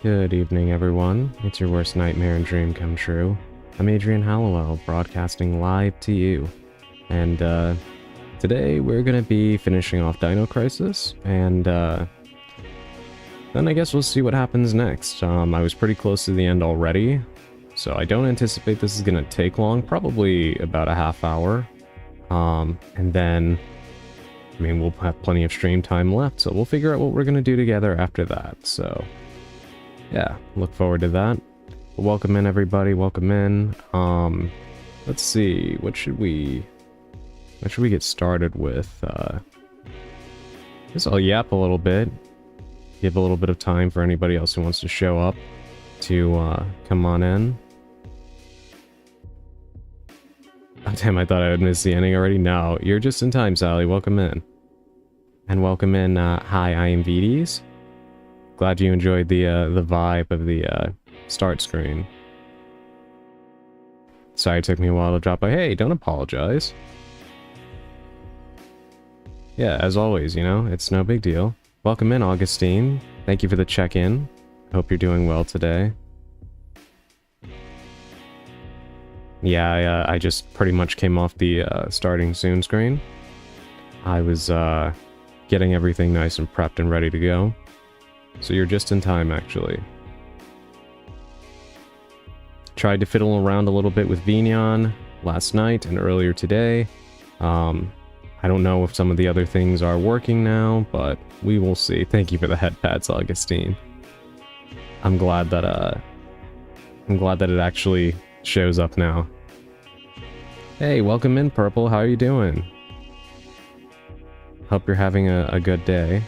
Good evening, everyone. It's your worst nightmare and dream come true. I'm Adrian Hallowell, broadcasting live to you. And, today we're gonna be finishing off Dino Crisis, and, then I guess we'll see what happens next. I was pretty close to the end already, so I don't anticipate this is gonna take long, probably about a half hour. And then, I mean, we'll have plenty of stream time left, so we'll figure out what we're gonna do together after that, so... yeah, look forward to that. Welcome in, everybody. Welcome in. Let's see. What should we get started with? I guess I'll yap a little bit. Give a little bit of time for anybody else who wants to show up to come on in. Oh, damn, I thought I would miss the ending already. No, you're just in time, Sally. Welcome in. And welcome in, hi, I am VDs. Glad you enjoyed the vibe of the start screen. Sorry it took me a while to drop by. Hey, don't apologize. Yeah, as always, you know, it's no big deal. Welcome in, Augustine. Thank you for the check-in. Hope you're doing well today. Yeah, I just pretty much came off the starting soon screen. I was getting everything nice and prepped and ready to go. So you're just in time, actually. Tried to fiddle around a little bit with Vignon last night and earlier today. I don't know if some of the other things are working now, but we will see. Thank you for the head pads, Augustine. I'm glad that it actually shows up now. Hey, welcome in, Purple. How are you doing? Hope you're having a good day.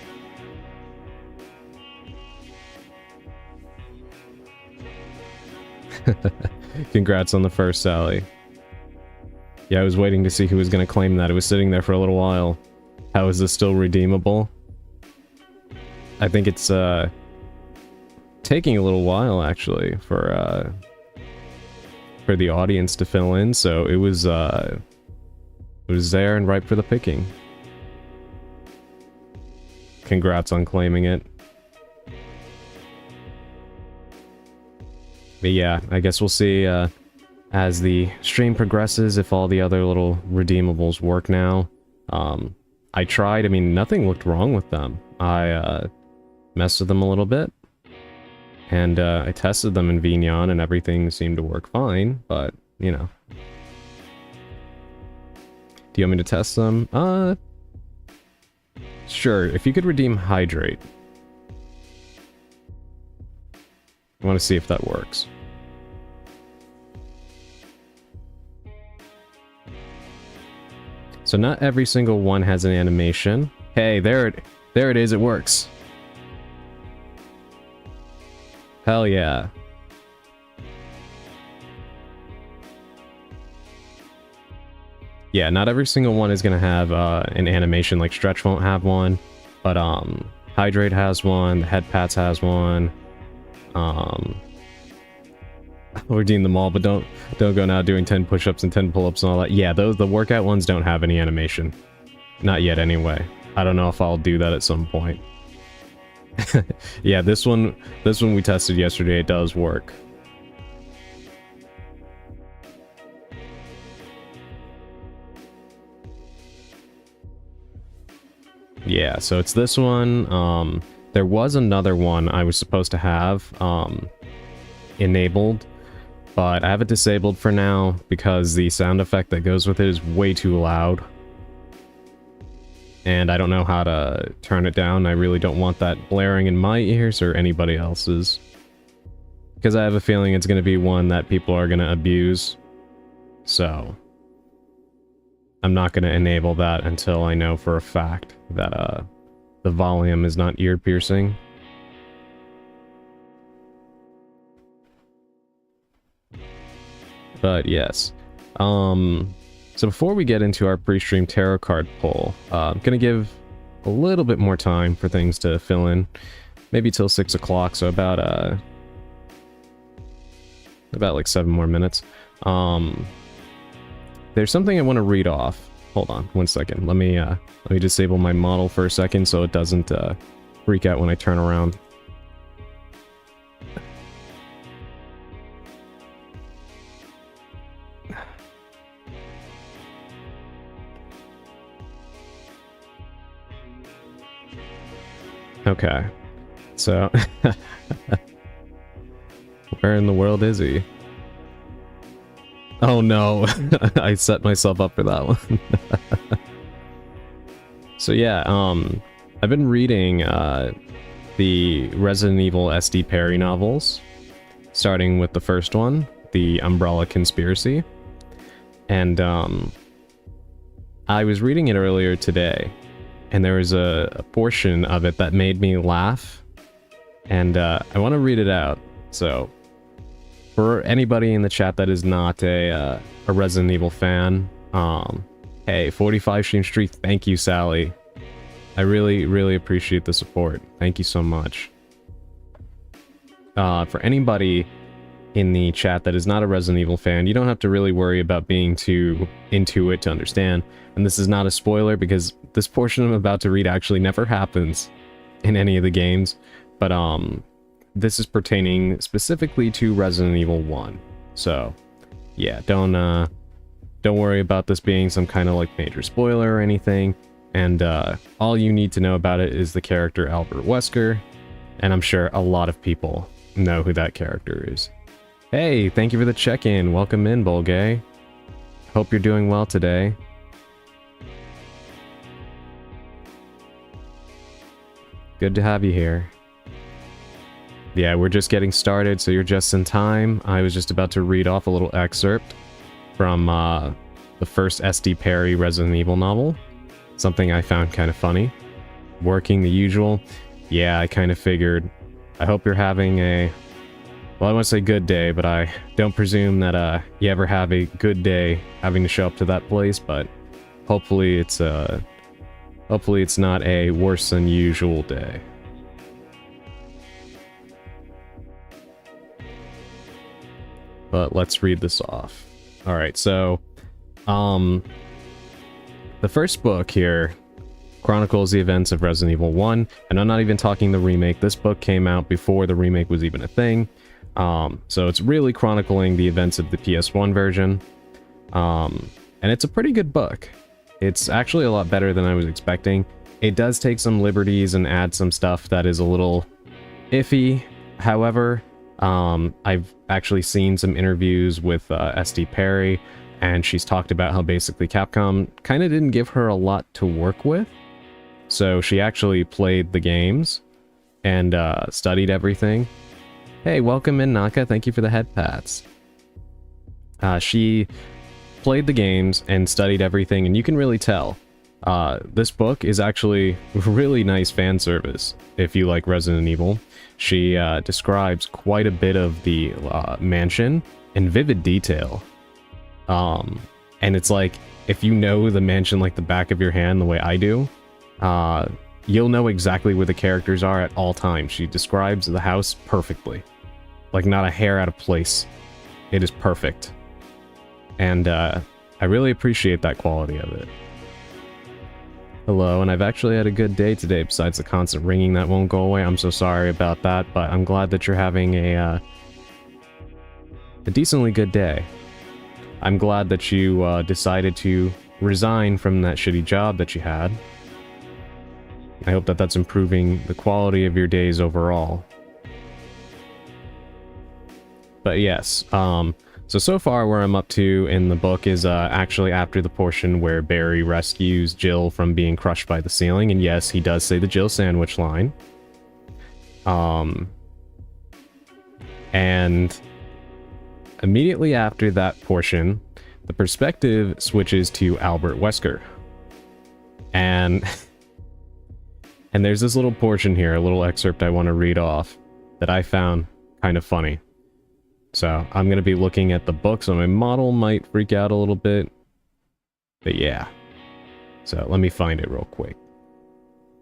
Congrats on the first, Sally. Yeah, I was waiting to see who was going to claim that. It was sitting there for a little while. How is this still redeemable? I think it's taking a little while, actually, for the audience to fill in, so it was there and ripe for the picking. Congrats on claiming it. But yeah, I guess we'll see as the stream progresses if all the other little redeemables work now. I tried, I mean, nothing looked wrong with them. I messed with them a little bit. And I tested them in Vignon and everything seemed to work fine, but, you know. Do you want me to test them? Sure, if you could redeem Hydrate. I want to see if that works. So not every single one has an animation. Hey, there it is, it works. Hell yeah. Yeah, not every single one is gonna have an animation, like Stretch won't have one, but Hydrate has one, the Head Pats has one. I'll redeem them all, but don't go now doing 10 push-ups and 10 pull-ups and all that. Yeah, the workout ones don't have any animation. Not yet, anyway. I don't know if I'll do that at some point. Yeah, this one we tested yesterday, it does work. Yeah, so it's this one. There was another one I was supposed to have enabled, but I have it disabled for now because the sound effect that goes with it is way too loud. And I don't know how to turn it down. I really don't want that blaring in my ears or anybody else's. Because I have a feeling it's going to be one that people are going to abuse. So I'm not going to enable that until I know for a fact that the volume is not ear-piercing. But yes. So before we get into our pre-stream tarot card pull, I'm going to give a little bit more time for things to fill in. Maybe till 6 o'clock, so about like 7 more minutes. There's something I want to read off. Hold on, 1 second. Let me disable my model for a second so it doesn't freak out when I turn around. Okay. So, where in the world is he? Oh no, I set myself up for that one. So yeah, I've been reading the Resident Evil SD Perry novels, starting with the first one, The Umbrella Conspiracy. And I was reading it earlier today, and there was a portion of it that made me laugh, and I want to read it out. So, for anybody in the chat that is not a Resident Evil fan, hey, 45 Stream Street, thank you, Sally. I really, really appreciate the support. Thank you so much. For anybody in the chat that is not a Resident Evil fan, you don't have to really worry about being too into it to understand. And this is not a spoiler because this portion I'm about to read actually never happens in any of the games. But this is pertaining specifically to Resident Evil 1. So yeah, don't worry about this being some kind of like major spoiler or anything. And all you need to know about it is the character Albert Wesker, and I'm sure a lot of people know who that character is. Hey, thank you for the check-in. Welcome in, Bolgay. Hope you're doing well today. Good to have you here. Yeah, we're just getting started, so you're just in time. I was just about to read off a little excerpt from the first SD Perry Resident Evil novel. Something I found kind of funny. Working the usual. Yeah, I kind of figured. I hope you're having a... Well, I won't say good day, but I don't presume that you ever have a good day having to show up to that place, but hopefully it's not a worse than usual day. But let's read this off. Alright, so the first book here chronicles the events of Resident Evil 1, and I'm not even talking the remake. This book came out before the remake was even a thing. So it's really chronicling the events of the PS1 version. And it's a pretty good book. It's actually a lot better than I was expecting. It does take some liberties and add some stuff that is a little iffy. However, I've actually seen some interviews with SD Perry, and she's talked about how basically Capcom kind of didn't give her a lot to work with. So she actually played the games and studied everything. Hey, welcome in, Naka. Thank you for the head pats. She played the games and studied everything, and you can really tell. This book is actually really nice fan service if you like Resident Evil. She describes quite a bit of the mansion in vivid detail. And it's like, if you know the mansion like the back of your hand the way I do, you'll know exactly where the characters are at all times. She describes the house perfectly. Like, not a hair out of place. It is perfect. And I really appreciate that quality of it. Hello, and I've actually had a good day today besides the constant ringing that won't go away. I'm so sorry about that, but I'm glad that you're having a decently good day. I'm glad that you decided to resign from that shitty job that you had. I hope that that's improving the quality of your days overall. But yes, so far where I'm up to in the book is actually after the portion where Barry rescues Jill from being crushed by the ceiling, and yes, he does say the Jill sandwich line. And immediately after that portion, the perspective switches to Albert Wesker. And there's this little portion here, a little excerpt I want to read off that I found kind of funny. So I'm going to be looking at the book, so my model might freak out a little bit. But yeah. So let me find it real quick.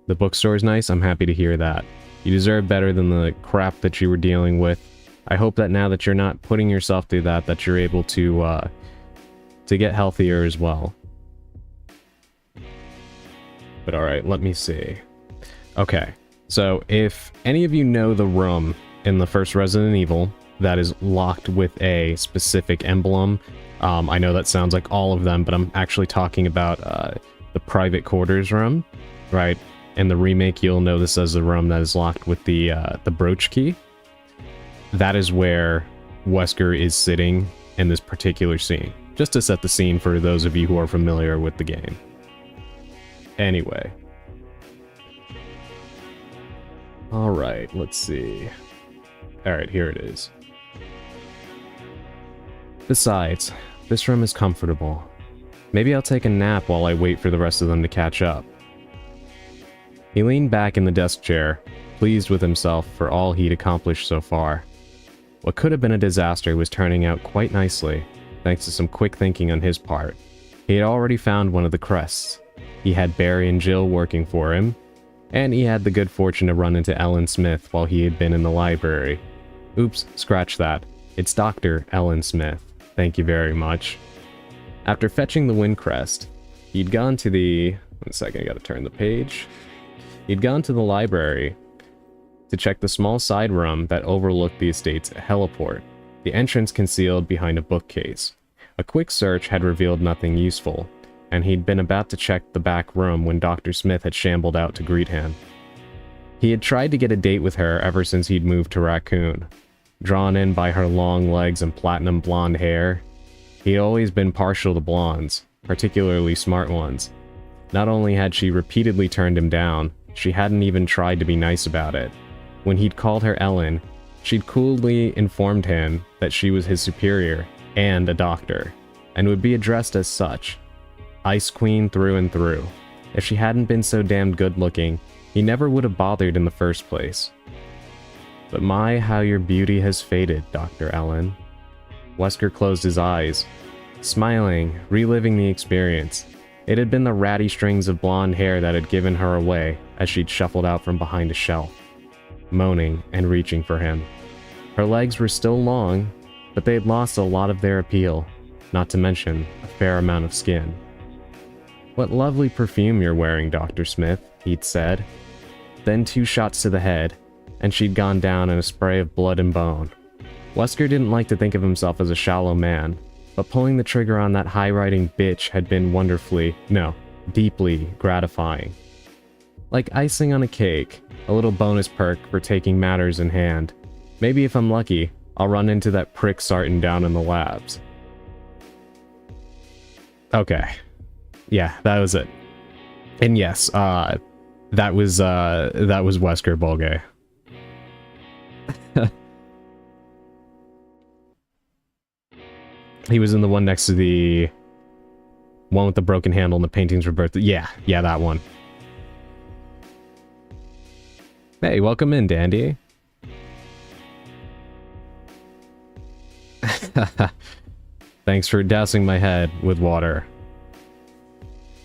The bookstore's nice, I'm happy to hear that. You deserve better than the crap that you were dealing with. I hope that now that you're not putting yourself through that, that you're able to get healthier as well. But alright, let me see. Okay, so if any of you know the room in the first Resident Evil that is locked with a specific emblem, I know that sounds like all of them, but I'm actually talking about the private quarters room, right? In the remake, you'll know this as the room that is locked with the brooch key. That is where Wesker is sitting in this particular scene. Just to set the scene for those of you who are familiar with the game. Anyway. Alright, let's see. Alright, here it is. Besides, this room is comfortable. Maybe I'll take a nap while I wait for the rest of them to catch up. He leaned back in the desk chair, pleased with himself for all he'd accomplished so far. What could have been a disaster was turning out quite nicely, thanks to some quick thinking on his part. He had already found one of the crests. He had Barry and Jill working for him, and he had the good fortune to run into Ellen Smith while he had been in the library. Oops, scratch that. It's Dr. Ellen Smith. Thank you very much. After fetching the wind crest, he'd gone to the... 1 second, I gotta turn the page. He'd gone to the library to check the small side room that overlooked the estate's heliport, the entrance concealed behind a bookcase. A quick search had revealed nothing useful, and he'd been about to check the back room when Dr. Smith had shambled out to greet him. He had tried to get a date with her ever since he'd moved to Raccoon. Drawn in by her long legs and platinum blonde hair, he'd always been partial to blondes, particularly smart ones. Not only had she repeatedly turned him down, she hadn't even tried to be nice about it. When he'd called her Ellen, she'd coolly informed him that she was his superior and a doctor, and would be addressed as such. Ice Queen through and through. If she hadn't been so damned good looking, he never would have bothered in the first place. But my, how your beauty has faded, Dr. Ellen. Wesker closed his eyes, smiling, reliving the experience. It had been the ratty strings of blonde hair that had given her away as she'd shuffled out from behind a shelf, moaning and reaching for him. Her legs were still long, but they had lost a lot of their appeal, not to mention a fair amount of skin. "What lovely perfume you're wearing, Dr. Smith," he'd said. Then 2 shots to the head, and she'd gone down in a spray of blood and bone. Wesker didn't like to think of himself as a shallow man, but pulling the trigger on that high-riding bitch had been deeply gratifying. Like icing on a cake, a little bonus perk for taking matters in hand. Maybe if I'm lucky, I'll run into that prick Sarton down in the labs. Okay. Yeah, that was it. And yes, that was Wesker Bolge. He was in the one next to the one with the broken handle and the paintings were birthday. Yeah, that one. Hey, welcome in, Dandy. Thanks for dousing my head with water.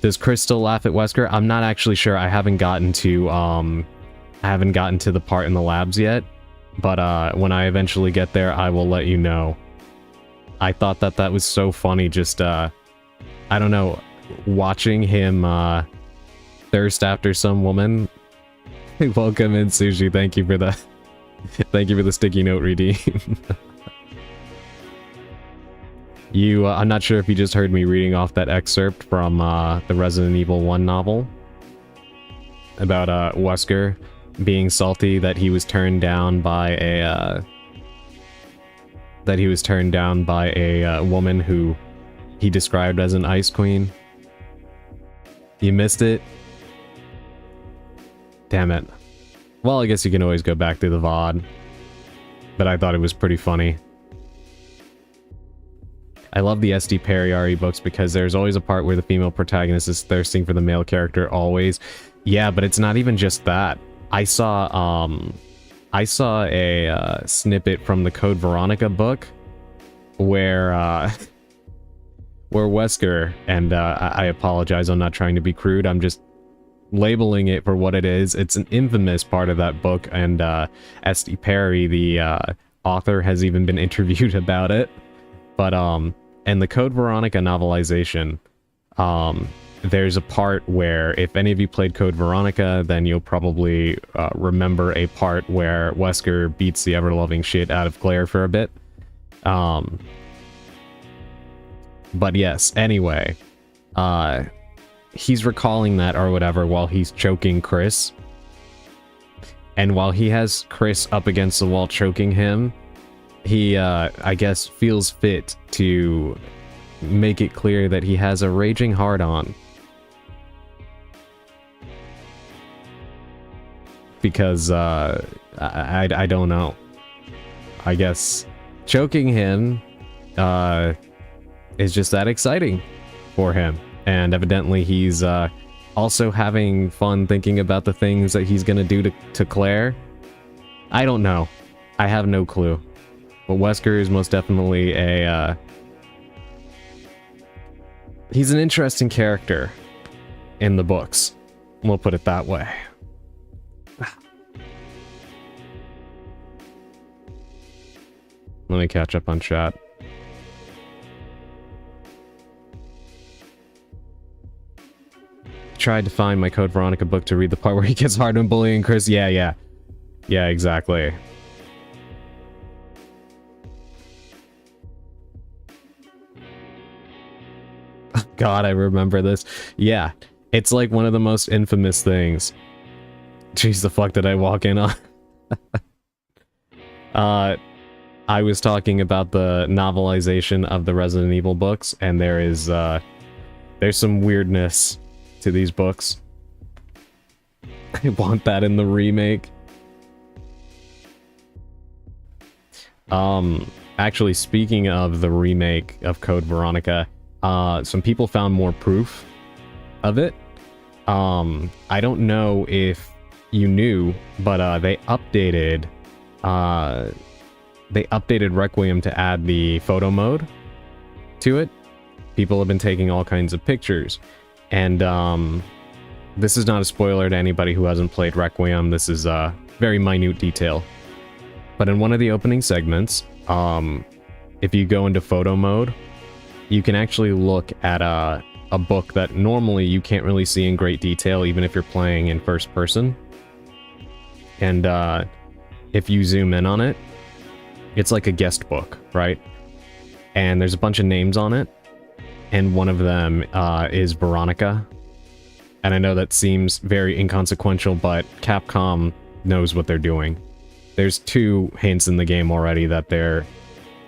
Does Chris still laugh at Wesker? I'm not actually sure. I haven't gotten to the part in the labs yet, but when I eventually get there, I will let you know. I thought that was so funny, just I don't know, watching him thirst after some woman. Welcome in, Sushi. Thank you for the sticky note redeem. I'm not sure if you just heard me reading off that excerpt from the Resident Evil 1 novel about Wesker being salty that he was turned down by a woman who he described as an ice queen. You missed it? Damn it. Well, I guess you can always go back to the VOD. But I thought it was pretty funny. I love the SD Perry books because there's always a part where the female protagonist is thirsting for the male character, always. Yeah, but it's not even just that. I saw a snippet from the Code Veronica book where Wesker, and I apologize, I'm not trying to be crude, I'm just labeling it for what it is. It's an infamous part of that book, and SD Perry, the author, has even been interviewed about it. But in the Code Veronica novelization, there's a part where, if any of you played Code Veronica, then you'll probably remember a part where Wesker beats the ever-loving shit out of Claire for a bit. But yes, anyway, he's recalling that or whatever while he's choking Chris. And while he has Chris up against the wall choking him, he, I guess, feels fit to make it clear that he has a raging hard-on. Because, I don't know. I guess choking him, is just that exciting for him. And evidently he's, also having fun thinking about the things that he's gonna do to Claire. I don't know. I have no clue. But Wesker is most definitely a, he's an interesting character in the books. We'll put it that way. Let me catch up on chat. Tried to find my Code Veronica book to read the part where he gets hard on bullying Chris. Yeah, exactly. God, I remember this. Yeah, it's like one of the most infamous things. Jeez, the fuck did I walk in on? I was talking about the novelization of the Resident Evil books, and there's some weirdness to these books. I want that in the remake. Actually, speaking of the remake of Code Veronica, some people found more proof of it. I don't know if you knew, but they updated Requiem to add the photo mode to it. People have been taking all kinds of pictures. And, this is not a spoiler to anybody who hasn't played Requiem. This is a very minute detail. But in one of the opening segments, if you go into photo mode, you can actually look at a book that normally you can't really see in great detail, even if you're playing in first person. And, if you zoom in on it, it's like a guest book, right? And there's a bunch of names on it. And one of them is Veronica. And I know that seems very inconsequential, but Capcom knows what they're doing. There's 2 hints in the game already that they're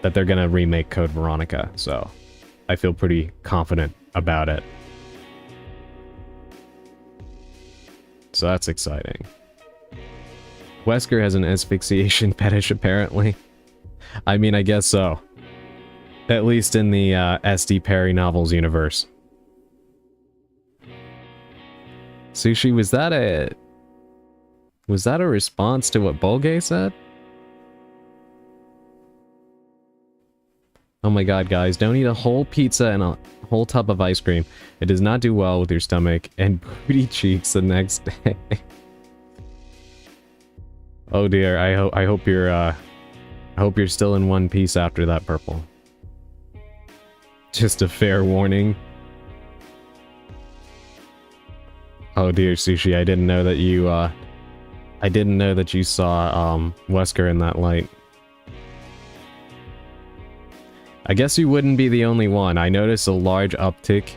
gonna remake Code Veronica, so I feel pretty confident about it. So that's exciting. Wesker has an asphyxiation fetish, apparently. I mean, I guess so. At least in the S.D. Perry novels universe. Sushi, was that a response to what Bolgay said? Oh my god, guys, don't eat a whole pizza and a whole tub of ice cream. It does not do well with your stomach and booty cheeks the next day. Oh dear, I hope you're still in one piece after that purple. Just a fair warning. Oh dear, Sushi, I didn't know that you saw, Wesker in that light. I guess you wouldn't be the only one. I noticed a large uptick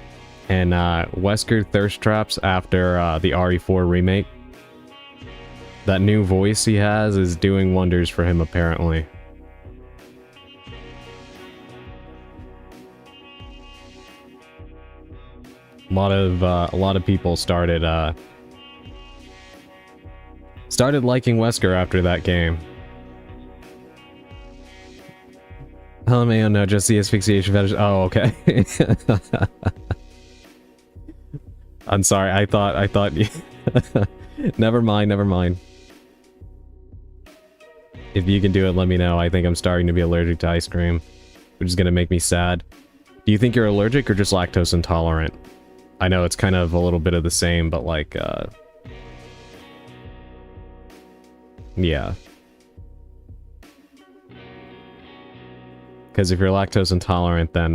in, Wesker thirst traps after, the RE4 remake. That new voice he has is doing wonders for him, apparently. A lot of people started liking Wesker after that game. LMAO, no, just the asphyxiation fetish. Oh, okay. I'm sorry, I thought you... Never mind. If you can do it, let me know. I think I'm starting to be allergic to ice cream, which is gonna make me sad. Do you think you're allergic or just lactose intolerant? I know it's kind of a little bit of the same, but like, yeah. Because if you're lactose intolerant, then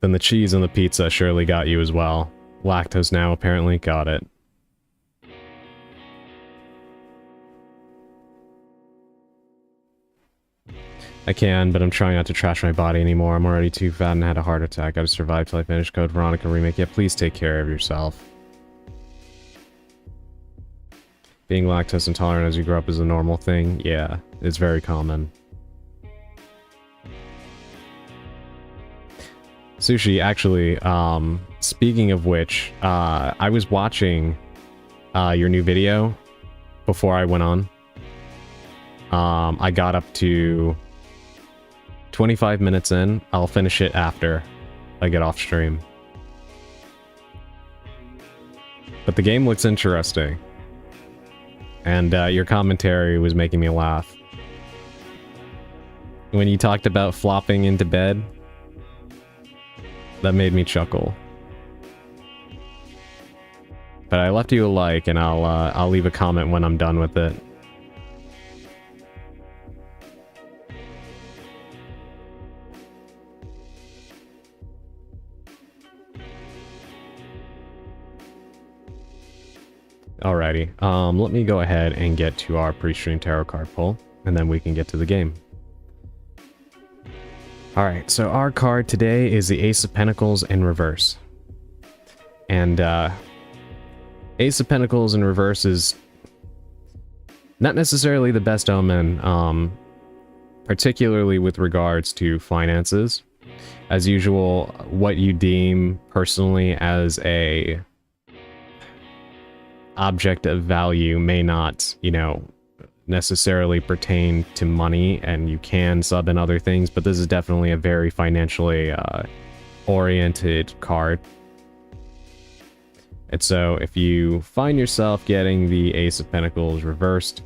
the cheese and the pizza surely got you as well. Lactose now, apparently. Got it. I can, but I'm trying not to trash my body anymore. I'm already too fat and had a heart attack. Gotta survive till I finish Code Veronica remake. Yeah, please take care of yourself. Being lactose intolerant as you grow up is a normal thing. Yeah, it's very common. Sushi, actually, speaking of which, I was watching your new video before I went on. I got up to 25 minutes in. I'll finish it after I get off stream. But the game looks interesting. And your commentary was making me laugh. When you talked about flopping into bed, that made me chuckle. But I left you a like, and I'll leave a comment when I'm done with it. Alrighty, let me go ahead and get to our pre-stream tarot card pull, and then we can get to the game. Alright, so our card today is the Ace of Pentacles in reverse. And, Ace of Pentacles in reverse is not necessarily the best omen, particularly with regards to finances. As usual, what you deem personally as a object of value may not, you know, necessarily pertain to money, and you can sub in other things, but this is definitely a very financially oriented card. And so if you find yourself getting the Ace of Pentacles reversed,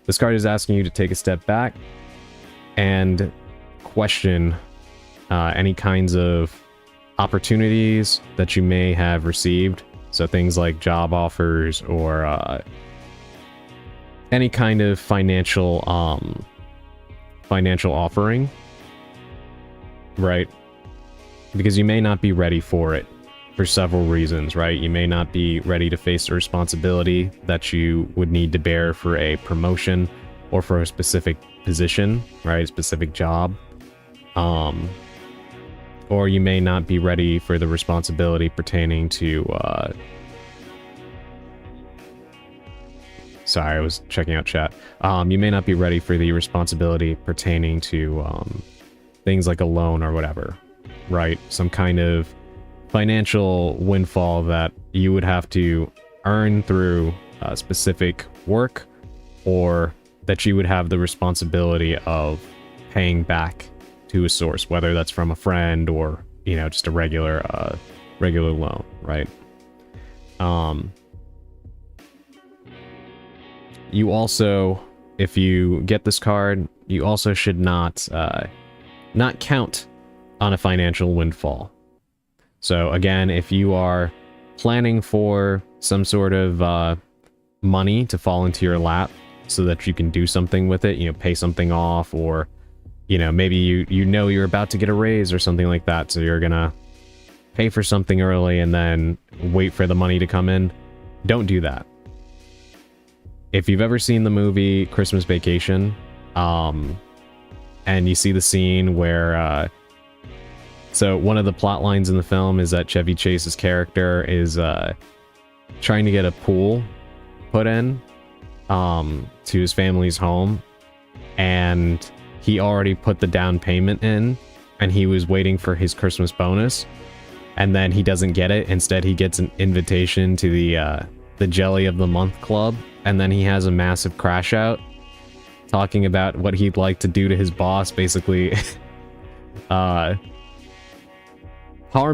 this card is asking you to take a step back and question any kinds of opportunities that you may have received. So things like job offers or any kind of financial offering, right? Because you may not be ready for it for several reasons, right? You may not be ready to face the responsibility that you would need to bear for a promotion or for a specific position, right? A specific job. Or you may not be ready for the responsibility pertaining to, sorry, I was checking out chat. You may not be ready for the responsibility pertaining to, things like a loan or whatever, right? Some kind of financial windfall that you would have to earn through specific work, or that you would have the responsibility of paying back to a source, whether that's from a friend or, you know, just a regular loan, right? You also, if you get this card, you also should not count on a financial windfall. So again, if you are planning for some sort of money to fall into your lap so that you can do something with it, you know, pay something off, or you know, maybe you know you're about to get a raise or something like that, so you're gonna pay for something early and then wait for the money to come in. Don't do that. If you've ever seen the movie Christmas Vacation, and you see the scene where, so one of the plot lines in the film is that Chevy Chase's character is trying to get a pool put in to his family's home, and he already put the down payment in, and he was waiting for his Christmas bonus, and then he doesn't get it. Instead, he gets an invitation to the Jelly of the Month Club, and then he has a massive crash out, talking about what he'd like to do to his boss, basically harm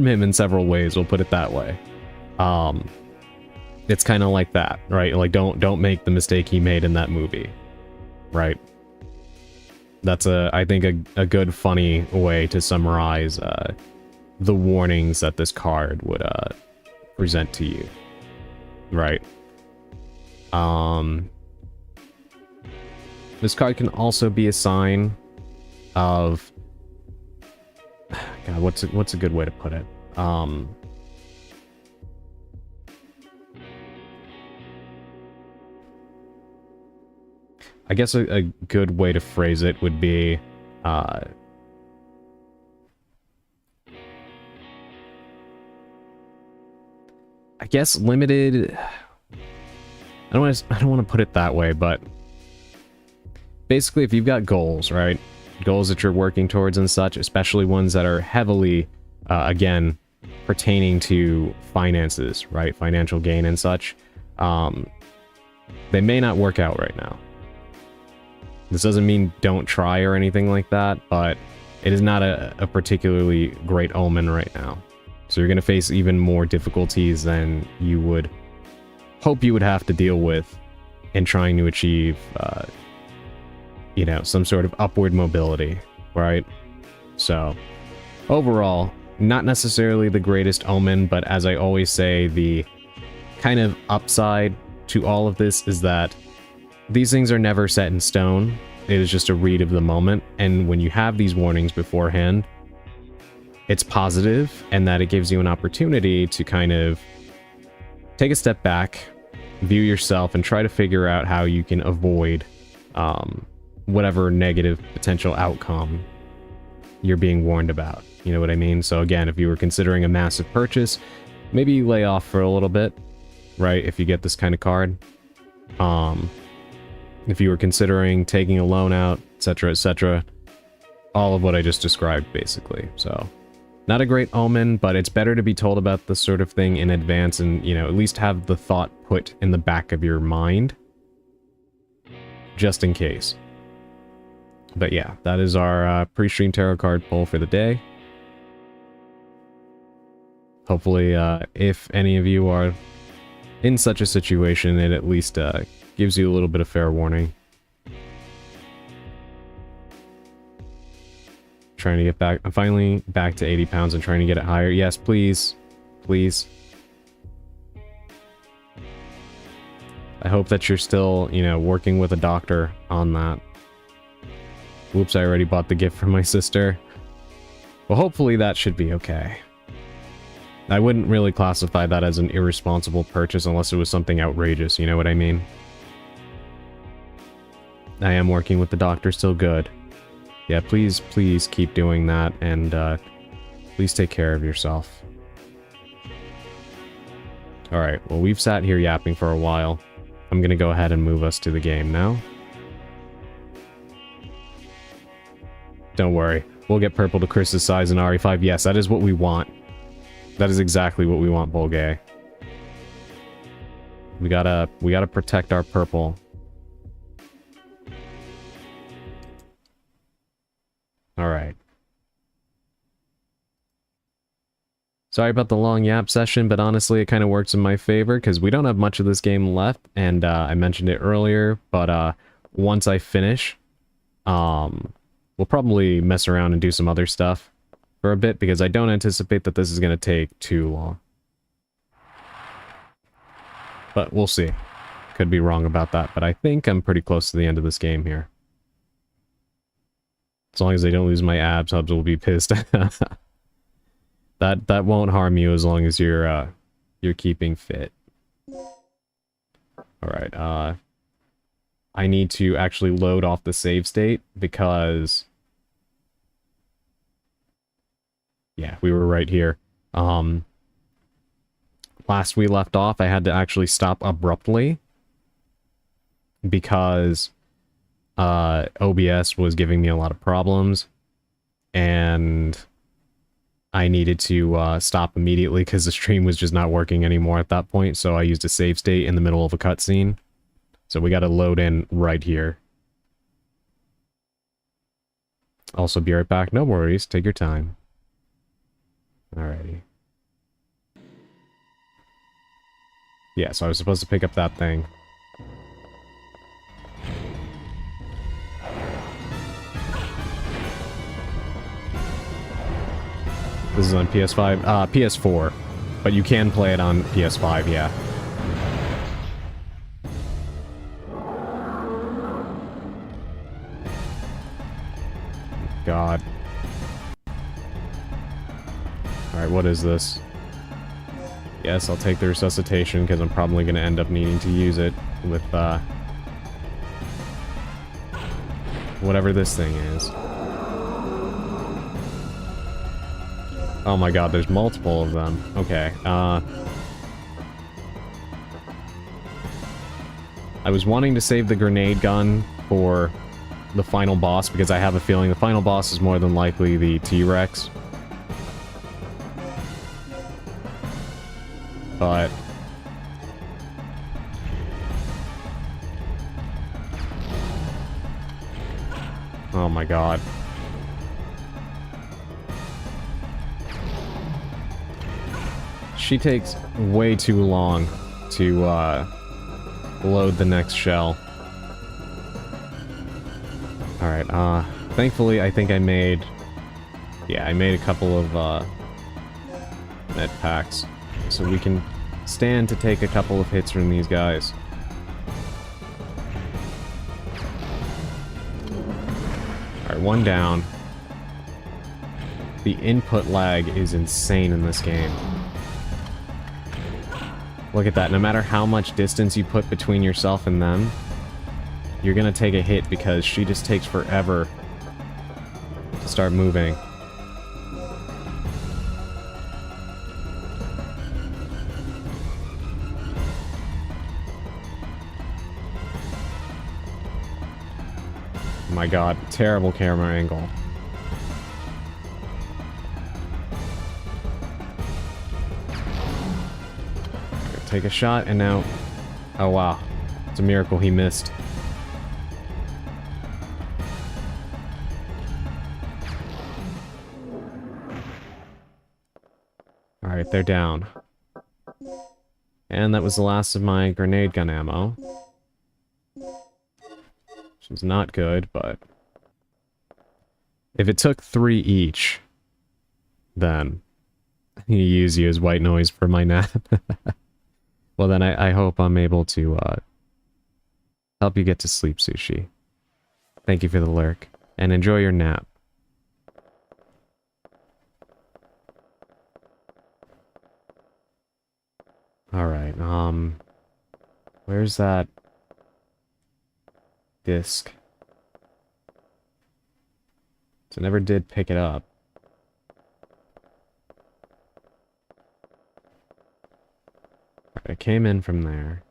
him in several ways, we'll put it that way. It's kind of like that, right? Like, don't make the mistake he made in that movie, right? That's I think a good funny way to summarize the warnings that this card would present to you, right? This card can also be a sign of, God, what's a good way to put it? I guess a good way to phrase it would be I guess limited. I don't want to put it that way, but basically, if you've got goals, right? Goals that you're working towards and such, especially ones that are heavily, again, pertaining to finances, right? Financial gain and such. They may not work out right now. This doesn't mean don't try or anything like that, but it is not a particularly great omen right now. So you're going to face even more difficulties than you would hope you would have to deal with in trying to achieve, you know, some sort of upward mobility, right? So, overall, not necessarily the greatest omen, but as I always say, the kind of upside to all of this is that these things are never set in stone. It is just a read of the moment, and when you have these warnings beforehand, it's positive, and that it gives you an opportunity to kind of take a step back, view yourself, and try to figure out how you can avoid whatever negative potential outcome you're being warned about. You know what I mean? So again, if you were considering a massive purchase, maybe you lay off for a little bit, right? If you get this kind of card. If you were considering taking a loan out, etc., all of what I just described, basically. So, not a great omen, but it's better to be told about this sort of thing in advance and, you know, at least have the thought put in the back of your mind, just in case. But yeah, that is our pre-stream tarot card pull for the day. Hopefully, if any of you are in such a situation, it at least gives you a little bit of fair warning. Trying to get back. I'm finally back to 80 pounds and trying to get it higher. Yes, please. Please. I hope that you're still, you know, working with a doctor on that. Whoops, I already bought the gift for my sister. Well, hopefully that should be okay. I wouldn't really classify that as an irresponsible purchase unless it was something outrageous, you know what I mean? I am working with the doctor, still good. Yeah, please keep doing that, and please take care of yourself. Alright, well, we've sat here yapping for a while. I'm gonna go ahead and move us to the game now. Don't worry, we'll get purple to Chris's size in RE5. Yes, that is what we want. That is exactly what we want, Bolgay. We gotta protect our purple. Alright. Sorry about the long yap session, but honestly it kind of works in my favor, because we don't have much of this game left, and I mentioned it earlier, but once I finish, we'll probably mess around and do some other stuff for a bit, because I don't anticipate that this is going to take too long. But we'll see. Could be wrong about that, but I think I'm pretty close to the end of this game here. As long as I don't lose my abs, Hubs will be pissed. That won't harm you as long as you're keeping fit. Alright, I need to actually load off the save state because yeah, we were right here. Last we left off, I had to actually stop abruptly because OBS was giving me a lot of problems, and I needed to stop immediately because the stream was just not working anymore at that point, so I used a save state in the middle of a cutscene. So we gotta load in right here. Also, be right back. No worries. Take your time. Alrighty. Yeah, so I was supposed to pick up that thing. This is on PS5, PS4, but you can play it on PS5, yeah. God. Alright, what is this? Yes, I'll take the resuscitation, because I'm probably going to end up needing to use it with, whatever this thing is. Oh my god, there's multiple of them. Okay, I was wanting to save the grenade gun for the final boss because I have a feeling the final boss is more than likely the T-Rex. But... oh my god. She takes way too long to, load the next shell. Alright, thankfully I think I made... yeah, I made a couple of, med packs. So we can stand to take a couple of hits from these guys. Alright, one down. The input lag is insane in this game. Look at that, no matter how much distance you put between yourself and them, you're gonna take a hit because she just takes forever to start moving. Oh my god, terrible camera angle. Take a shot, and now... oh wow. It's a miracle he missed. Alright, they're down. And that was the last of my grenade gun ammo. Which is not good, but... if it took 3 each, then... you use you as white noise for my nap. Well then, I hope I'm able to, help you get to sleep, Sushi. Thank you for the lurk, and enjoy your nap. Alright, where's that disc? So I never did pick it up. I came in from there.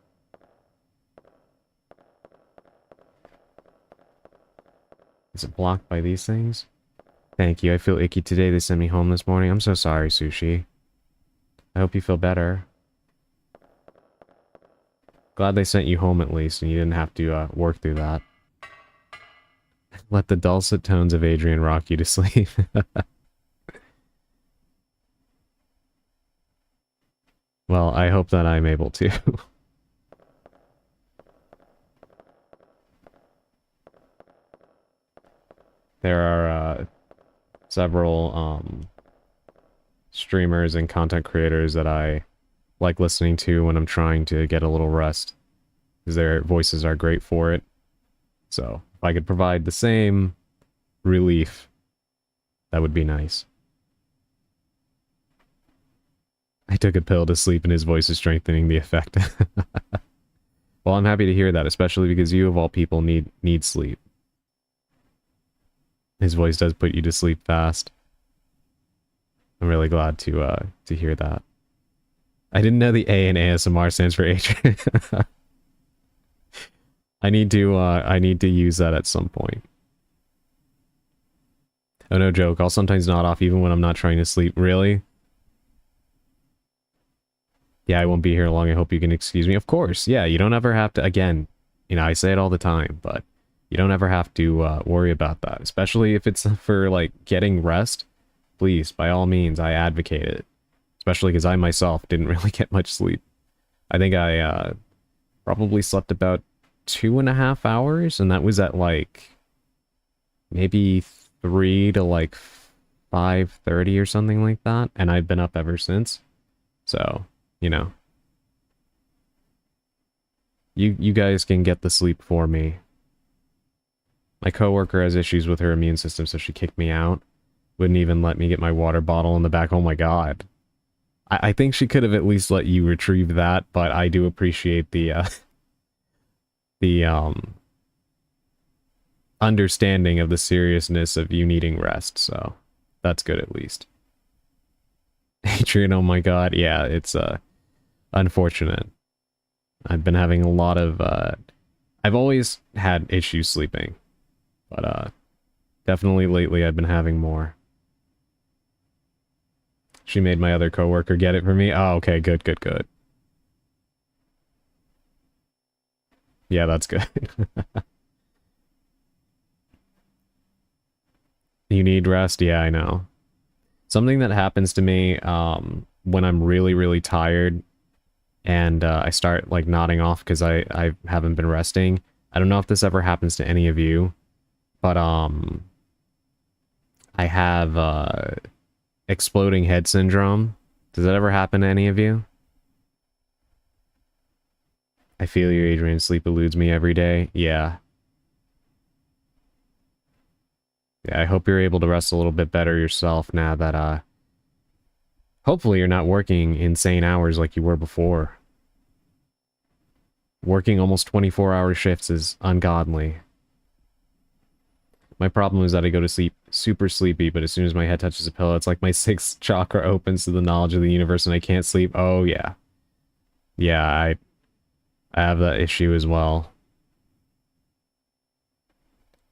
Is it blocked by these things? Thank you, I feel icky today. They sent me home this morning. I'm so sorry, Sushi. I hope you feel better. Glad they sent you home at least, and you didn't have to work through that. Let the dulcet tones of Adrian rock you to sleep. Well, I hope that I'm able to. There are several streamers and content creators that I like listening to when I'm trying to get a little rest, because their voices are great for it. So, if I could provide the same relief, that would be nice. I took a pill to sleep and his voice is strengthening the effect. Well, I'm happy to hear that, especially because you, of all people, need sleep. His voice does put you to sleep fast. I'm really glad to hear that. I didn't know the A in ASMR stands for Adrian. I need to use that at some point. Oh, no joke. I'll sometimes nod off even when I'm not trying to sleep. Really? Yeah, I won't be here long. I hope you can excuse me. Of course. Yeah, you don't ever have to... again, you know, I say it all the time, but you don't ever have to worry about that. Especially if it's for, like, getting rest. Please, by all means, I advocate it. Especially because I myself didn't really get much sleep. I think I probably slept about 2.5 hours, and that was at, like, maybe 3 to, like, 5:30 or something like that. And I've been up ever since. So... you know, you guys can get the sleep for me. My coworker has issues with her immune system, so she kicked me out. Wouldn't even let me get my water bottle in the back. Oh my god. I think she could have at least let you retrieve that, but I do appreciate the understanding of the seriousness of you needing rest, so that's good at least. Adrian, oh my god, yeah, it's unfortunate. I've been having a lot of I've always had issues sleeping, but definitely lately I've been having more. She made my other coworker get it for me. Oh, okay, good, good, good. Yeah, that's good. You need rest? Yeah, I know. Something that happens to me when I'm really, really tired and I start like nodding off because I haven't been resting. I don't know if this ever happens to any of you, but I have exploding head syndrome. Does that ever happen to any of you? I feel you, Adrian. Sleep eludes me every day. Yeah. Yeah, I hope you're able to rest a little bit better yourself now that hopefully you're not working insane hours like you were before. Working almost 24-hour shifts is ungodly. My problem is that I go to sleep super sleepy, but as soon as my head touches a pillow, it's like my sixth chakra opens to the knowledge of the universe and I can't sleep. Oh, yeah. Yeah, I have that issue as well.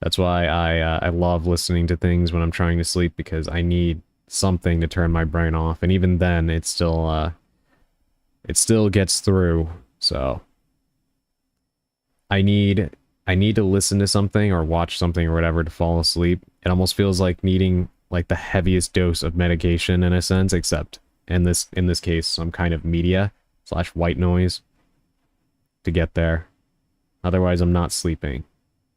That's why I love listening to things when I'm trying to sleep, because I need something to turn my brain off, and even then, it still gets through. So I need to listen to something or watch something or whatever to fall asleep. It almost feels like needing like the heaviest dose of medication in a sense, except in this case, some kind of media / white noise to get there. Otherwise, I'm not sleeping.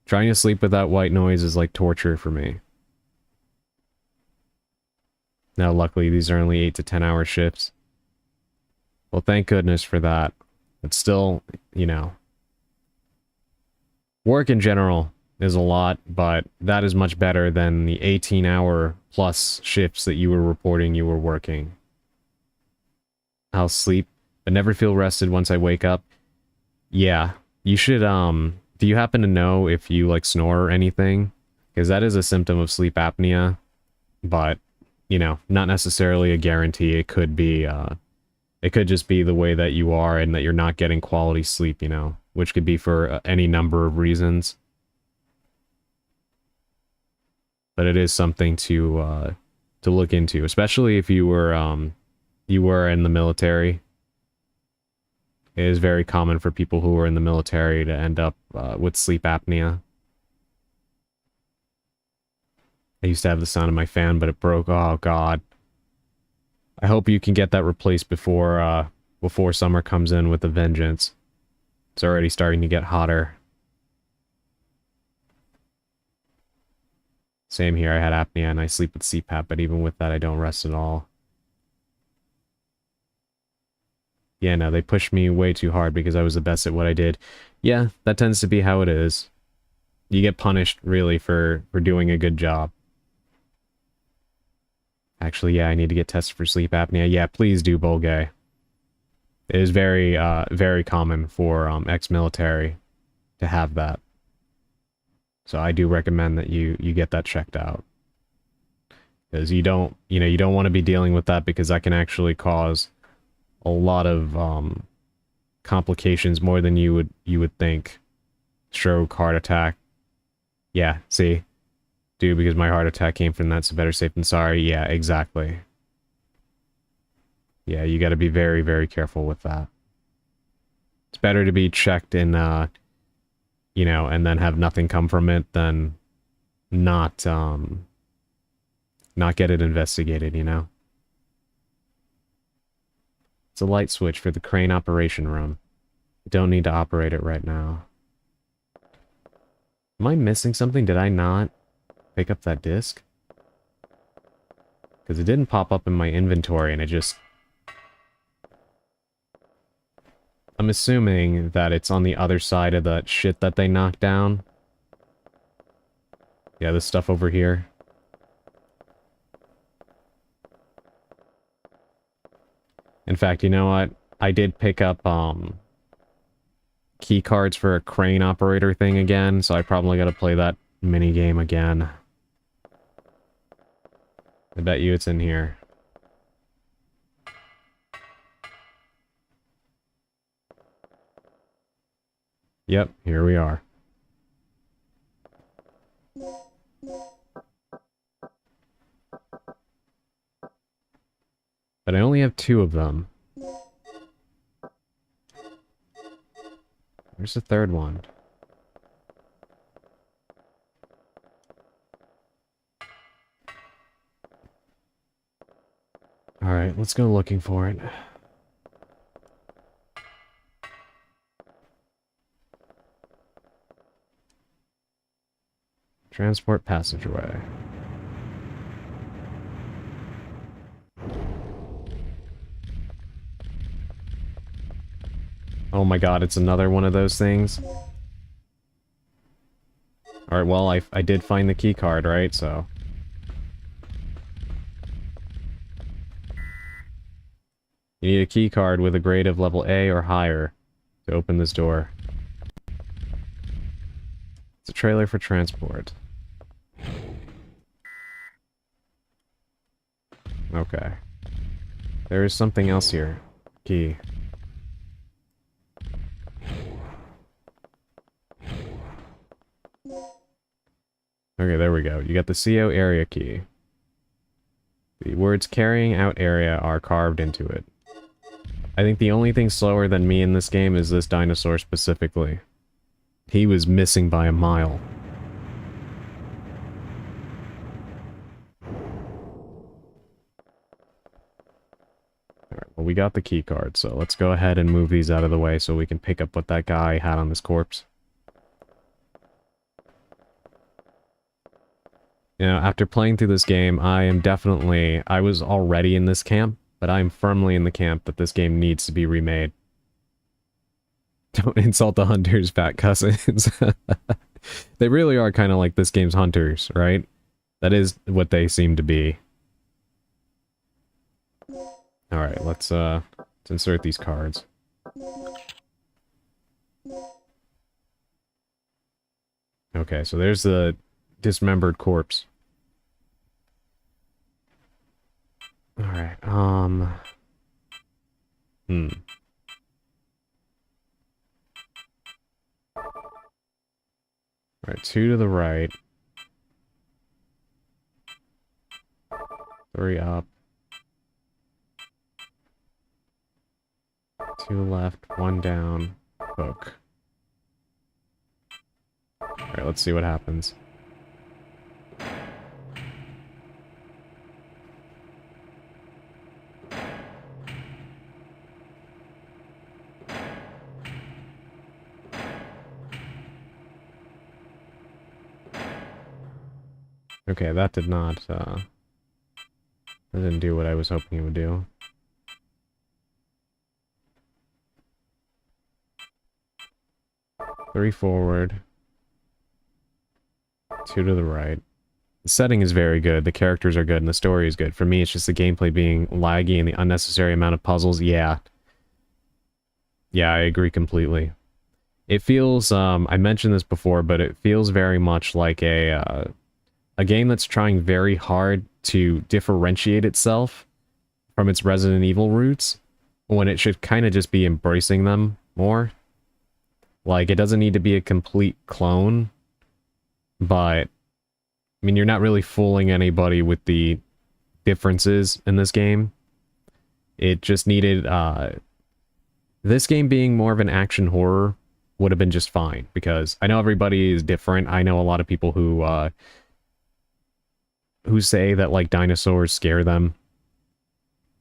Trying to sleep without white noise is like torture for me. Now, luckily, these are only 8 to 10 hour shifts. Well, thank goodness for that. But still, you know, work in general is a lot, but that is much better than the 18-hour plus shifts that you were reporting you were working. I'll sleep, but never feel rested once I wake up. Yeah, you should, do you happen to know if you, like, snore or anything? Because that is a symptom of sleep apnea, but, you know, not necessarily a guarantee. It could be, it could just be the way that you are and that you're not getting quality sleep, you know, which could be for any number of reasons. But it is something to look into, especially if you were in the military. It is very common for people who are in the military to end up with sleep apnea. I used to have the sound of my fan, but it broke. Oh, God. I hope you can get that replaced before summer comes in with a vengeance. It's already starting to get hotter. Same here. I had apnea and I sleep with CPAP, but even with that, I don't rest at all. Yeah, no, they pushed me way too hard because I was the best at what I did. Yeah, that tends to be how it is. You get punished, really, for doing a good job. Actually, yeah, I need to get tested for sleep apnea. Yeah, please do, Bolgay. It is very, very common for ex-military to have that. So I do recommend that you get that checked out. Because you don't want to be dealing with that, because that can actually cause a lot of complications, more than you would think. Stroke, heart attack. Yeah, see? Dude, because my heart attack came from that, so better safe than sorry. Yeah, exactly. Yeah, you gotta be very, very careful with that. It's better to be checked in, you know, and then have nothing come from it than not get it investigated, you know? It's a light switch for the crane operation room. You don't need to operate it right now. Am I missing something? Did I not pick up that disc? Because it didn't pop up in my inventory, and it just... I'm assuming that it's on the other side of that shit that they knocked down. Yeah, this stuff over here. In fact, you know what? I did pick up, key cards for a crane operator thing again, so I probably gotta play that minigame again. I bet you it's in here. Yep, here we are. But I only have 2 of them. Where's the 3rd one? Alright, let's go looking for it. Transport passageway. Oh my god, it's another one of those things. Alright, well, I did find the key card, right? So... you need a key card with a grade of level A or higher to open this door. It's a trailer for transport. Okay. There is something else here. Key. Okay, there we go. You got the CO area key. The words carrying out area are carved into it. I think the only thing slower than me in this game is this dinosaur specifically. He was missing by a mile. Alright, well we got the key card, so let's go ahead and move these out of the way so we can pick up what that guy had on his corpse. You know, after playing through this game, I was already in this camp, but I'm firmly in the camp that this game needs to be remade. Don't insult the hunters, fat cousins. They really are kind of like this game's hunters, right? That is what they seem to be. Alright, let's insert these cards. Okay, so there's the dismembered corpse. Alright, Alright, 2 to the right. 3 up. 2 left, 1 down. Hook. Alright, let's see what happens. Okay, that did not, that didn't do what I was hoping it would do. Three forward. 2 to the right. The setting is very good, the characters are good, and the story is good. For me, it's just the gameplay being laggy and the unnecessary amount of puzzles, yeah. Yeah, I agree completely. It feels, I mentioned this before, but it feels very much like a game that's trying very hard to differentiate itself from its Resident Evil roots, when it should kind of just be embracing them more. Like, it doesn't need to be a complete clone, but, I mean, you're not really fooling anybody with the differences in this game. It just needed, this game being more of an action horror would have been just fine, because I know everybody is different. I know a lot of people who say that, like, dinosaurs scare them.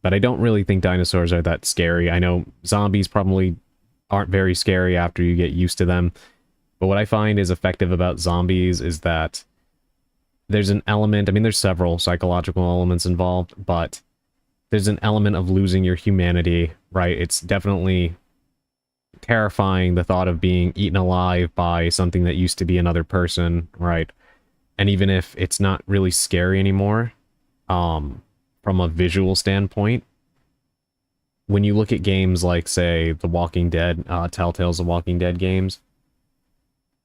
But I don't really think dinosaurs are that scary. I know zombies probably aren't very scary after you get used to them. But what I find is effective about zombies is that there's an element, I mean, there's several psychological elements involved, but there's an element of losing your humanity, right? It's definitely terrifying, the thought of being eaten alive by something that used to be another person, right? And even if it's not really scary anymore, from a visual standpoint, when you look at games like, say, The Walking Dead, Telltale's The Walking Dead games,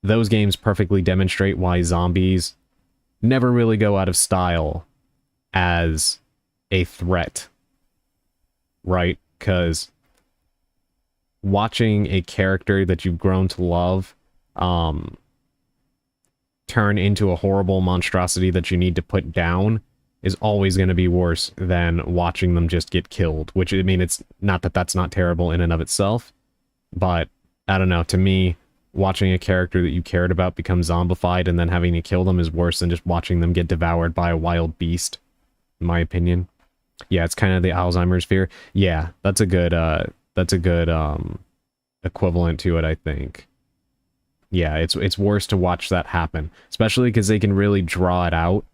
those games perfectly demonstrate why zombies never really go out of style as a threat, right? Because watching a character that you've grown to love turn into a horrible monstrosity that you need to put down is always going to be worse than watching them just get killed, which, I mean, it's not that that's not terrible in and of itself, but I don't know, to me, watching a character that you cared about become zombified and then having to kill them is worse than just watching them get devoured by a wild beast, in my opinion. Yeah, it's kind of the Alzheimer's fear. Yeah, that's a good equivalent to it, I think. Yeah, it's worse to watch that happen, especially because they can really draw it out.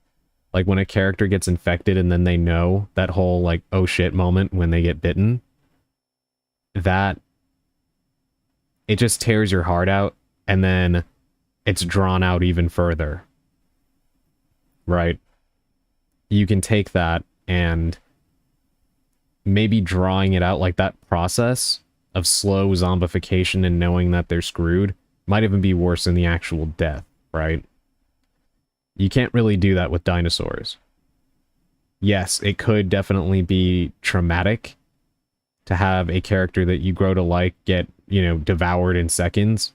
Like when a character gets infected and then they know that whole like oh shit moment when they get bitten, that it just tears your heart out, and then it's drawn out even further. Right? You can take that and maybe drawing it out, like that process of slow zombification and knowing that they're screwed might even be worse than the actual death, right? You can't really do that with dinosaurs. Yes, it could definitely be traumatic to have a character that you grow to like get, you know, devoured in seconds.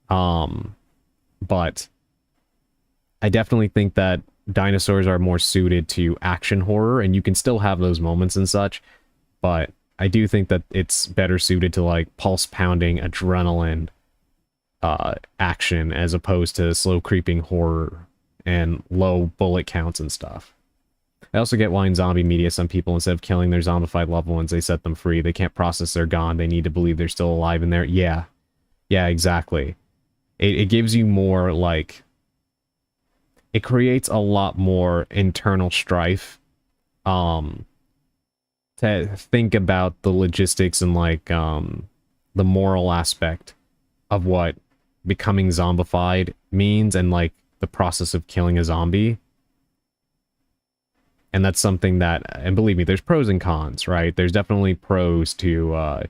But I definitely think that dinosaurs are more suited to action horror, and you can still have those moments and such, but I do think that it's better suited to like pulse pounding adrenaline action as opposed to slow creeping horror and low bullet counts and stuff. I also get why in zombie media some people, instead of killing their zombified loved ones, they set them free. They can't process they're gone. They need to believe they're still alive in there. Yeah, exactly. It gives you more like, it creates a lot more internal strife to think about the logistics and like the moral aspect of what becoming zombified means, and like the process of killing a zombie. And that's something that, and believe me, there's pros and cons, right? There's definitely pros to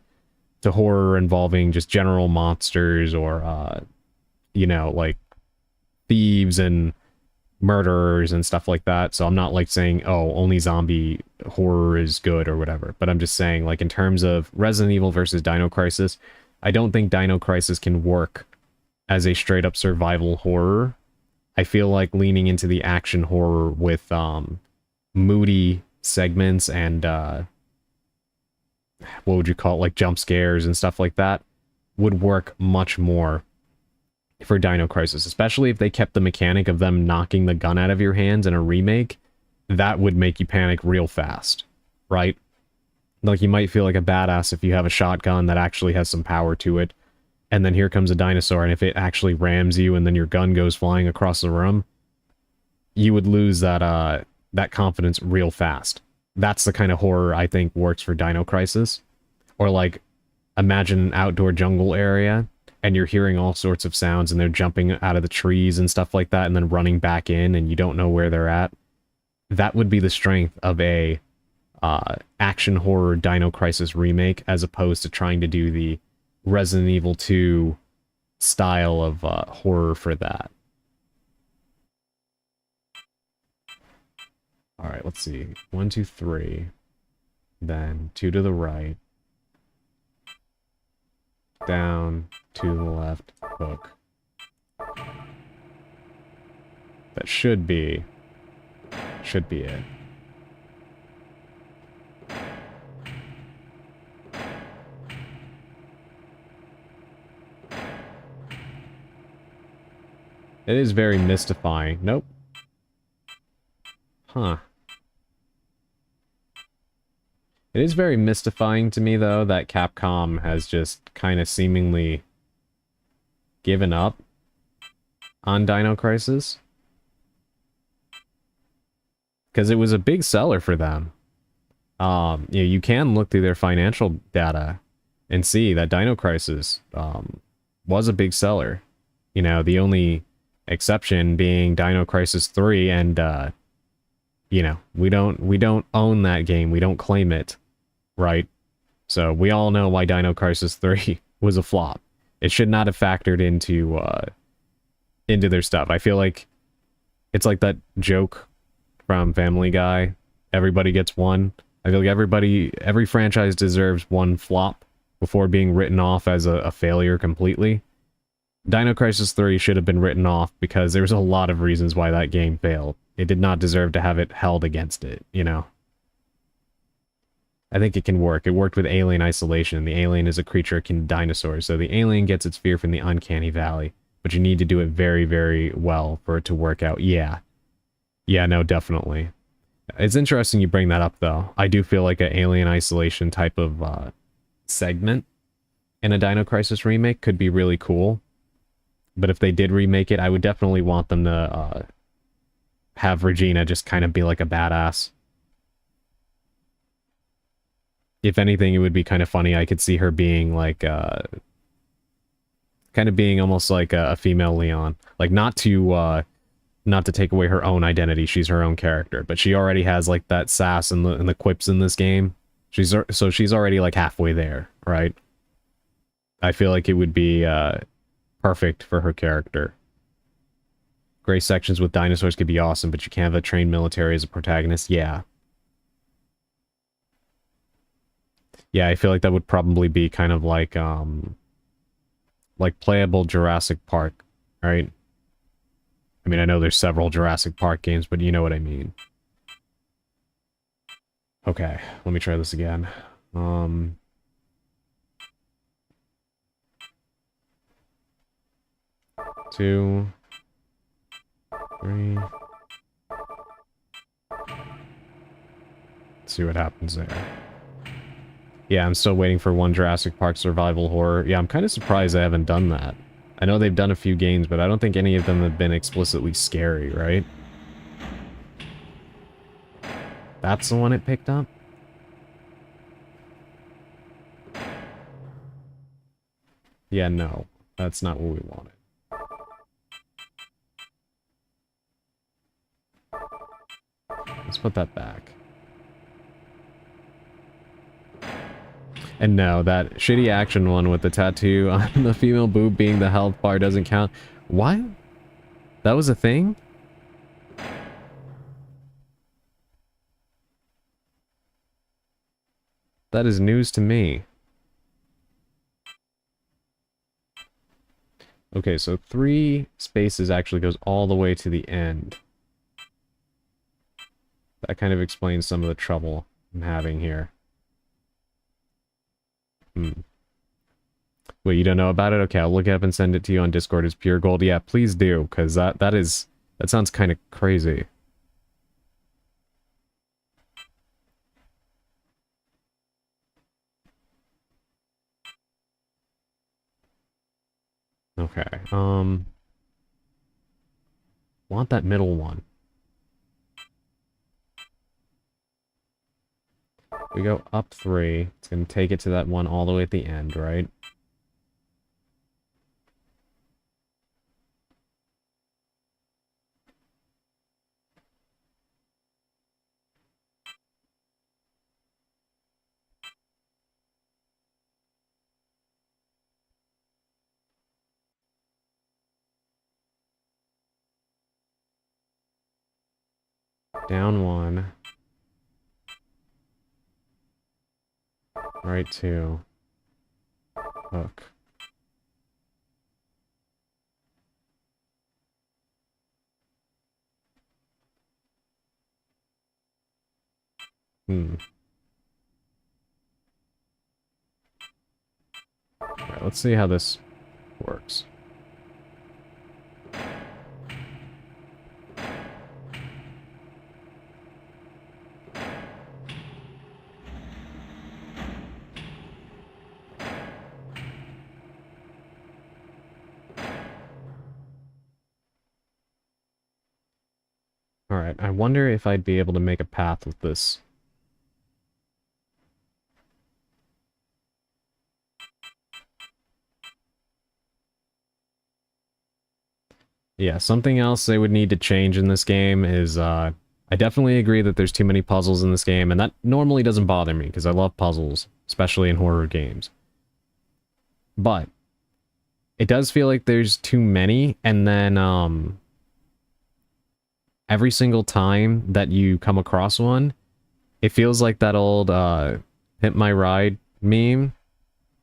horror involving just general monsters or you know, like thieves and murderers and stuff like that. So I'm not like saying, oh, only zombie horror is good or whatever, but I'm just saying, like, in terms of Resident Evil versus Dino Crisis, I don't think Dino Crisis can work as a straight up survival horror. I feel like leaning into the action horror with moody segments and what would you call it, like jump scares and stuff like that, would work much more for Dino Crisis, especially if they kept the mechanic of them knocking the gun out of your hands in a remake. That would make you panic real fast, right? Like, you might feel like a badass if you have a shotgun that actually has some power to it, and then here comes a dinosaur, and if it actually rams you and then your gun goes flying across the room, you would lose that that confidence real fast. That's the kind of horror I think works for Dino Crisis. Or like, imagine an outdoor jungle area, and you're hearing all sorts of sounds, and they're jumping out of the trees and stuff like that, and then running back in, and you don't know where they're at. That would be the strength of a action horror Dino Crisis remake, as opposed to trying to do the Resident Evil 2 style of horror for that. Alright, let's see. 1, 2, 3. Then 2 to the right. Down, 2 to the left, hook. That should be it. It is very mystifying. Nope. Huh. It is very mystifying to me, though, that Capcom has just kind of seemingly given up on Dino Crisis. Because it was a big seller for them. You can look through their financial data and see that Dino Crisis was a big seller. You know, the only exception being Dino Crisis 3, and you know, we don't own that game. We don't claim it, right? So we all know why Dino Crisis 3 was a flop. It should not have factored into their stuff. I feel like it's like that joke from Family Guy. Everybody gets one. I feel like every franchise deserves one flop before being written off as a failure completely. Dino Crisis 3 should have been written off because there was a lot of reasons why that game failed. It did not deserve to have it held against it, you know? I think it can work. It worked with Alien Isolation. The alien is a creature akin to dinosaurs, so the alien gets its fear from the uncanny valley. But you need to do it very, very well for it to work out. Yeah. Yeah, no, definitely. It's interesting you bring that up, though. I do feel like an Alien Isolation type of segment in a Dino Crisis remake could be really cool. But if they did remake it, I would definitely want them to have Regina just kind of be like a badass. If anything, it would be kind of funny. I could see her being like, kind of being almost like a female Leon. Like, not to take away her own identity. She's her own character, but she already has like that sass and the quips in this game. So she's already like halfway there, right? I feel like it would be perfect for her character. Gray sections with dinosaurs could be awesome, but you can't have a trained military as a protagonist. Yeah. Yeah, I feel like that would probably be kind of like playable Jurassic Park, right? I mean, I know there's several Jurassic Park games, but you know what I mean. Okay, let me try this again. 2, 3. Let's see what happens there. Yeah, I'm still waiting for one Jurassic Park survival horror. Yeah, I'm kind of surprised I haven't done that. I know they've done a few games, but I don't think any of them have been explicitly scary, right? That's the one it picked up? Yeah, no. That's not what we wanted. Let's put that back. And no, that shitty action one with the tattoo on the female boob being the health bar doesn't count. What? That was a thing? That is news to me. Okay, so 3 spaces actually goes all the way to the end. That kind of explains some of the trouble I'm having here. Wait, you don't know about it? Okay, I'll look it up and send it to you on Discord as pure gold. Yeah, please do, because that sounds kind of crazy. Okay, want that middle one. We go up 3. It's gonna take it to that one all the way at the end, right? Down 1. Right 2. Hook. Alright, let's see how this works. Alright, I wonder if I'd be able to make a path with this. Yeah, something else they would need to change in this game is, I definitely agree that there's too many puzzles in this game, and that normally doesn't bother me, because I love puzzles, especially in horror games. But, it does feel like there's too many, and then, every single time that you come across one, it feels like that old, Pimp My Ride meme,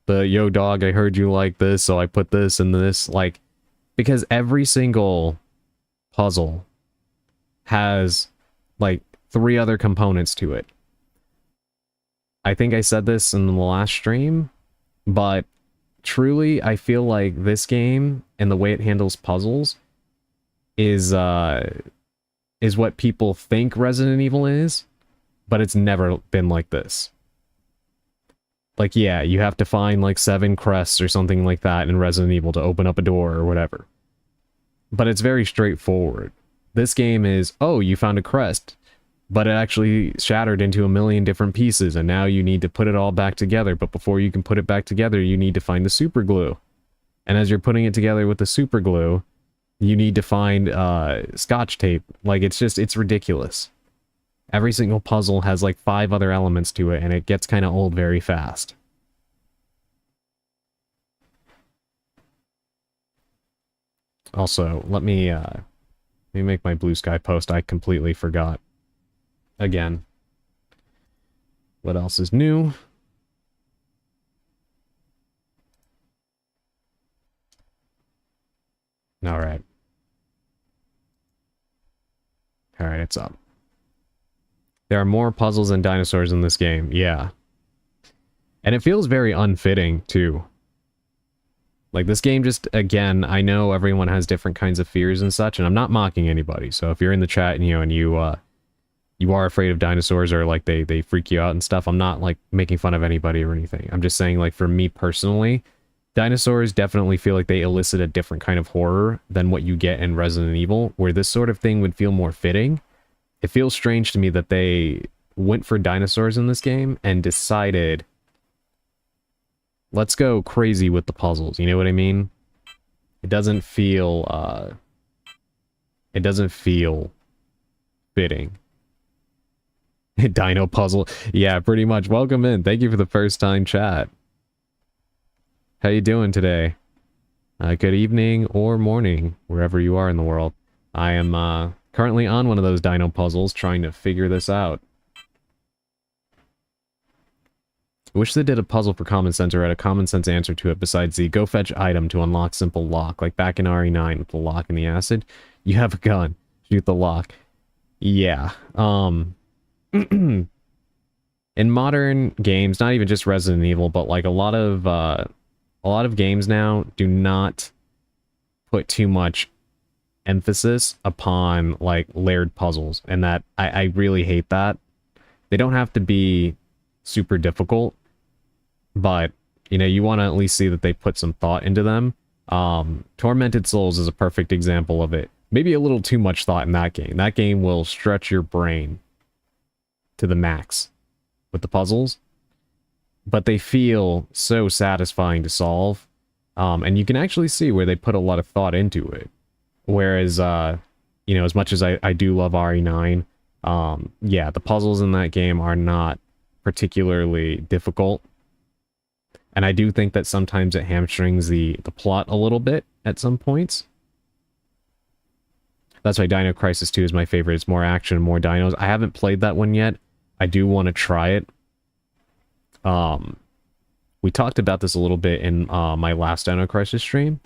the yo dog, I heard you like this, so I put this and this, like, because every single puzzle has like 3 other components to it. I think I said this in the last stream, but truly I feel like this game and the way it handles puzzles is what people think Resident Evil is, but it's never been like this. Like, yeah, you have to find like 7 crests or something like that in Resident Evil to open up a door or whatever. But it's very straightforward. This game is, oh, you found a crest, but it actually shattered into a million different pieces, and now you need to put it all back together. But before you can put it back together, you need to find the super glue. And as you're putting it together with the super glue, you need to find scotch tape. Like, it's ridiculous. Every single puzzle has like 5 other elements to it, and it gets kind of old very fast. Also, let me make my blue sky post. I completely forgot. Again. What else is new? Alright. Alright, it's up. There are more puzzles and dinosaurs in this game, yeah. And it feels very unfitting, too. Like, this game just, again, I know everyone has different kinds of fears and such, and I'm not mocking anybody, so if you're in the chat and, you are afraid of dinosaurs or, like, they freak you out and stuff, I'm not, like, making fun of anybody or anything. I'm just saying, like, for me personally, dinosaurs definitely feel like they elicit a different kind of horror than what you get in Resident Evil, where this sort of thing would feel more fitting. It feels strange to me that they went for dinosaurs in this game and decided, let's go crazy with the puzzles, you know what I mean? It doesn't feel fitting. Dino puzzle. Yeah, pretty much. Welcome in. Thank you for the first time chat. How you doing today? Good evening or morning, wherever you are in the world. I am currently on one of those dino puzzles, trying to figure this out. I wish they did a puzzle for common sense or had a common sense answer to it besides the go fetch item to unlock simple lock, like back in RE9 with the lock and the acid. You have a gun. Shoot the lock. Yeah. In modern games, not even just Resident Evil, but like a lot of games now do not put too much emphasis upon like layered puzzles, and that I really hate that. They don't have to be super difficult, but you know, you want to at least see that they put some thought into them. Tormented Souls is a perfect example of it. Maybe a little too much thought in that game. That game will stretch your brain to the max with the puzzles, but they feel so satisfying to solve. And you can actually see where they put a lot of thought into it. Whereas, you know, as much as I do love RE9, yeah, the puzzles in that game are not particularly difficult. And I do think that sometimes it hamstrings the plot a little bit at some points. That's why Dino Crisis 2 is my favorite. It's more action, more dinos. I haven't played that one yet. I do want to try it. We talked about this a little bit in my last Dino Crisis stream,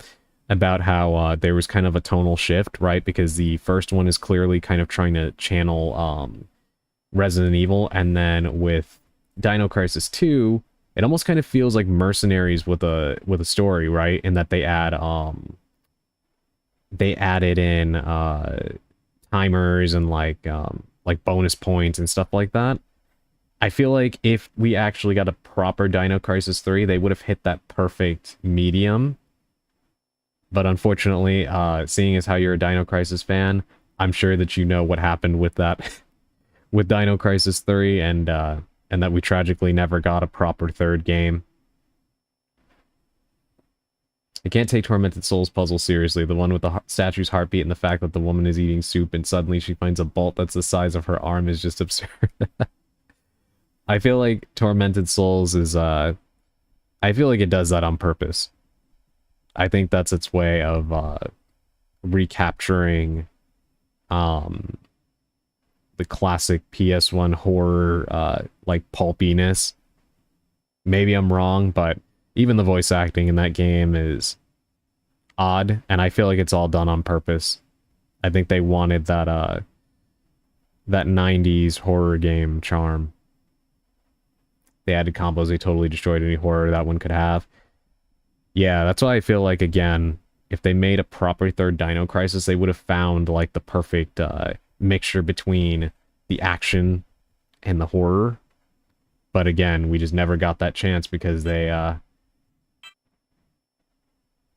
about how there was kind of a tonal shift, right? Because the first one is clearly kind of trying to channel Resident Evil, and then with Dino Crisis 2, it almost kind of feels like Mercenaries with a story, right? In that they added in timers and like bonus points and stuff like that. I feel like if we actually got a proper Dino Crisis 3, they would have hit that perfect medium. But unfortunately, seeing as how you're a Dino Crisis fan, I'm sure that you know what happened with that, with Dino Crisis 3, and that we tragically never got a proper third game. I can't take Tormented Souls puzzle seriously. The one with the statue's heartbeat and the fact that the woman is eating soup and suddenly she finds a bolt that's the size of her arm is just absurd. I feel like Tormented Souls is, I feel like it does that on purpose. I think that's its way of recapturing the classic PS1 horror like pulpiness. Maybe I'm wrong, but Even the voice acting in that game is odd, and I feel like it's all done on purpose. I think they wanted that 90s horror game charm. They added combos, they totally destroyed any horror that one could have. Yeah, that's why I feel like, again, if they made a proper third Dino Crisis, they would have found, like, the perfect mixture between the action and the horror. But again, we just never got that chance because they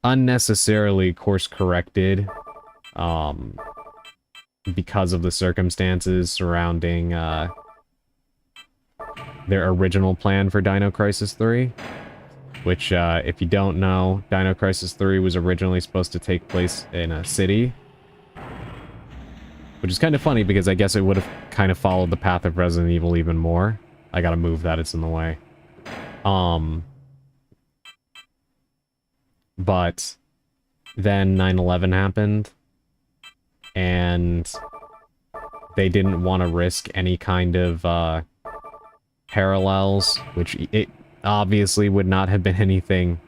unnecessarily course-corrected because of the circumstances surrounding their original plan for Dino Crisis 3. Which, if you don't know, Dino Crisis 3 was originally supposed to take place in a city. Which is kind of funny because I guess it would have kind of followed the path of Resident Evil even more. I gotta move that, it's in the way. But then 9/11 happened, and they didn't want to risk any kind of parallels, which it obviously would not have been anything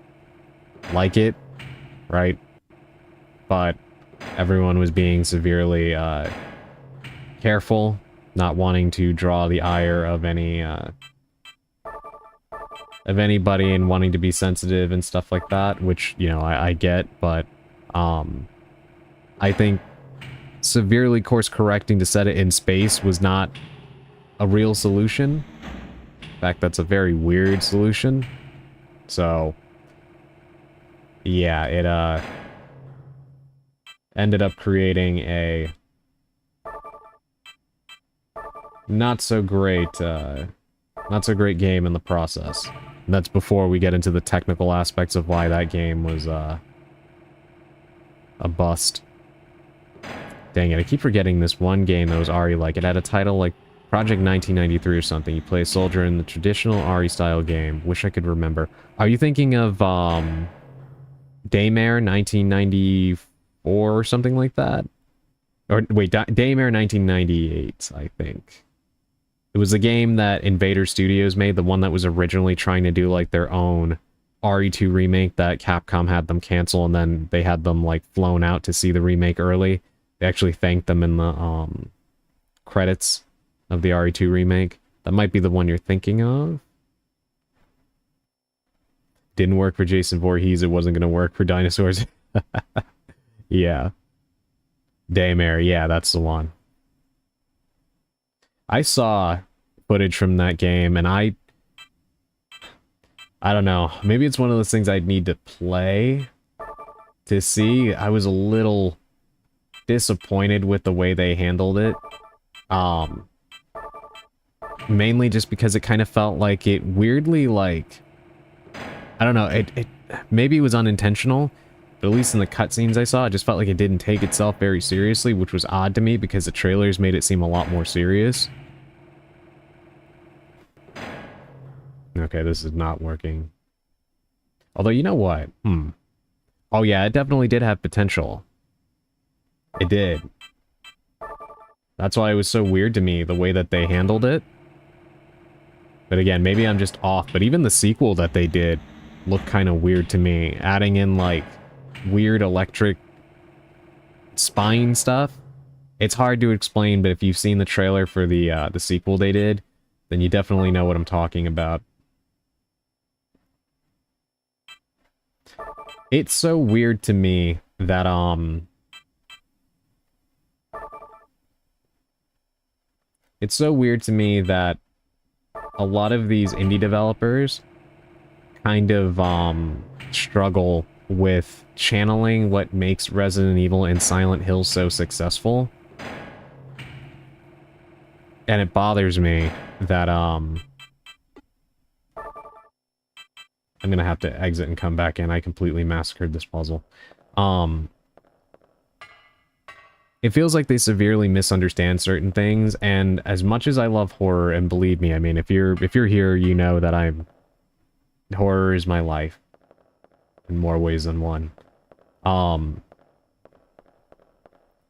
like it, right? But everyone was being severely careful, not wanting to draw the ire of anybody and wanting to be sensitive and stuff like that, which, you know, I get, but I think severely course correcting to set it in space was not a real solution. In fact, that's a very weird solution. So yeah, it ended up creating a not so great game in the process. And that's before we get into the technical aspects of why that game was a bust. Dang it, I keep forgetting this one game that was RE like. It had a title like Project 1993 or something. You play a soldier in the traditional RE style game. Wish I could remember. Are you thinking of Daymare 1994 or something like that? Or wait, Daymare 1998, I think. It was a game that Invader Studios made, the one that was originally trying to do like their own RE2 remake that Capcom had them cancel, and then they had them like flown out to see the remake early. They actually thanked them in the credits of the RE2 remake. That might be the one you're thinking of. Didn't work for Jason Voorhees, it wasn't going to work for dinosaurs. Yeah. Daymare, yeah, that's the one. I saw footage from that game, and I don't know. Maybe it's one of those things I'd need to play to see. I was a little disappointed with the way they handled it. Mainly just because it kind of felt like it weirdly, like, I don't know, it maybe it was unintentional, but at least in the cutscenes I saw, it just felt like it didn't take itself very seriously, which was odd to me because the trailers made it seem a lot more serious. Okay, this is not working. Although, you know what? Oh yeah, it definitely did have potential. It did. That's why it was so weird to me, the way that they handled it. But again, maybe I'm just off, but even the sequel that they did looked kind of weird to me. Adding in, like, weird electric spine stuff. It's hard to explain, but if you've seen the trailer for the sequel they did, then you definitely know what I'm talking about. It's so weird to me that, it's so weird to me that a lot of these indie developers kind of, struggle with channeling what makes Resident Evil and Silent Hill so successful. And it bothers me that, I'm gonna have to exit and come back in. I completely massacred this puzzle. It feels like they severely misunderstand certain things, and as much as I love horror, and believe me, I mean, if you're here, you know that horror is my life. In more ways than one.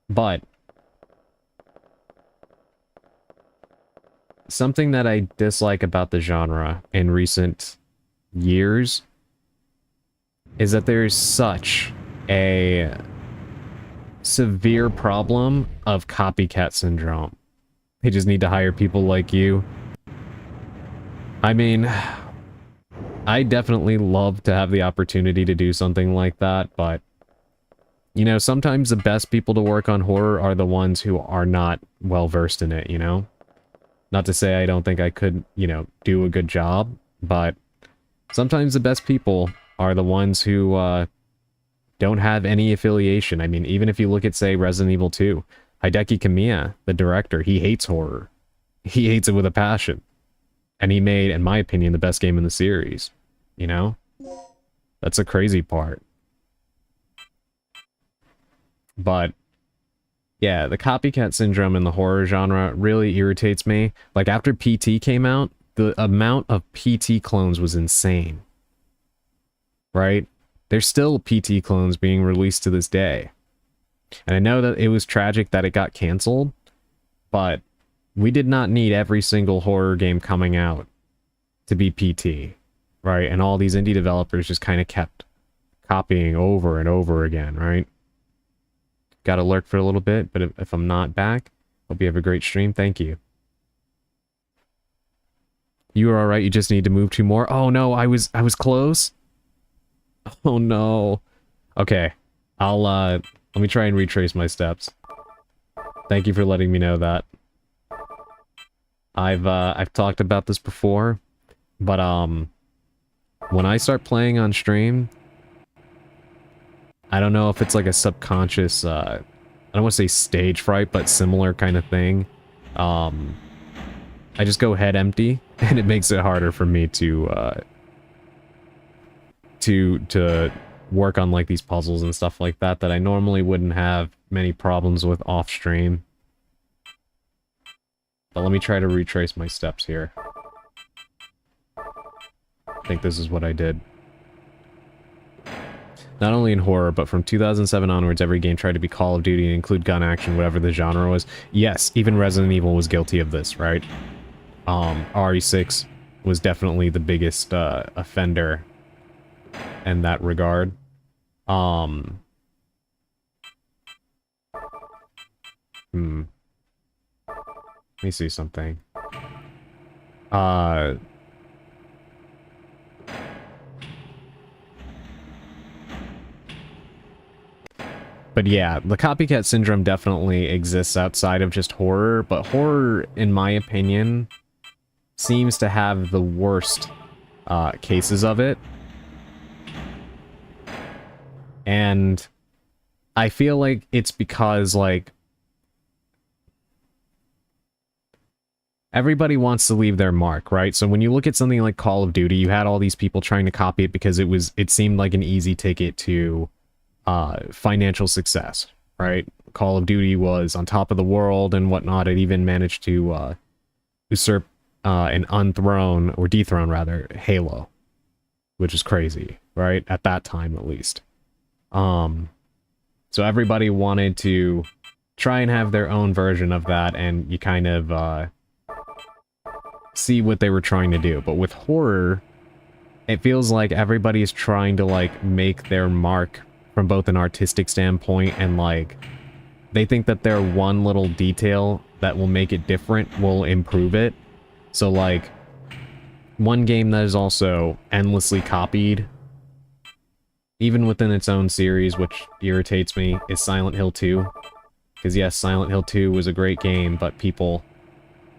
But something that I dislike about the genre in recent years is that there's such a severe problem of copycat syndrome. They just need to hire people like you. I mean, I definitely love to have the opportunity to do something like that, but you know, sometimes the best people to work on horror are the ones who are not well versed in it, you know? Not to say I don't think I could, you know, do a good job, but sometimes the best people are the ones who don't have any affiliation. I mean, even if you look at, say, Resident Evil 2, Hideki Kamiya, the director, he hates horror. He hates it with a passion. And he made, in my opinion, the best game in the series. You know? That's a crazy part. But yeah, the copycat syndrome in the horror genre really irritates me. Like, after PT came out, the amount of PT clones was insane. Right? There's still PT clones being released to this day. And I know that it was tragic that it got canceled, but we did not need every single horror game coming out to be PT. Right? And all these indie developers just kind of kept copying over and over again, right? Got to lurk for a little bit, but if I'm not back, hope you have a great stream. Thank you. You are all right. You just need to move 2 more. Oh no, I was close. Oh no. Okay, I'll let me try and retrace my steps. Thank you for letting me know that. I've talked about this before, but when I start playing on stream, I don't know if it's like a subconscious, I don't want to say stage fright, but similar kind of thing. I just go head empty, and it makes it harder for me to work on like these puzzles and stuff like that I normally wouldn't have many problems with off stream. But let me try to retrace my steps here. I think this is what I did. Not only in horror, but from 2007 onwards, every game tried to be Call of Duty and include gun action, whatever the genre was. Yes, even Resident Evil was guilty of this, right? RE6 was definitely the biggest offender in that regard. Let me see something. But yeah, the copycat syndrome definitely exists outside of just horror, but horror, in my opinion, seems to have the worst cases of it. And I feel like it's because, like, everybody wants to leave their mark, right? So when you look at something like Call of Duty, you had all these people trying to copy it because it seemed like an easy ticket to financial success, right? Call of Duty was on top of the world and whatnot. It even managed to usurp and dethrone rather Halo, which is crazy, right? At that time, at least. So everybody wanted to try and have their own version of that, and you kind of see what they were trying to do. But with horror, it feels like everybody is trying to like make their mark from both an artistic standpoint and like they think that their one little detail that will make it different will improve it. So like one game that is also endlessly copied, even within its own series, which irritates me, is Silent Hill 2. Because yes, Silent Hill 2 was a great game, but people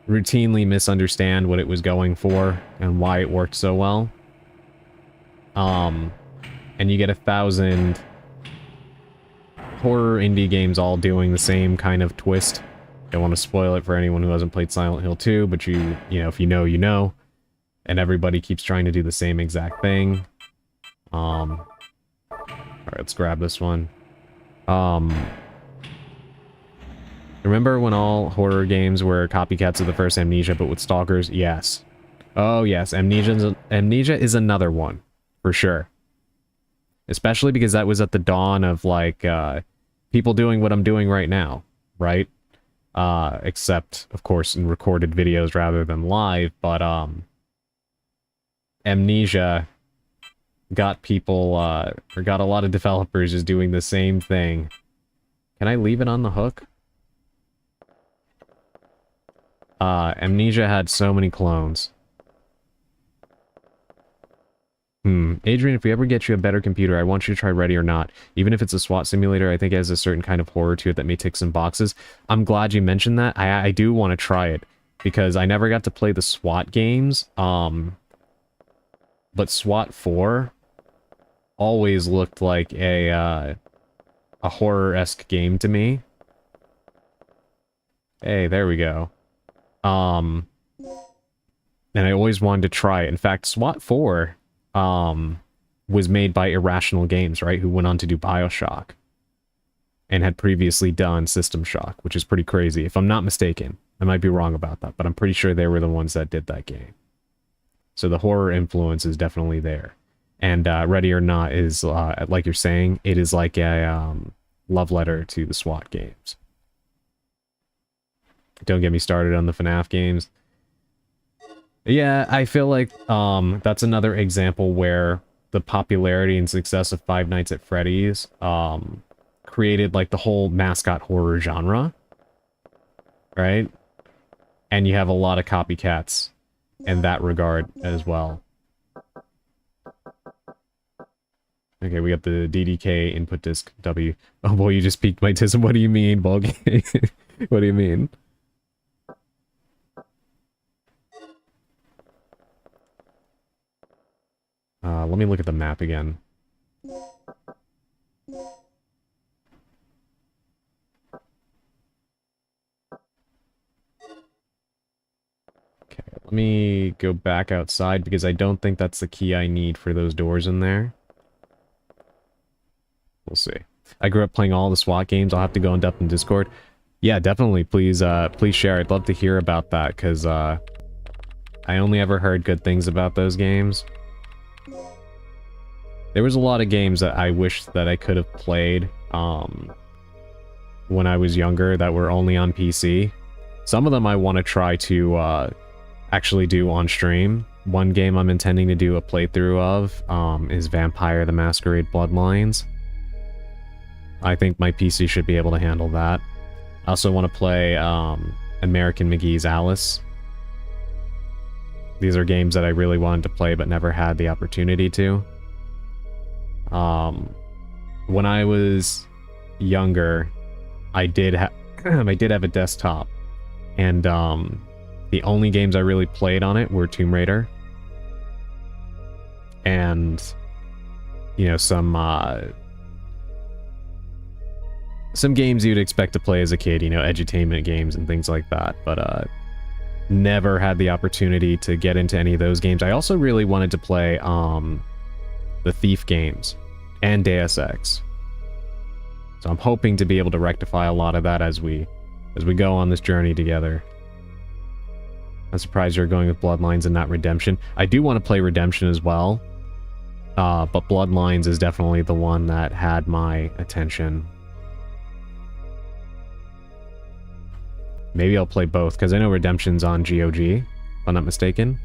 routinely misunderstand what it was going for and why it worked so well. And you get 1,000 horror indie games all doing the same kind of twist. Don't want to spoil it for anyone who hasn't played Silent Hill 2, but you know, if you know, you know. And everybody keeps trying to do the same exact thing. Alright, let's grab this one. Remember when all horror games were copycats of the first Amnesia, but with stalkers? Yes. Oh yes, Amnesia is another one, for sure. Especially because that was at the dawn of, like, people doing what I'm doing right now, right? Except, of course, in recorded videos rather than live, but, Amnesia got people, or got a lot of developers just doing the same thing. Can I leave it on the hook? Amnesia had so many clones. Adrian, if we ever get you a better computer, I want you to try Ready or Not. Even if it's a SWAT simulator, I think it has a certain kind of horror to it that may tick some boxes. I'm glad you mentioned that. I do want to try it, because I never got to play the SWAT games, but SWAT 4 always looked like a horror-esque game to me. Hey, there we go. And I always wanted to try it. In fact, SWAT 4... was made by Irrational Games, right? Who went on to do BioShock. And had previously done System Shock, which is pretty crazy. If I'm not mistaken. I might be wrong about that, but I'm pretty sure they were the ones that did that game. So the horror influence is definitely there. And Ready or Not is, like you're saying, it is like a love letter to the SWAT games. Don't get me started on the FNAF games. Yeah, I feel like that's another example where the popularity and success of Five Nights at Freddy's created like the whole mascot horror genre, right? And you have a lot of copycats in that regard as well. Okay, we got the DDK input disk W. Oh boy, you just piqued my tism. What do you mean, Bulgy? What do you mean? Let me look at the map again. Okay, let me go back outside because I don't think that's the key I need for those doors in there. We'll see. I grew up playing all the SWAT games. I'll have to go in depth in Discord. Yeah, definitely. Please, please share. I'd love to hear about that because I only ever heard good things about those games. There was a lot of games that I wish that I could have played when I was younger that were only on PC. Some of them I want to try to actually do on stream. One game I'm intending to do a playthrough of is Vampire the Masquerade Bloodlines. I think my PC should be able to handle that. I also want to play American McGee's Alice. These are games that I really wanted to play but never had the opportunity to. When I was younger, I did have a desktop, and the only games I really played on it were Tomb Raider, and you know, some games you'd expect to play as a kid, you know, edutainment games and things like that, but never had the opportunity to get into any of those games. I also really wanted to play the Thief games and Deus Ex. So I'm hoping to be able to rectify a lot of that as we go on this journey together. I'm surprised you're going with Bloodlines and not Redemption. I do want to play Redemption as well, but Bloodlines is definitely the one that had my attention. Maybe I'll play both, because I know Redemption's on GOG, if I'm not mistaken.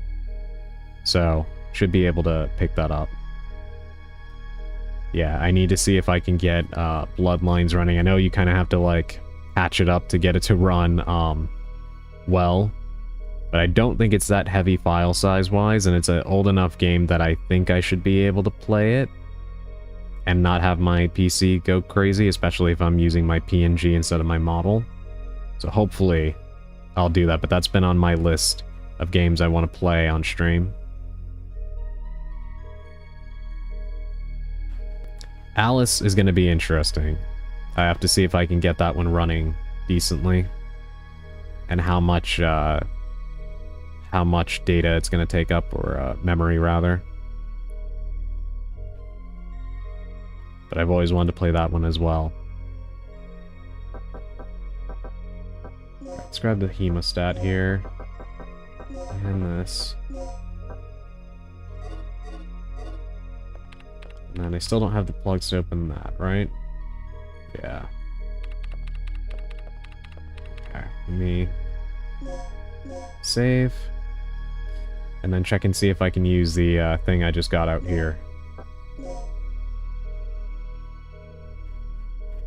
So, should be able to pick that up. Yeah, I need to see if I can get Bloodlines running. I know you kind of have to, like, patch it up to get it to run, well. But I don't think it's that heavy file size-wise, and it's an old enough game that I think I should be able to play it. And not have my PC go crazy, especially if I'm using my PNG instead of my model. So hopefully, I'll do that, but that's been on my list of games I want to play on stream. Alice is going to be interesting. I have to see if I can get that one running decently. And how much data it's going to take up, or memory rather. But I've always wanted to play that one as well. Let's grab the hemostat here. And this. And then I still don't have the plugs to open that, right? Yeah. Okay, let me save. And then check and see if I can use the thing I just got out here.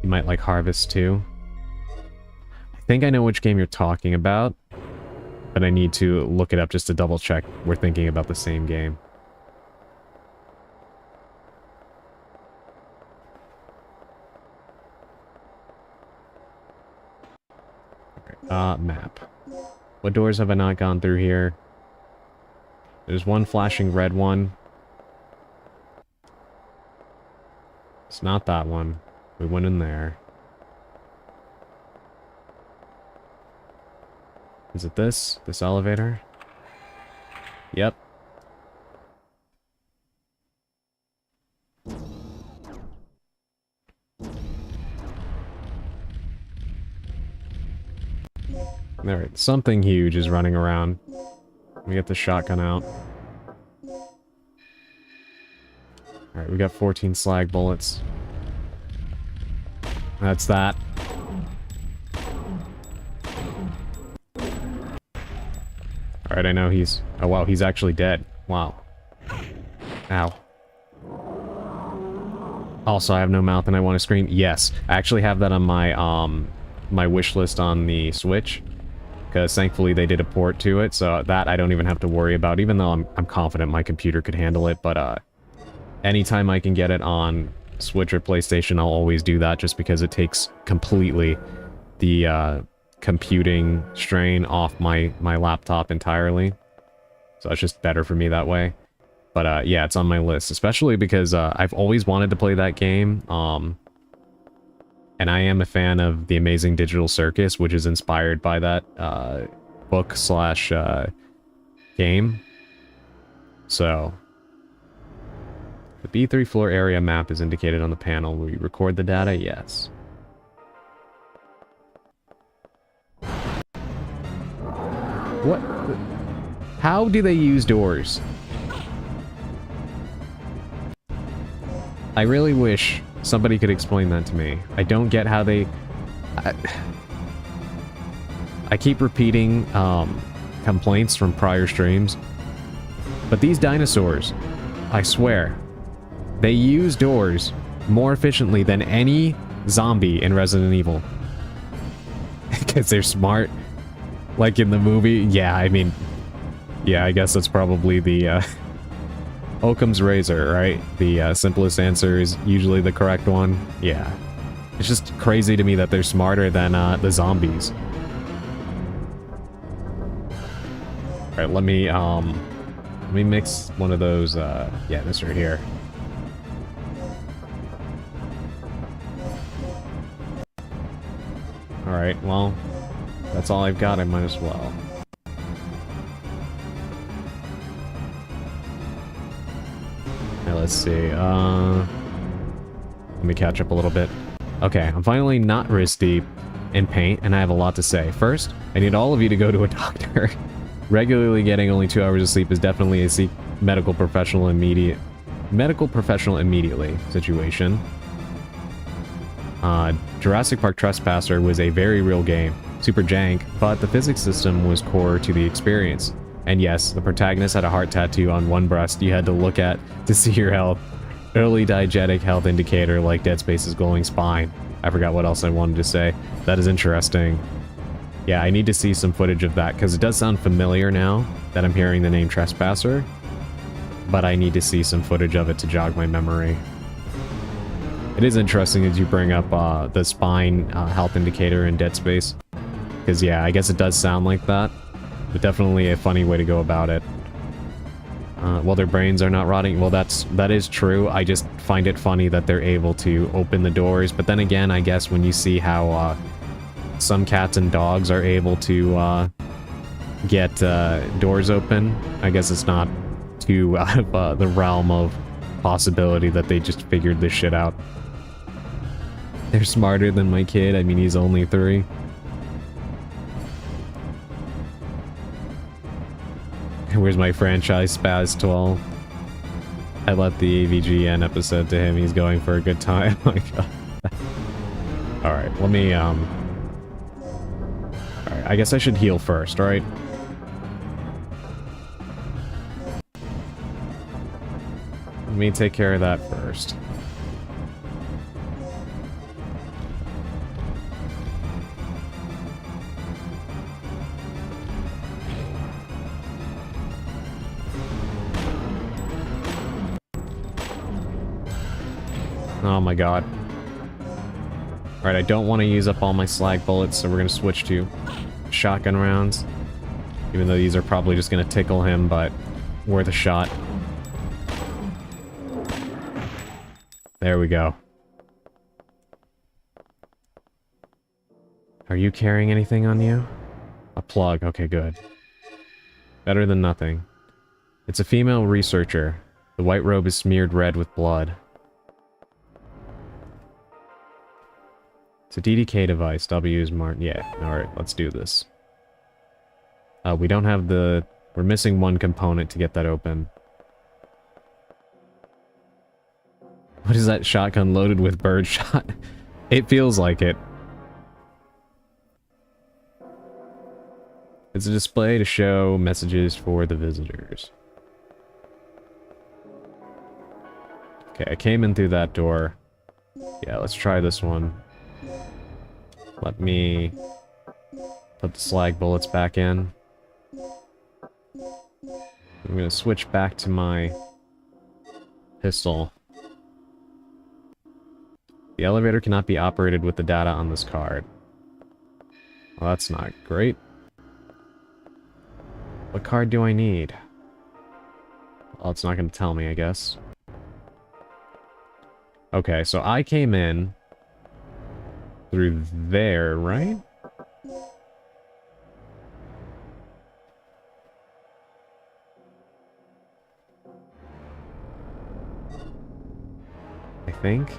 You might like Harvest too. I think I know which game you're talking about, but I need to look it up just to double check we're thinking about the same game. Okay, map. What doors have I not gone through here? There's one flashing red one. It's not that one. We went in there. Is it this? This elevator? Yep. Alright, something huge is running around. Let me get the shotgun out. Alright, we got 14 slag bullets. That's that. Alright, I know he's... Oh wow, he's actually dead. Wow. Ow. Also, I have no mouth and I want to scream. Yes, I actually have that on my, my wish list on the Switch. Because thankfully they did a port to it, so that I don't even have to worry about, even though I'm confident my computer could handle it, but anytime I can get it on Switch or PlayStation, I'll always do that, just because it takes completely the computing strain off my laptop entirely. So it's just better for me that way. But yeah, it's on my list, especially because I've always wanted to play that game, and I am a fan of The Amazing Digital Circus, which is inspired by that book slash game. So, the B3 floor area map is indicated on the panel. Will you record the data? Yes. What? How do they use doors? I really wish somebody could explain that to me. I don't get how they... I keep repeating complaints from prior streams, but these dinosaurs, I swear, they use doors more efficiently than any zombie in Resident Evil. Because they're smart. Like in the movie, yeah, I mean... Yeah, I guess that's probably the, Occam's razor, right? The simplest answer is usually the correct one. Yeah. It's just crazy to me that they're smarter than the zombies. Alright, let me mix one of those, yeah, this right here. Alright, well, that's all I've got, I might as well. Now, let's see, let me catch up a little bit. Okay, I'm finally not wrist deep in paint, and I have a lot to say. First, I need all of you to go to a doctor. Regularly getting only 2 hours of sleep is definitely a seek medical professional immediately situation. Jurassic Park Trespasser was a very real game. Super jank, but the physics system was core to the experience. And yes, the protagonist had a heart tattoo on one breast you had to look at to see your health. Early diegetic health indicator like Dead Space's glowing spine. I forgot what else I wanted to say. That is interesting. Yeah, I need to see some footage of that, because it does sound familiar now that I'm hearing the name Trespasser. But I need to see some footage of it to jog my memory. It is interesting that you bring up the spine health indicator in Dead Space. Because yeah, I guess it does sound like that. But definitely a funny way to go about it. Well, their brains are not rotting. Well, that is true. I just find it funny that they're able to open the doors. But then again, I guess when you see how some cats and dogs are able to get doors open, I guess it's not too out of the realm of possibility that they just figured this shit out. They're smarter than my kid. I mean, he's only 3. Where's my franchise Spaz 12? I left the AVGN episode to him. He's going for a good time. Oh my god. Alright, let me, Alright, I guess I should heal first, right? Let me take care of that first. Oh my god. Alright, I don't want to use up all my slag bullets, so we're going to switch to shotgun rounds. Even though these are probably just going to tickle him, but worth a shot. There we go. Are you carrying anything on you? A plug. Okay, good. Better than nothing. It's a female researcher. The white robe is smeared red with blood. It's a DDK device. W is marked. Yeah, alright, let's do this. We don't have the... We're missing one component to get that open. What is that shotgun loaded with birdshot? It feels like it. It's a display to show messages for the visitors. Okay, I came in through that door. Yeah, let's try this one. Let me put the slag bullets back in. I'm gonna switch back to my pistol. The elevator cannot be operated with the data on this card. Well, that's not great. What card do I need? Well, it's not gonna tell me, I guess. Okay, so I came in through there, right? I think.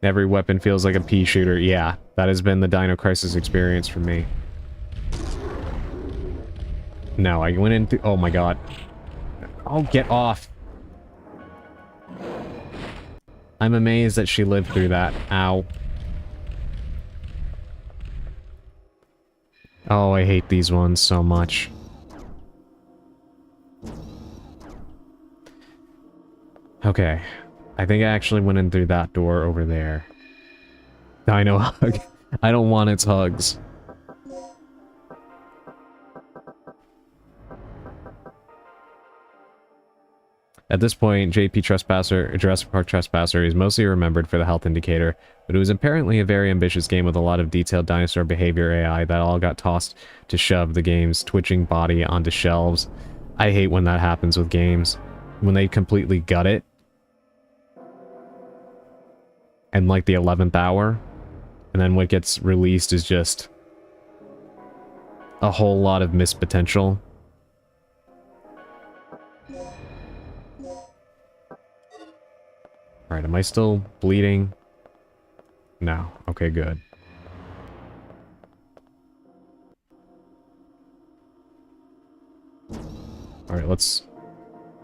Every weapon feels like a pea shooter. Yeah, that has been the Dino Crisis experience for me. No, I went in through... Oh my god. Oh, get off. I'm amazed that she lived through that. Ow. Oh, I hate these ones so much. Okay. I think I actually went in through that door over there. Dino hug. I don't want its hugs. At this point, Jurassic Park Trespasser is mostly remembered for the health indicator, but it was apparently a very ambitious game with a lot of detailed dinosaur behavior AI that all got tossed to shove the game's twitching body onto shelves. I hate when that happens with games. When they completely gut it. And like the 11th hour. And then what gets released is just a whole lot of missed potential. Alright, am I still bleeding? No. Okay, good. Alright, let's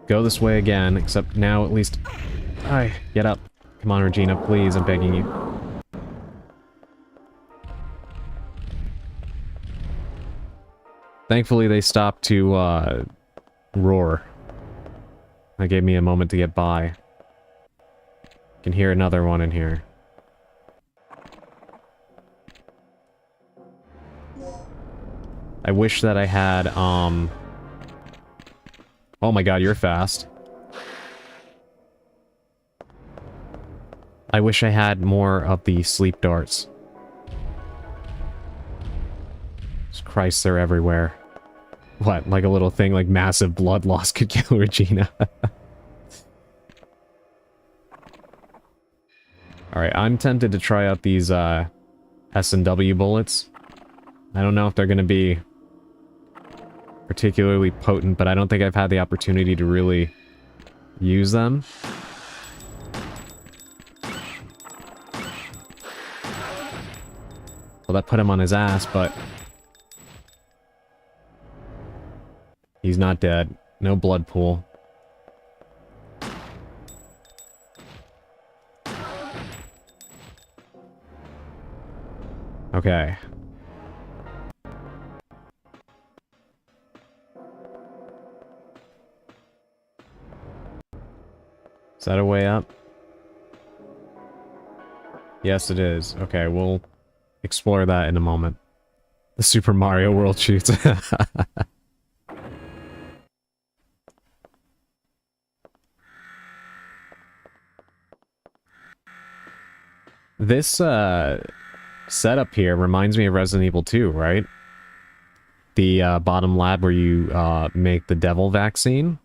go this way again, except now at least... Ay, get up. Come on, Regina, please, I'm begging you. Thankfully, they stopped to, roar. That gave me a moment to get by. Can hear another one in here. I wish that I had, Oh my god, you're fast. I wish I had more of the sleep darts. Christ, they're everywhere. What, like a little thing like massive blood loss could kill Regina? Alright, I'm tempted to try out these, S&W bullets. I don't know if they're gonna be particularly potent, but I don't think I've had the opportunity to really use them. Well, that put him on his ass, but... he's not dead. No blood pool. Okay. Is that a way up? Yes, it is. Okay, we'll explore that in a moment. The Super Mario World shoots. This, setup here reminds me of Resident Evil 2, right? The, bottom lab where you, make the devil vaccine.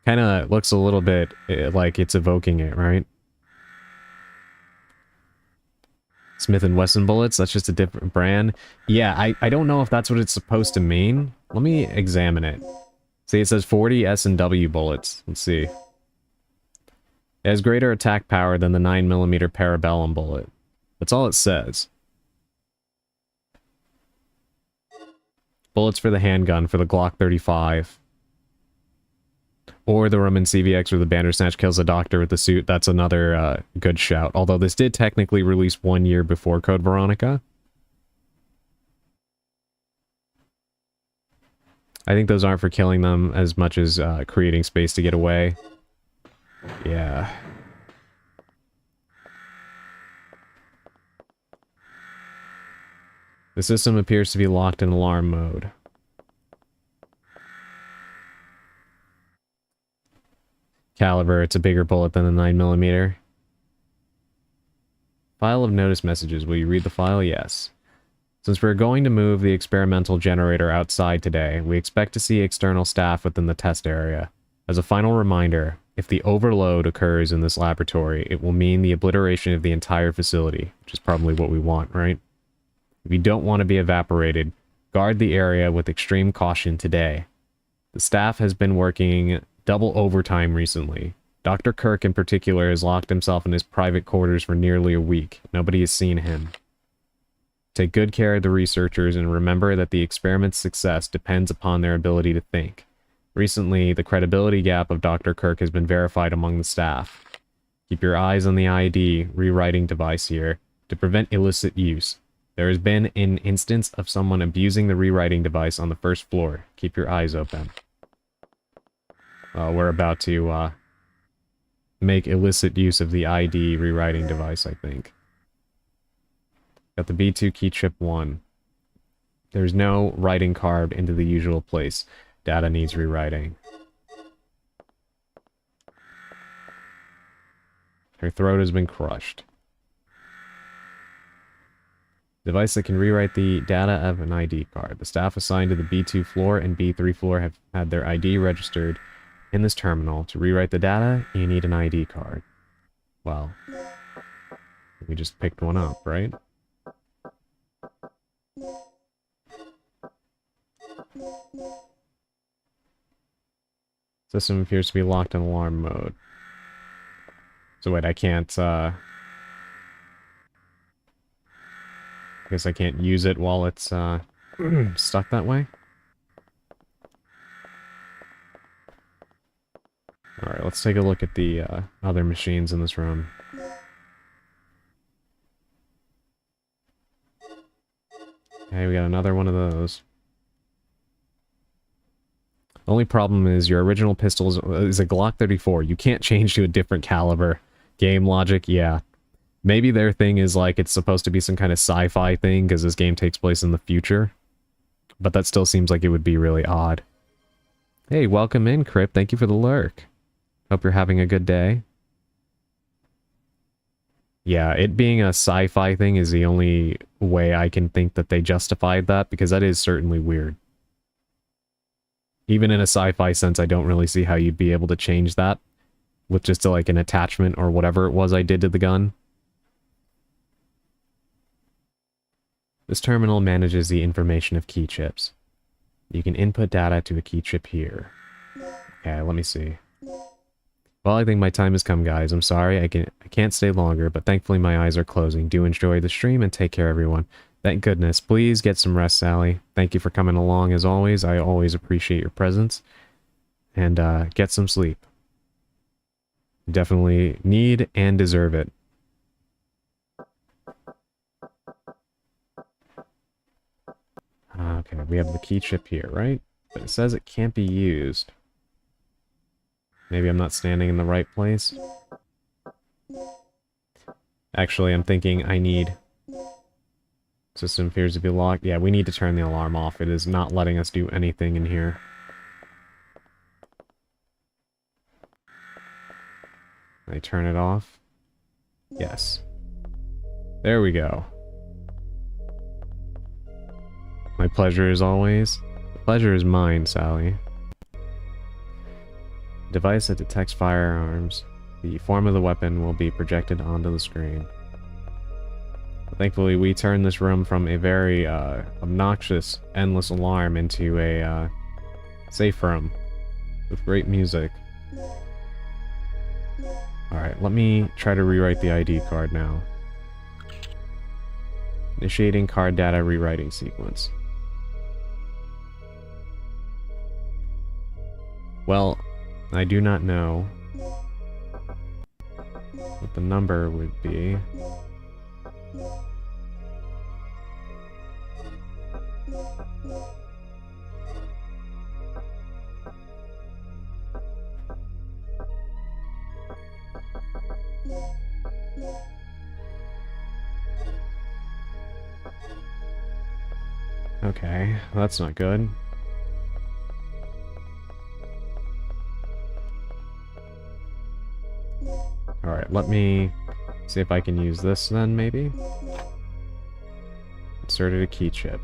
Kinda looks a little bit like it's evoking it, right? Smith & Wesson bullets, that's just a different brand. Yeah, I don't know if that's what it's supposed to mean. Let me examine it. See, it says 40 S&W bullets. Let's see. It has greater attack power than the 9mm Parabellum bullet. That's all it says. Bullets for the handgun for the Glock 35. Or the Roman CVX where the Bandersnatch kills a doctor with the suit. That's another good shout. Although this did technically release 1 year before Code Veronica. I think those aren't for killing them as much as creating space to get away. Yeah. The system appears to be locked in alarm mode. Caliber, it's a bigger bullet than the 9mm. File of notice messages. Will you read the file? Yes. Since we're going to move the experimental generator outside today, we expect to see external staff within the test area. As a final reminder, if the overload occurs in this laboratory, it will mean the obliteration of the entire facility, which is probably what we want, right? If you don't want to be evaporated, guard the area with extreme caution today. The staff has been working double overtime recently. Dr. Kirk in particular has locked himself in his private quarters for nearly a week. Nobody has seen him. Take good care of the researchers and remember that the experiment's success depends upon their ability to think. Recently, the credibility gap of Dr. Kirk has been verified among the staff. Keep your eyes on the ID rewriting device here to prevent illicit use. There has been an instance of someone abusing the rewriting device on the first floor. Keep your eyes open. We're about to make illicit use of the ID rewriting device, I think. Got the B2 key chip 1. There's no writing carved into the usual place. Data needs rewriting. Her throat has been crushed. Device that can rewrite the data of an ID card. The staff assigned to the B2 floor and B3 floor have had their ID registered in this terminal. To rewrite the data, you need an ID card. Well, we just picked one up, right? System appears to be locked in alarm mode. So wait, I can't, I guess I can't use it while it's, stuck that way? Alright, let's take a look at the, other machines in this room. Okay, we got another one of those. The only problem is your original pistol is a Glock 34. You can't change to a different caliber. Game logic, yeah. Maybe their thing is like it's supposed to be some kind of sci-fi thing because this game takes place in the future. But that still seems like it would be really odd. Hey, welcome in, Crip. Thank you for the lurk. Hope you're having a good day. Yeah, it being a sci-fi thing is the only way I can think that they justified that, because that is certainly weird. Even in a sci-fi sense, I don't really see how you'd be able to change that with just like an attachment or whatever it was I did to the gun. This terminal manages the information of key chips. You can input data to a key chip here. Okay, let me see. Well, I think my time has come, guys. I'm sorry, I can't stay longer, but thankfully my eyes are closing. Do enjoy the stream and take care, everyone. Thank goodness. Please get some rest, Sally. Thank you for coming along, as always. I always appreciate your presence. And, get some sleep. Definitely need and deserve it. Okay, we have the key chip here, right? But it says it can't be used. Maybe I'm not standing in the right place. Actually, I'm thinking I need... System appears to be locked. Yeah, we need to turn the alarm off. It is not letting us do anything in here. Can I turn it off? Yes. There we go. My pleasure as always. The pleasure is mine, Sally. Device that detects firearms. The form of the weapon will be projected onto the screen. Thankfully, we turned this room from a very obnoxious, endless alarm into a safe room with great music. Alright, let me try to rewrite the ID card now. Initiating card data rewriting sequence. Well, I do not know what the number would be. Okay, that's not good. Alright, let me see if I can use this then, maybe? Inserted a key chip.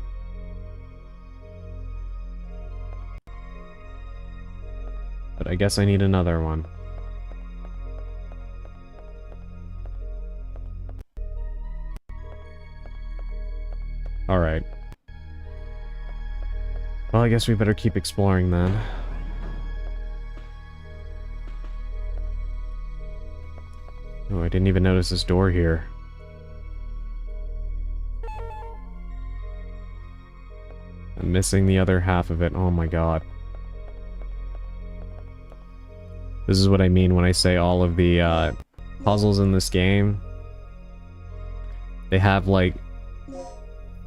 But I guess I need another one. Alright. Well, I guess we better keep exploring then. Oh, I didn't even notice this door here. I'm missing the other half of it. Oh my god. This is what I mean when I say all of the puzzles in this game. They have like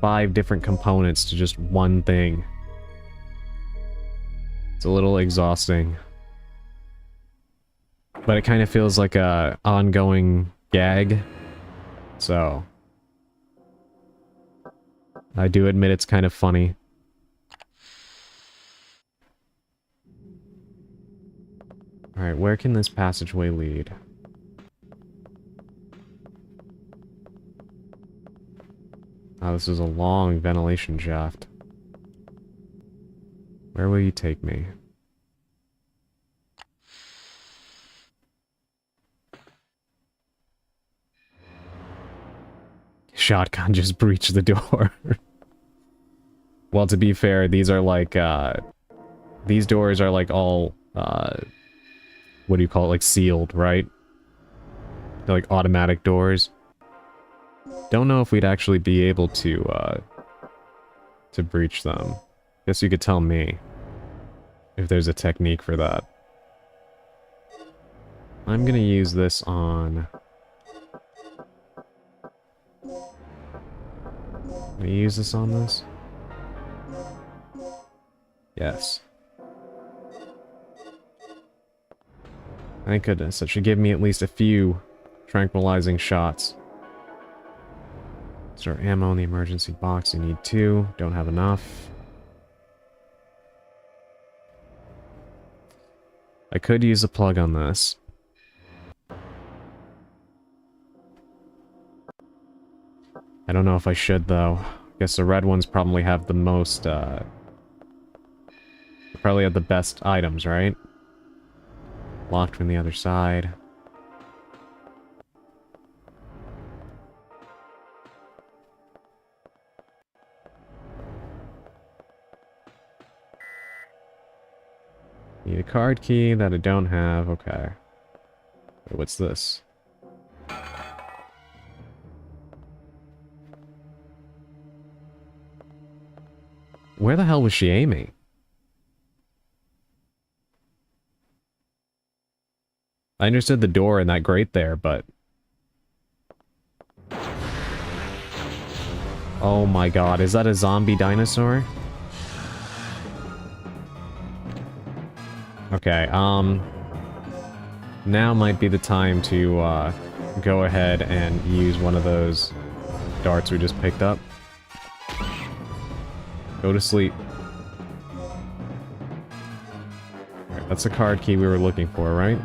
5 different components to just one thing. It's a little exhausting. But it kind of feels like a ongoing gag. So I do admit it's kind of funny. Alright, where can this passageway lead? Oh, this is a long ventilation shaft. Where will you take me? Shotgun just breached the door. Well, to be fair, these are like, these doors are like all, what do you call it, like sealed, right? They're like automatic doors. Don't know if we'd actually be able to breach them. Guess you could tell me if there's a technique for that. I'm gonna use this on... Can I use this on this? Yes. Thank goodness, that should give me at least a few tranquilizing shots. Start ammo in the emergency box, you need 2, don't have enough. I could use a plug on this. I don't know if I should, though. Guess the red ones probably have the most, they probably have the best items, right? Locked from the other side. Need a card key that I don't have. Okay. Wait, what's this? Where the hell was she aiming? I understood the door and that grate there, but... Oh my god, is that a zombie dinosaur? Okay, Now might be the time to go ahead and use one of those darts we just picked up. Go to sleep. Alright, that's the card key we were looking for, right?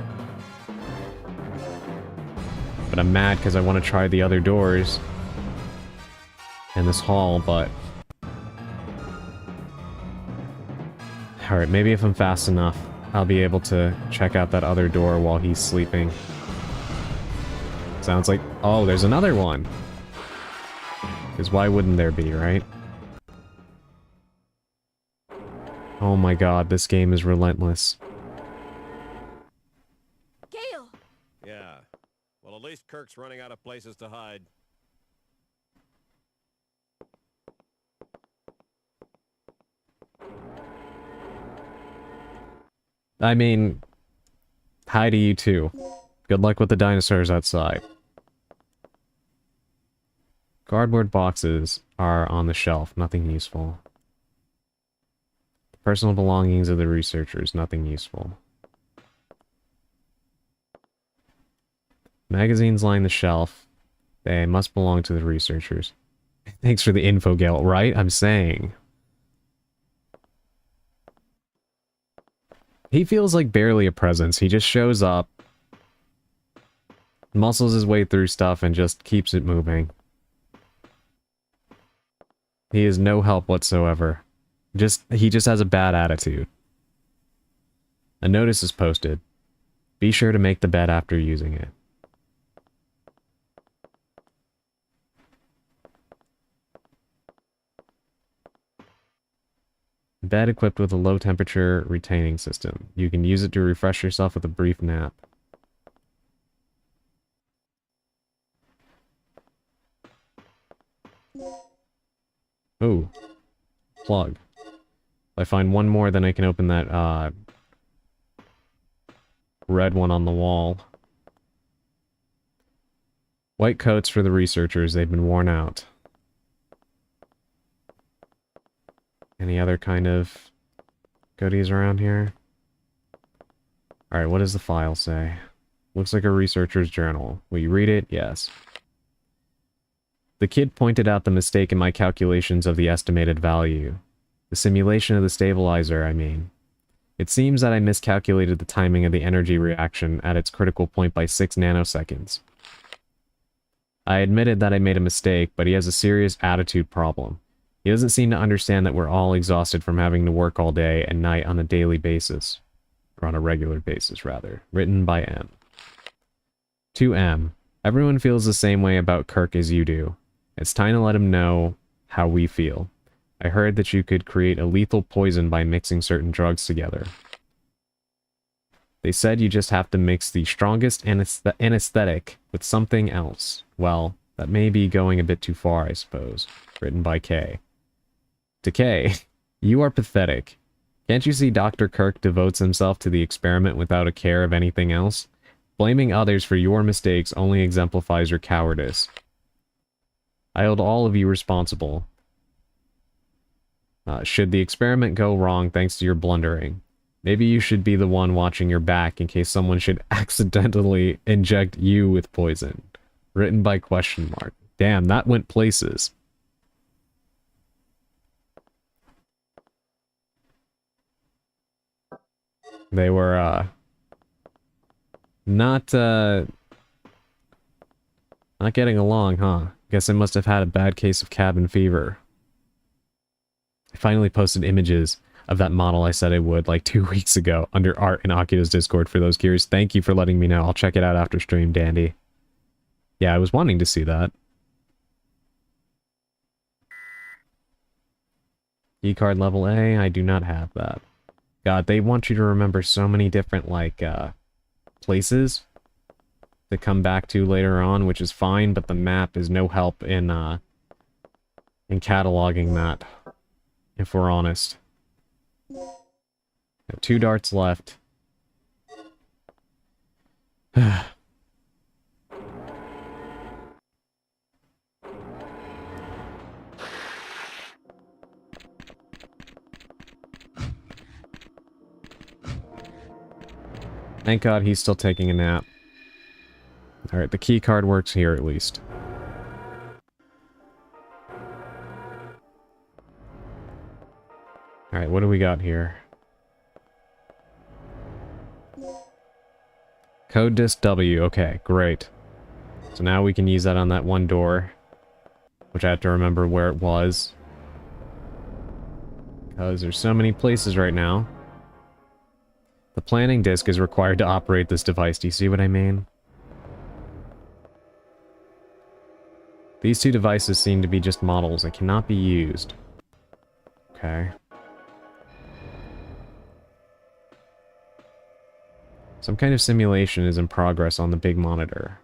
But I'm mad because I want to try the other doors in this hall, but... Alright, maybe if I'm fast enough, I'll be able to check out that other door while he's sleeping. Sounds like... Oh, there's another one! Because why wouldn't there be, right? Oh my god, this game is relentless. Gale! Yeah. Well, at least Kirk's running out of places to hide. I mean... Hi to you too. Good luck with the dinosaurs outside. Cardboard boxes are on the shelf, nothing useful. Personal belongings of the researchers, nothing useful. Magazines line the shelf. They must belong to the researchers. Thanks for the info, Gale, right? I'm saying. He feels like barely a presence. He just shows up, muscles his way through stuff, and just keeps it moving. He is no help whatsoever. He just has a bad attitude. A notice is posted. Be sure to make the bed after using it. Bed equipped with a low temperature retaining system. You can use it to refresh yourself with a brief nap. Ooh. Plug. If I find one more, then I can open that, red one on the wall. White coats for the researchers. They've been worn out. Any other kind of goodies around here? Alright, what does the file say? Looks like a researcher's journal. Will you read it? Yes. The kid pointed out the mistake in my calculations of the estimated value. The simulation of the stabilizer, I mean. It seems that I miscalculated the timing of the energy reaction at its critical point by 6 nanoseconds. I admitted that I made a mistake, but he has a serious attitude problem. He doesn't seem to understand that we're all exhausted from having to work all day and night on a daily basis. Or on a regular basis, rather. Written by M. To M. Everyone feels the same way about Kirk as you do. It's time to let him know how we feel. I heard that you could create a lethal poison by mixing certain drugs together. They said you just have to mix the strongest anesthetic with something else. Well, that may be going a bit too far, I suppose. Written by K. To K, you are pathetic. Can't you see Dr. Kirk devotes himself to the experiment without a care of anything else? Blaming others for your mistakes only exemplifies your cowardice. I hold all of you responsible. Should the experiment go wrong thanks to your blundering, maybe you should be the one watching your back in case someone should accidentally inject you with poison. Written by question mark. Damn, that went places. They were, not getting along, huh? Guess I must have had a bad case of cabin fever. I finally posted images of that model I said I would like 2 weeks ago under Art and Akito's Discord for those curious. Thank you for letting me know. I'll check it out after stream, Dandy. Yeah, I was wanting to see that. E-card level A, I do not have that. God, they want you to remember so many different, like, places to come back to later on, which is fine, but the map is no help in cataloging that, if we're honest. Got 2 darts left. Thank God he's still taking a nap. Alright, the key card works here at least. Alright, what do we got here? Code disk W. Okay, great. So now we can use that on that one door. Which I have to remember where it was. Because there's so many places right now. The planning disk is required to operate this device. Do you see what I mean? These two devices seem to be just models that cannot be used. Okay. Some kind of simulation is in progress on the big monitor.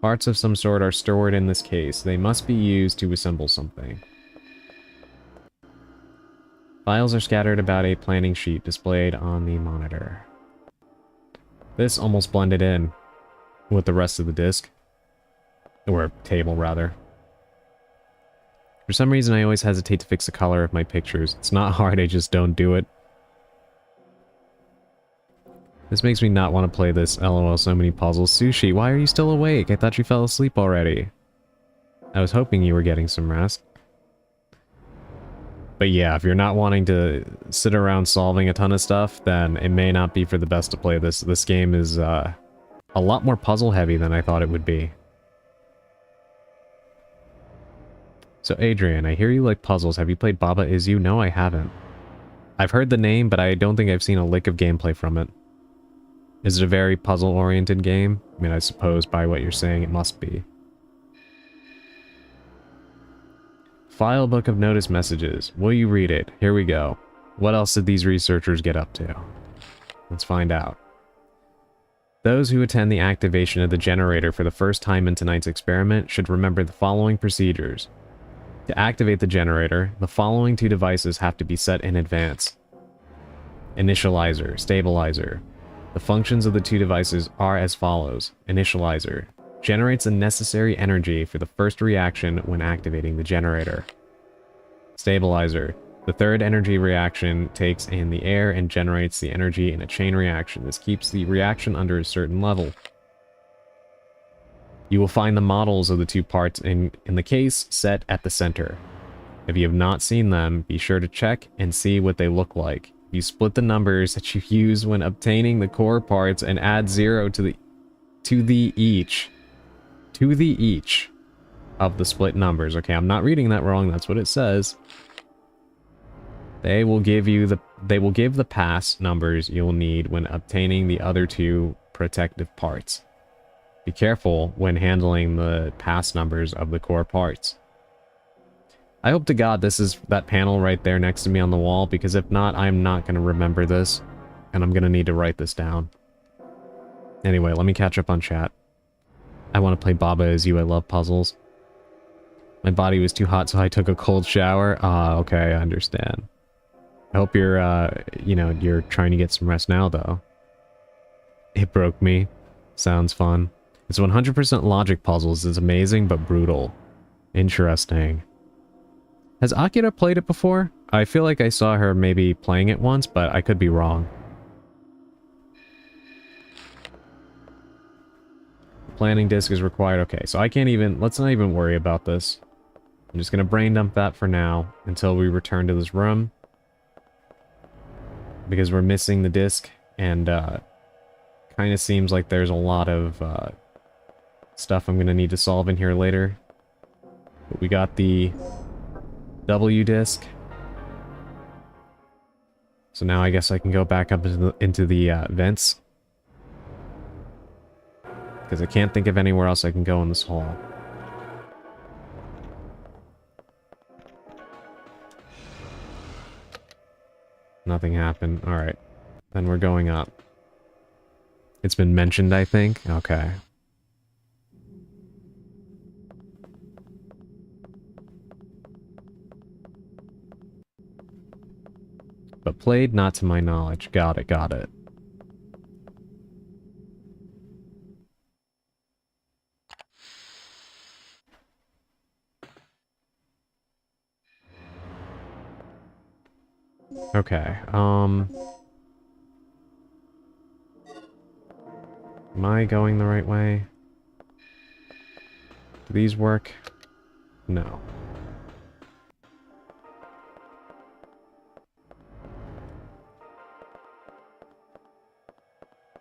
Parts of some sort are stored in this case. They must be used to assemble something. Files are scattered about a planning sheet displayed on the monitor. This almost blended in with the rest of the disk. Or table, rather. For some reason, I always hesitate to fix the color of my pictures. It's not hard, I just don't do it. This makes me not want to play this. LOL, so many puzzles. Sushi, why are you still awake? I thought you fell asleep already. I was hoping you were getting some rest. But yeah, if you're not wanting to sit around solving a ton of stuff, then it may not be for the best to play this. This game is a lot more puzzle heavy than I thought it would be. So Adrian, I hear you like puzzles. Have you played Baba Is You? No, I haven't. I've heard the name, but I don't think I've seen a lick of gameplay from it. Is it a very puzzle-oriented game? I mean, I suppose by what you're saying it must be. File book of notice messages. Will you read it? Here we go. What else did these researchers get up to? Let's find out. Those who attend the activation of the generator for the first time in tonight's experiment should remember the following procedures. To activate the generator, the following two devices have to be set in advance. Initializer, stabilizer. The functions of the two devices are as follows. Initializer generates the necessary energy for the first reaction when activating the generator. Stabilizer. The third energy reaction takes in the air and generates the energy in a chain reaction. This keeps the reaction under a certain level. You will find the models of the two parts in the case set at the center. If you have not seen them, be sure to check and see what they look like. You split the numbers that you use when obtaining the core parts and add 0 to the each of the split numbers. Okay, I'm not reading that wrong. That's what it says. They will give the pass numbers you'll need when obtaining the other two protective parts. Be careful when handling the pass numbers of the core parts. I hope to God this is that panel right there next to me on the wall, because if not, I'm not going to remember this, and I'm going to need to write this down. Anyway, let me catch up on chat. I want to play Baba Is You. I love puzzles. My body was too hot, so I took a cold shower. Ah, okay, I understand. I hope you're, you're trying to get some rest now, though. It broke me. Sounds fun. It's 100% logic puzzles. It's amazing, but brutal. Interesting. Has Akira played it before? I feel like I saw her maybe playing it once, but I could be wrong. Planning disk is required. Okay, so I can't even... Let's not even worry about this. I'm just gonna brain dump that for now until we return to this room. Because we're missing the disk, and kind of seems like there's a lot of stuff I'm gonna need to solve in here later. But we got the W disk. So now I guess I can go back up into the vents. Because I can't think of anywhere else I can go in this hall. Nothing happened. Alright. Then we're going up. It's been mentioned, I think? Okay. But played not to my knowledge. Got it, got it. Okay, am I going the right way? Do these work? No.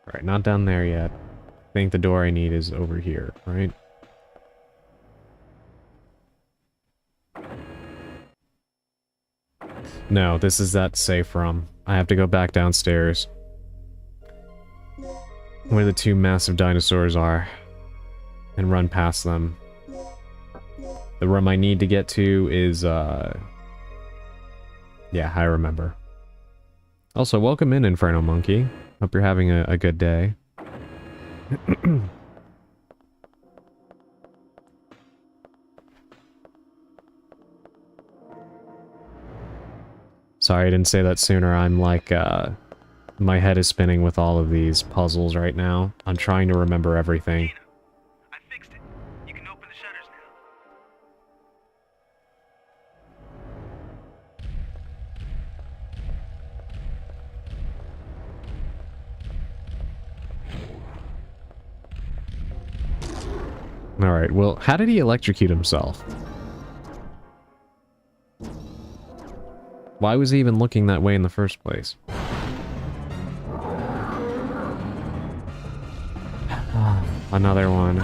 Alright, not down there yet. I think the door I need is over here, right? No, this is that safe room. I have to go back downstairs. Where the two massive dinosaurs are. And run past them. The room I need to get to is, yeah, I remember. Also, welcome in, Inferno Monkey. Hope you're having a good day. Sorry I didn't say that sooner. I'm like, my head is spinning with all of these puzzles right now. I'm trying to remember everything. Dino, I fixed it. You can open the shutters now. Alright, well, how did he electrocute himself? Why was he even looking that way in the first place? Another one.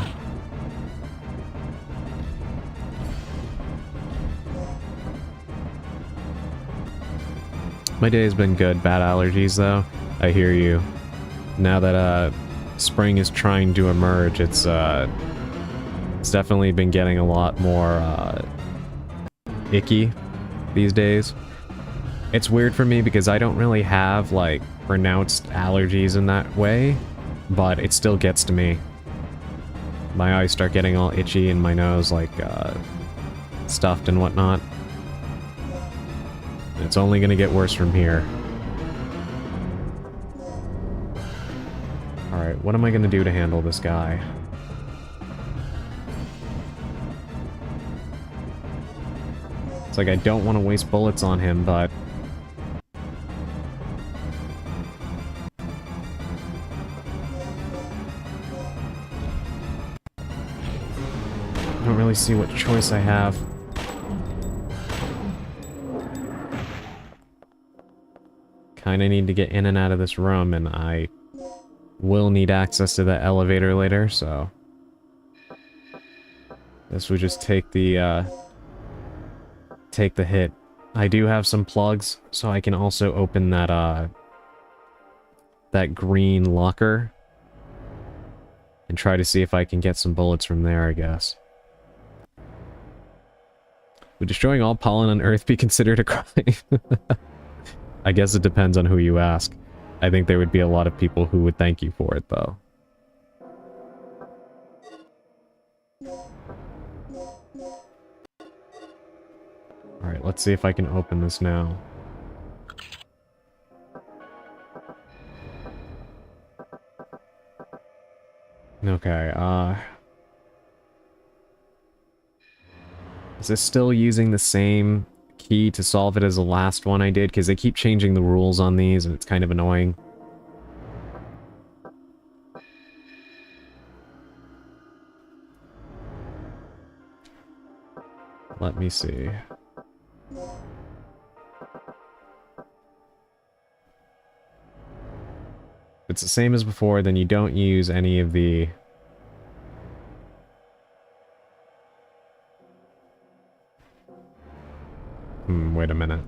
My day has been good. Bad allergies, though. I hear you. Now that, spring is trying to emerge, it's definitely been getting a lot more, icky these days. It's weird for me because I don't really have, like, pronounced allergies in that way, but it still gets to me. My eyes start getting all itchy and my nose, like, stuffed and whatnot. It's only gonna get worse from here. Alright, what am I gonna do to handle this guy? It's like I don't want to waste bullets on him, but... I don't really see what choice I have. Kinda need to get in and out of this room, and I will need access to the elevator later, so... This would just take the hit. I do have some plugs, so I can also open that, that green locker. And try to see if I can get some bullets from there, I guess. Would destroying all pollen on Earth be considered a crime? I guess it depends on who you ask. I think there would be a lot of people who would thank you for it, though. Alright, let's see if I can open this now. Okay, is this still using the same key to solve it as the last one I did? Because they keep changing the rules on these, and it's kind of annoying. Let me see. If it's the same as before, then you don't use any of the... wait a minute.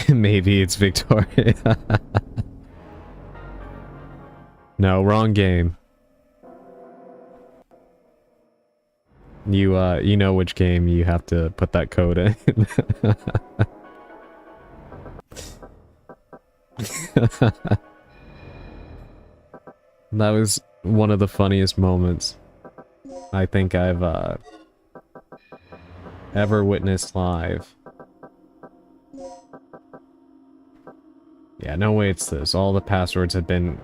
Maybe it's Victoria. No, wrong game. You know which game you have to put that code in. That was one of the funniest moments I think I've ever witnessed live. Yeah, no way it's this. All the passwords have been...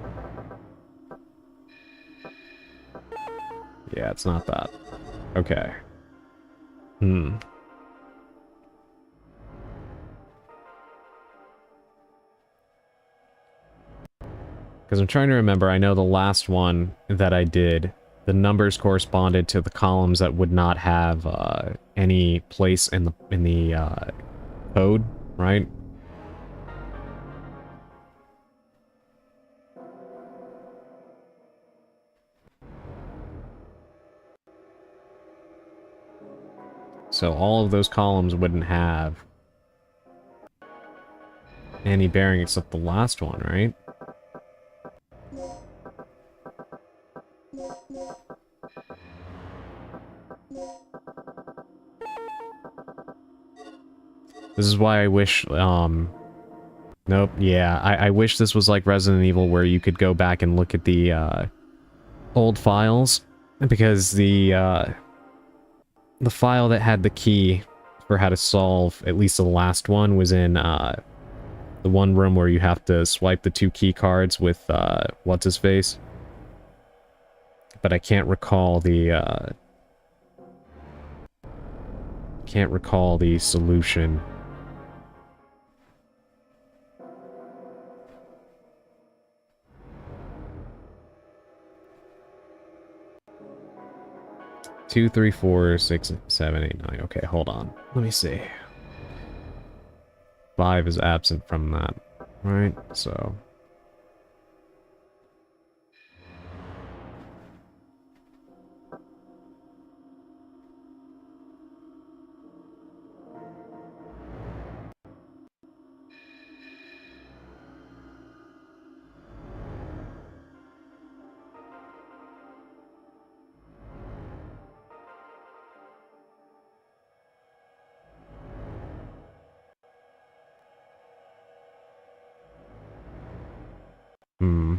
Yeah, it's not that. Okay. Hmm. Because I'm trying to remember, I know the last one that I did, the numbers corresponded to the columns that would not have any place in the code, right? So all of those columns wouldn't have any bearing except the last one, right? This is why I wish, nope, yeah, I wish this was like Resident Evil where you could go back and look at the, old files, because the file that had the key for how to solve at least the last one was in, the one room where you have to swipe the 2 key cards with, what's-his-face? But I can't recall the, can't recall the solution. Two, 3, 4, 6, 7, 8, 9. Okay, hold on. Let me see. 5 is absent from that, right? So... Hmm.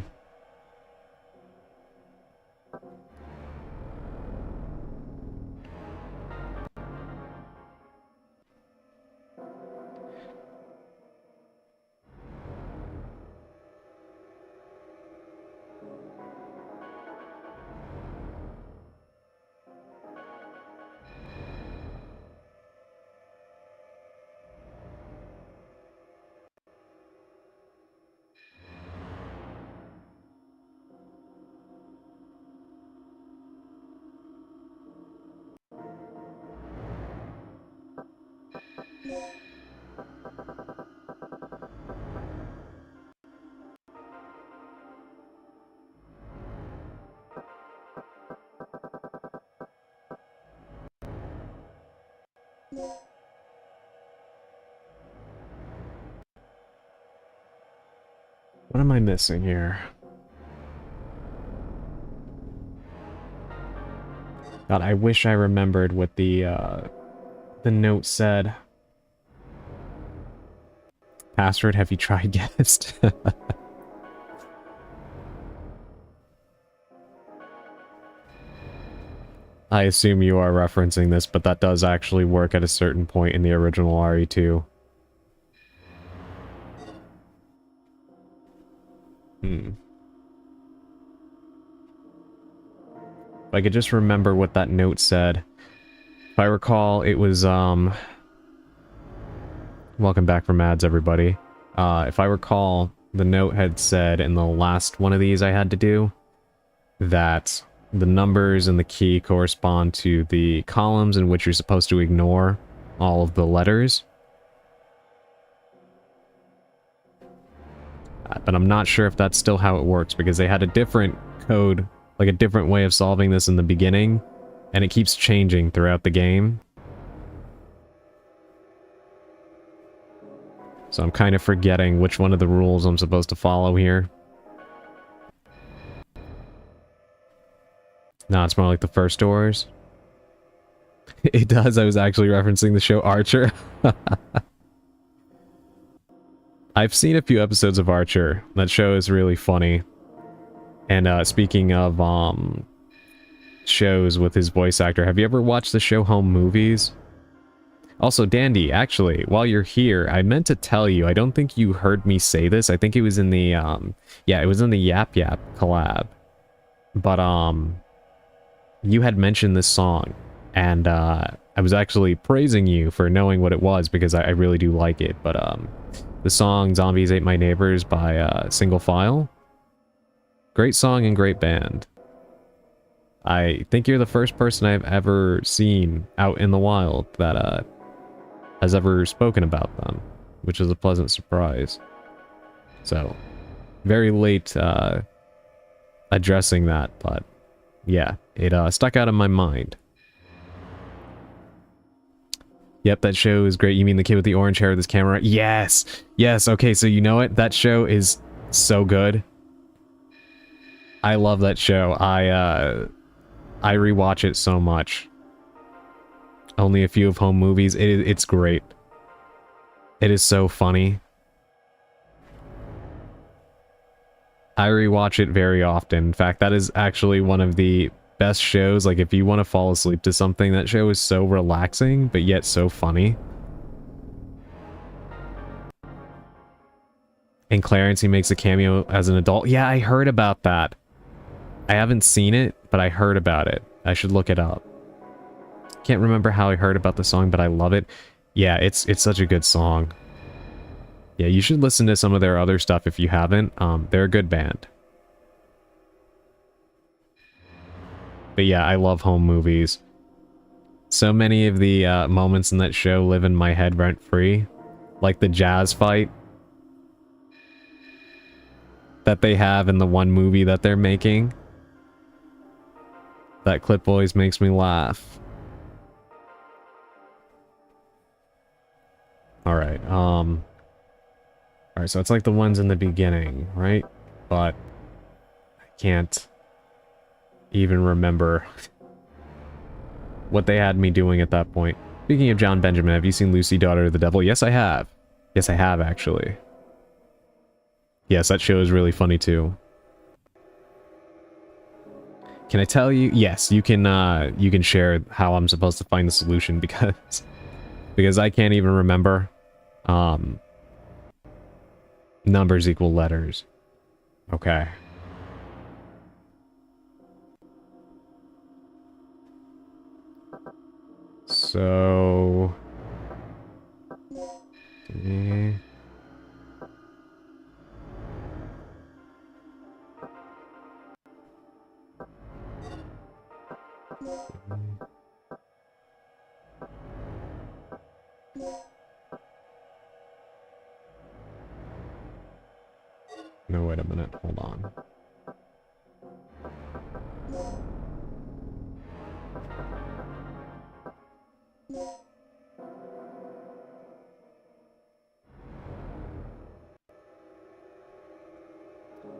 What am I missing here? God, I wish I remembered what the note said. Password, have you tried guest? I assume you are referencing this, but that does actually work at a certain point in the original RE2. Hmm. If I could just remember what that note said. If I recall, it was, welcome back from ads, everybody. If I recall, the note had said in the last one of these I had to do that the numbers and the key correspond to the columns in which you're supposed to ignore all of the letters. But I'm not sure if that's still how it works, because they had a different code like a different way of solving this in the beginning, and it keeps changing throughout the game. So I'm kind of forgetting which one of the rules I'm supposed to follow here. No, it's more like the first doors. It does. I was actually referencing the show Archer. I've seen a few episodes of Archer. That show is really funny. And speaking of shows with his voice actor, have you ever watched the show Home Movies? Also, Dandy, actually, while you're here, I meant to tell you, I don't think you heard me say this. I think it was in the, yeah, it was in the Yap Yap collab. But, you had mentioned this song, and, I was actually praising you for knowing what it was, because I really do like it. But, the song Zombies Ate My Neighbors by, Single File. Great song and great band. I think you're the first person I've ever seen out in the wild that, has ever spoken about them, which is a pleasant surprise. So, very late, addressing that, but yeah, it, stuck out in my mind. Yep, that show is great. You mean the kid with the orange hair with his camera? Yes! Yes, okay, so you know what? That show is so good. I love that show. I rewatch it so much. Only a few of Home Movies. It's great. It is so funny. I rewatch it very often. In fact, that is actually one of the best shows. Like, if you want to fall asleep to something, that show is so relaxing, but yet so funny. And Clarence, he makes a cameo as an adult. Yeah, I heard about that. I haven't seen it, but I heard about it. I should look it up. Can't remember how I heard about the song, but I love it. Yeah, it's such a good song. Yeah, you should listen to some of their other stuff if you haven't. They're a good band. But yeah, I love Home Movies. So many of the moments in that show live in my head rent-free. Like the jazz fight that they have in the one movie that they're making. That clip always makes me laugh. Alright, alright, so it's like the ones in the beginning, right? But I can't even remember what they had me doing at that point. Speaking of John Benjamin, have you seen Lucy, Daughter of the Devil? Yes, I have. Yes, I have, actually. Yes, that show is really funny, too. Can I tell you? Yes, you can share how I'm supposed to find the solution, because I can't even remember. Numbers equal letters. Okay. So... No, wait a minute. Hold on.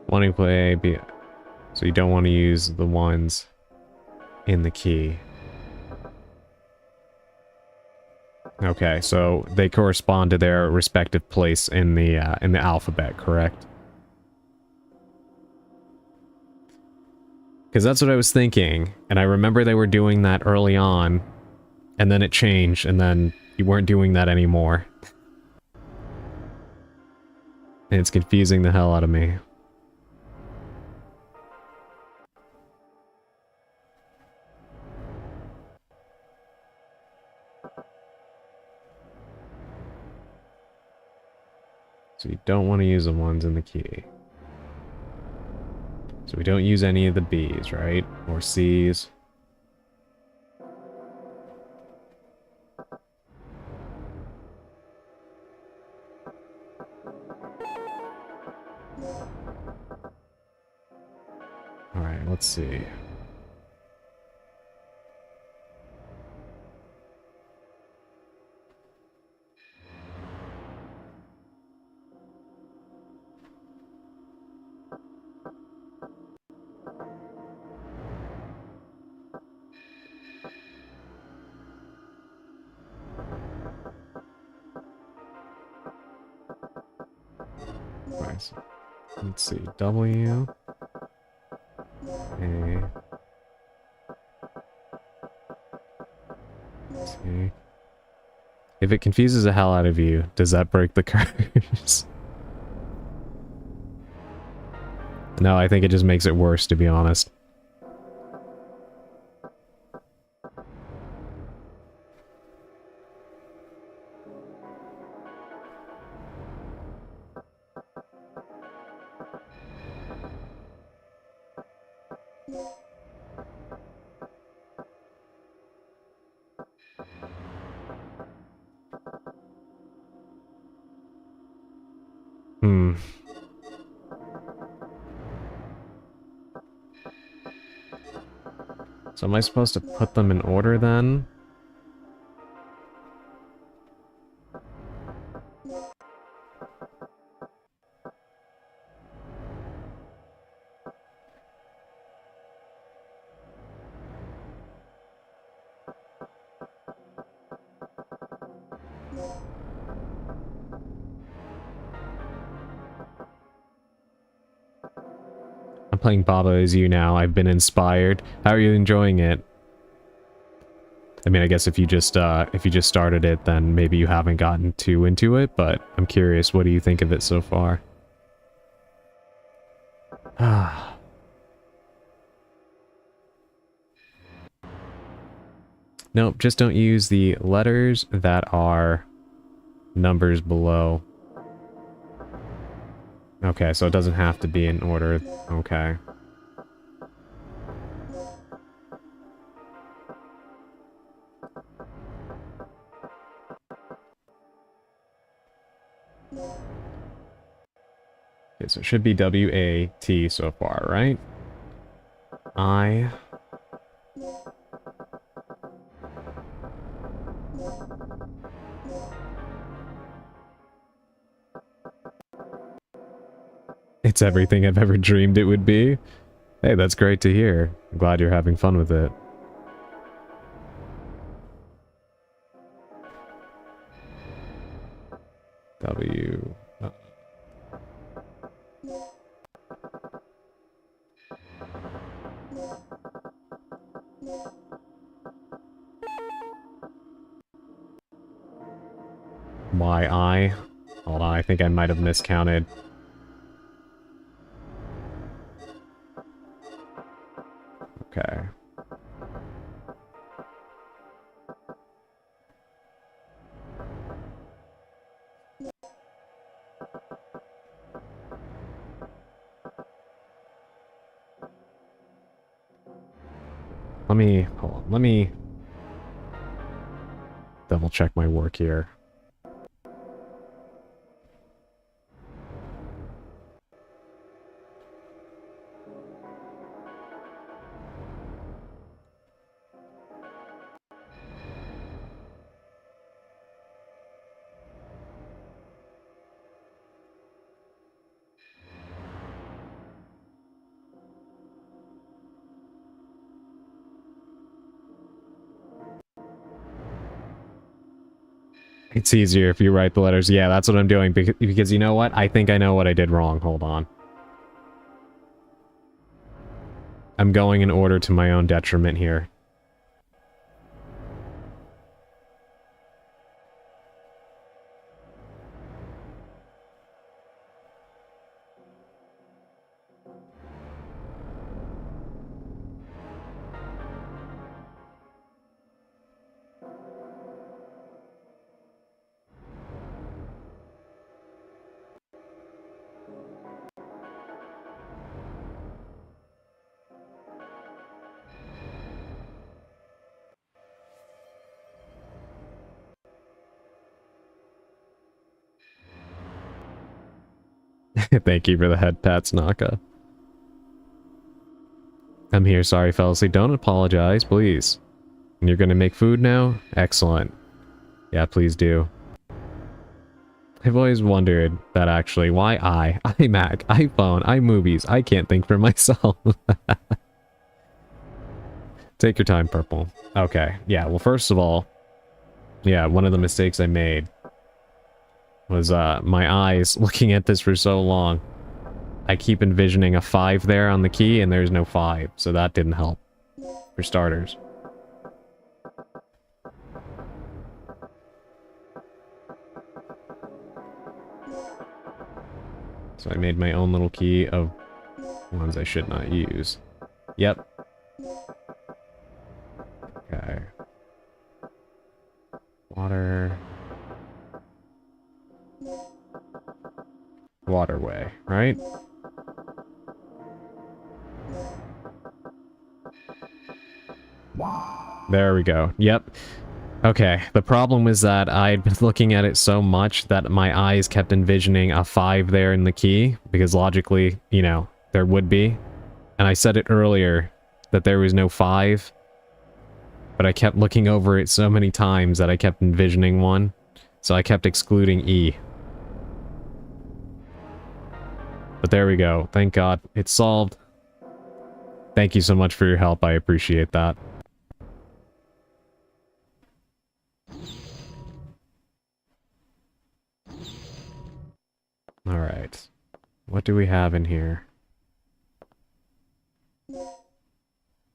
Wanting to play A, B. So you don't want to use the ones in the key. Okay, so they correspond to their respective place in the alphabet, correct? Because that's what I was thinking, and I remember they were doing that early on, and then it changed, and then you weren't doing that anymore. And it's confusing the hell out of me. So you don't want to use the ones in the key. So we don't use any of the B's, right? Or C's. Alright, let's see. Nice. Let's see. W. A. T. If it confuses the hell out of you, does that break the curse? No, I think it just makes it worse, to be honest. Hmm. So am I supposed to put them in order then? I'm playing Baba as you now. I've been inspired. How are you enjoying it? I mean, I guess if you just started it, then maybe you haven't gotten too into it, but I'm curious, what do you think of it so far? Ah. Nope, just don't use the letters that are numbers below. Okay, so it doesn't have to be in order. Okay. Okay, so it should be W-A-T so far, right? I... It's everything I've ever dreamed it would be. Hey, that's great to hear. I'm glad you're having fun with it. W... Y-I... Hold on, I think I might have miscounted. Okay. Hold on, let me double check my work here. It's easier if you write the letters. Yeah, that's what I'm doing, because you know what? I think I know what I did wrong. Hold on. I'm going in order to my own detriment here. Thank you for the head pats, Naka. I'm here, sorry, fell asleep. Don't apologize, please. And you're gonna make food now? Excellent. Yeah, please do. I've always wondered that actually, why iMac, iPhone, iMovies, I can't think for myself. Take your time, Purple. Okay, yeah, well first of all, yeah, one of the mistakes I made was my eyes looking at this for so long. I keep envisioning a 5 there on the key and there's no 5, so that didn't help, for starters. So I made my own little key of ones I should not use. Yep. Okay. Water. Waterway, right? There we go. Yep. Okay, the problem was that I'd been looking at it so much that my eyes kept envisioning a 5 there in the key, because logically, you know, there would be. And I said it earlier that there was no 5, but I kept looking over it so many times that I kept envisioning one, so I kept excluding E. But there we go. Thank God. It's solved. Thank you so much for your help. I appreciate that. Alright. What do we have in here?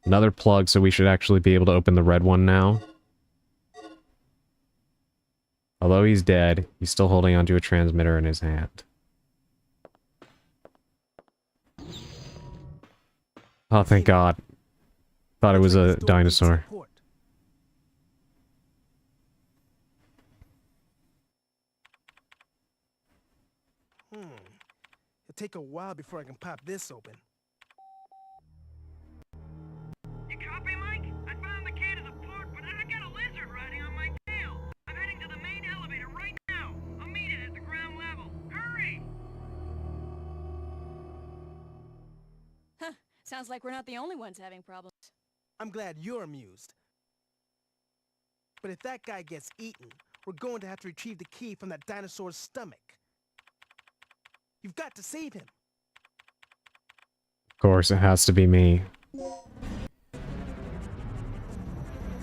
Another plug, so we should actually be able to open the red one now. Although he's dead, he's still holding onto a transmitter in his hand. Oh, thank God. Thought it was a dinosaur. It'll take a while before I can pop this open. You copy, Mike? I found the key to the port, but I got a lizard riding on my tail. I'm heading to the main elevator right now. I'll meet it at the ground level. Hurry! Huh. Sounds like we're not the only ones having problems. I'm glad you're amused. But if that guy gets eaten, we're going to have to retrieve the key from that dinosaur's stomach. You've got to save him. Of course, it has to be me.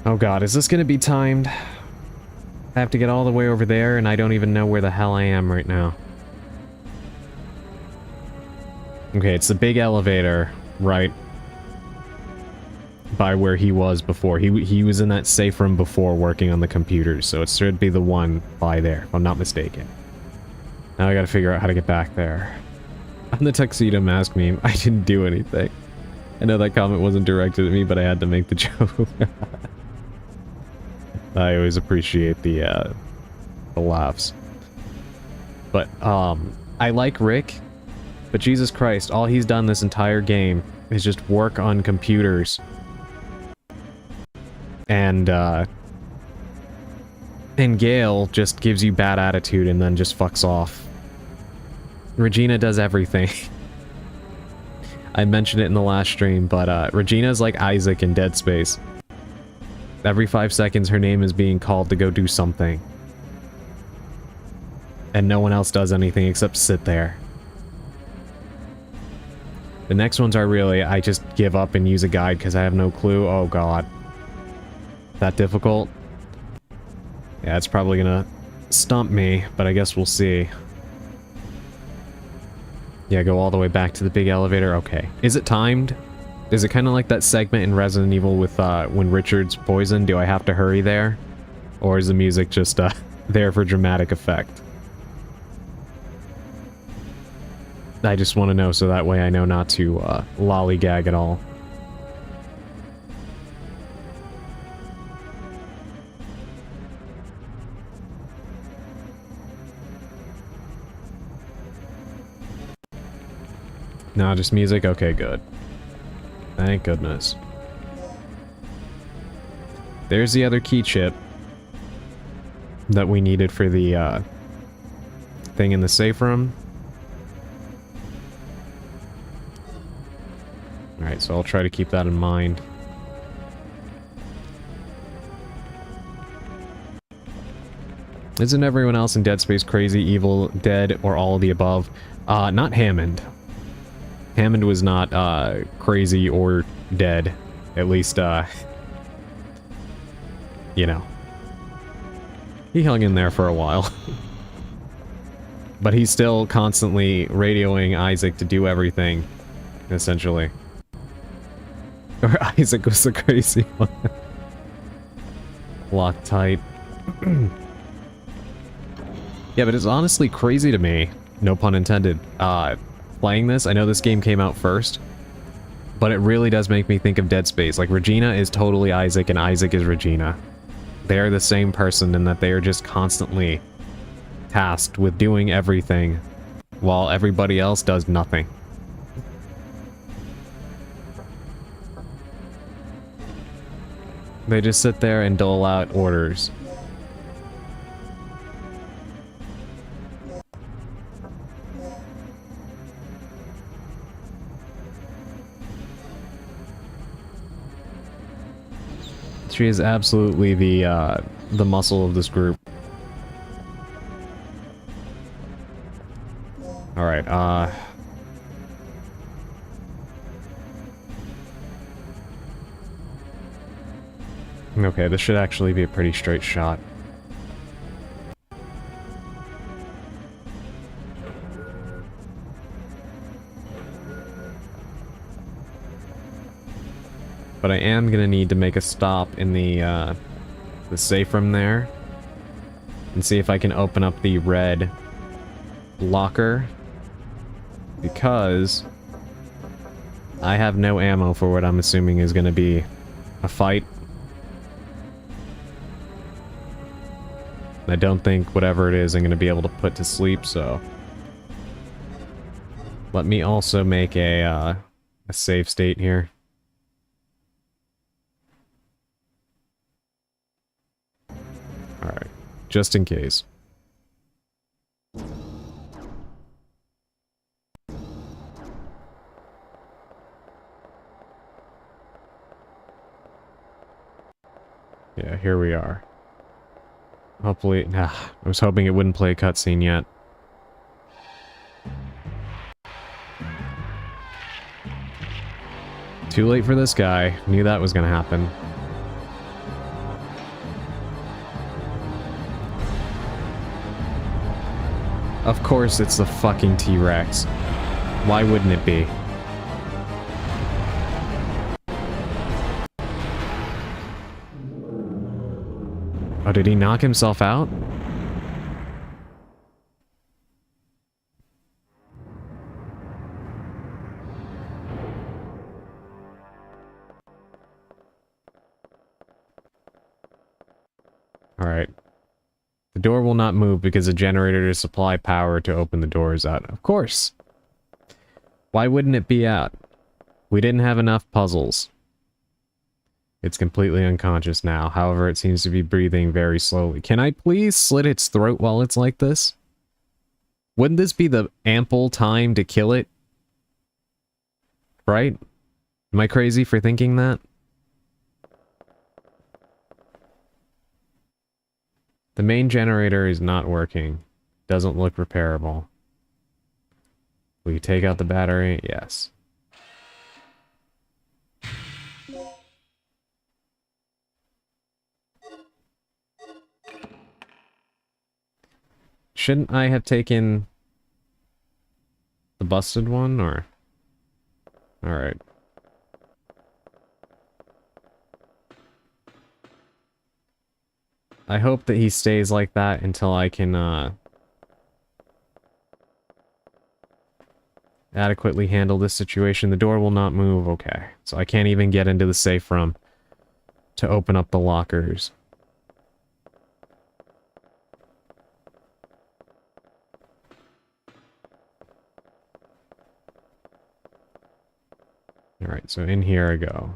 Oh God, is this gonna be timed? I have to get all the way over there, and I don't even know where the hell I am right now. Okay, it's the big elevator, right by where he was before. He was in that safe room before working on the computers, so it should be the one by there, if I'm not mistaken. Now I gotta figure out how to get back there. On the tuxedo mask meme, I didn't do anything. I know that comment wasn't directed at me, but I had to make the joke. I always appreciate the laughs. But, I like Rick, but Jesus Christ, all he's done this entire game is just work on computers. And Gale just gives you bad attitude and then just fucks off. Regina does everything. I mentioned it in the last stream, but Regina's like Isaac in Dead Space. Every 5 seconds her name is being called to go do something. And no one else does anything except sit there. The next ones are really, I just give up and use a guide because I have no clue. Oh God. That difficult? Yeah, it's probably gonna stump me, but I guess we'll see. Yeah, go all the way back to the big elevator. Okay. Is it timed? Is it kind of like that segment in Resident Evil with when Richard's poisoned? Do I have to hurry there? Or is the music just there for dramatic effect? I just want to know so that way I know not to lollygag at all. No, just music? Okay, good. Thank goodness. There's the other key chip that we needed for the thing in the safe room. Alright, so I'll try to keep that in mind. Isn't everyone else in Dead Space crazy, evil, dead, or all of the above? Not Hammond. Hammond was not, crazy or dead. At least, you know. He hung in there for a while. But he's still constantly radioing Isaac to do everything, essentially. Or Isaac was the crazy one. Locked tight. Yeah, but it's honestly crazy to me, no pun intended, playing this. I know this game came out first, but it really does make me think of Dead Space. Like, Regina is totally Isaac and Isaac is Regina. They are the same person in that they are just constantly tasked with doing everything while everybody else does nothing. They just sit there and dole out orders. She is absolutely the muscle of this group. Alright, okay, this should actually be a pretty straight shot. But I am gonna need to make a stop in the safe room there and see if I can open up the red locker, because I have no ammo for what I'm assuming is gonna be a fight. I don't think whatever it is I'm gonna be able to put to sleep, so let me also make a save state here. Alright, just in case. Yeah, here we are. Hopefully, I was hoping it wouldn't play a cutscene yet. Too late for this guy. Knew that was gonna happen. Of course it's the fucking T-Rex. Why wouldn't it be? Oh, did he knock himself out? Alright. The door will not move because the generator to supply power to open the door is out. Of course. Why wouldn't it be out? We didn't have enough puzzles. It's completely unconscious now. However, it seems to be breathing very slowly. Can I please slit its throat while it's like this? Wouldn't this be the ample time to kill it? Right? Am I crazy for thinking that? The main generator is not working. Doesn't look repairable. Will you take out the battery? Yes. Shouldn't I have taken the busted one, or? Alright. I hope that he stays like that until I can, adequately handle this situation. The door will not move. Okay. So I can't even get into the safe room to open up the lockers. Alright, so in here I go.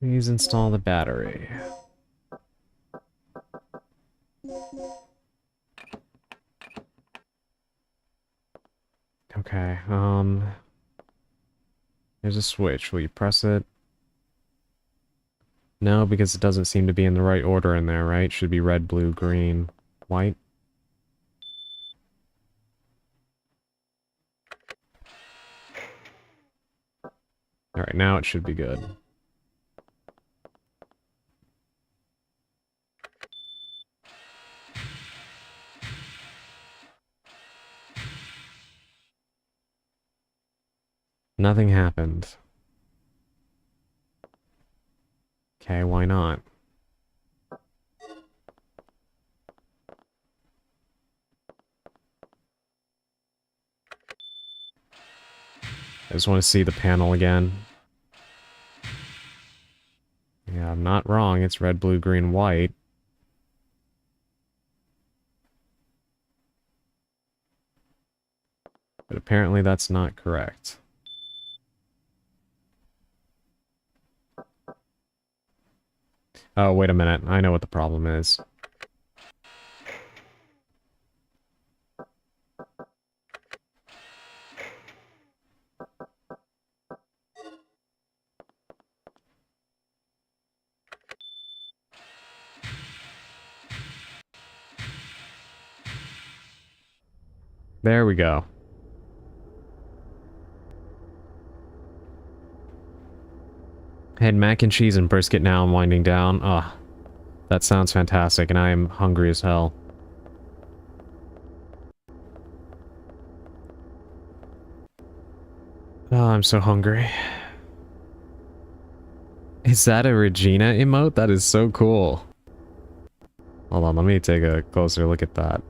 Please install the battery. Okay, there's a switch. Will you press it? No, because it doesn't seem to be in the right order in there, right? Should be red, blue, green, white. Alright, now it should be good. Nothing happened. Okay, why not? I just want to see the panel again. Yeah, I'm not wrong. It's red, blue, green, white. But apparently that's not correct. Oh, wait a minute. I know what the problem is. There we go. I had mac and cheese and brisket, now I'm winding down. Ugh. That sounds fantastic, and I am hungry as hell. Oh, I'm so hungry. Is that a Regina emote? That is so cool. Hold on, let me take a closer look at that.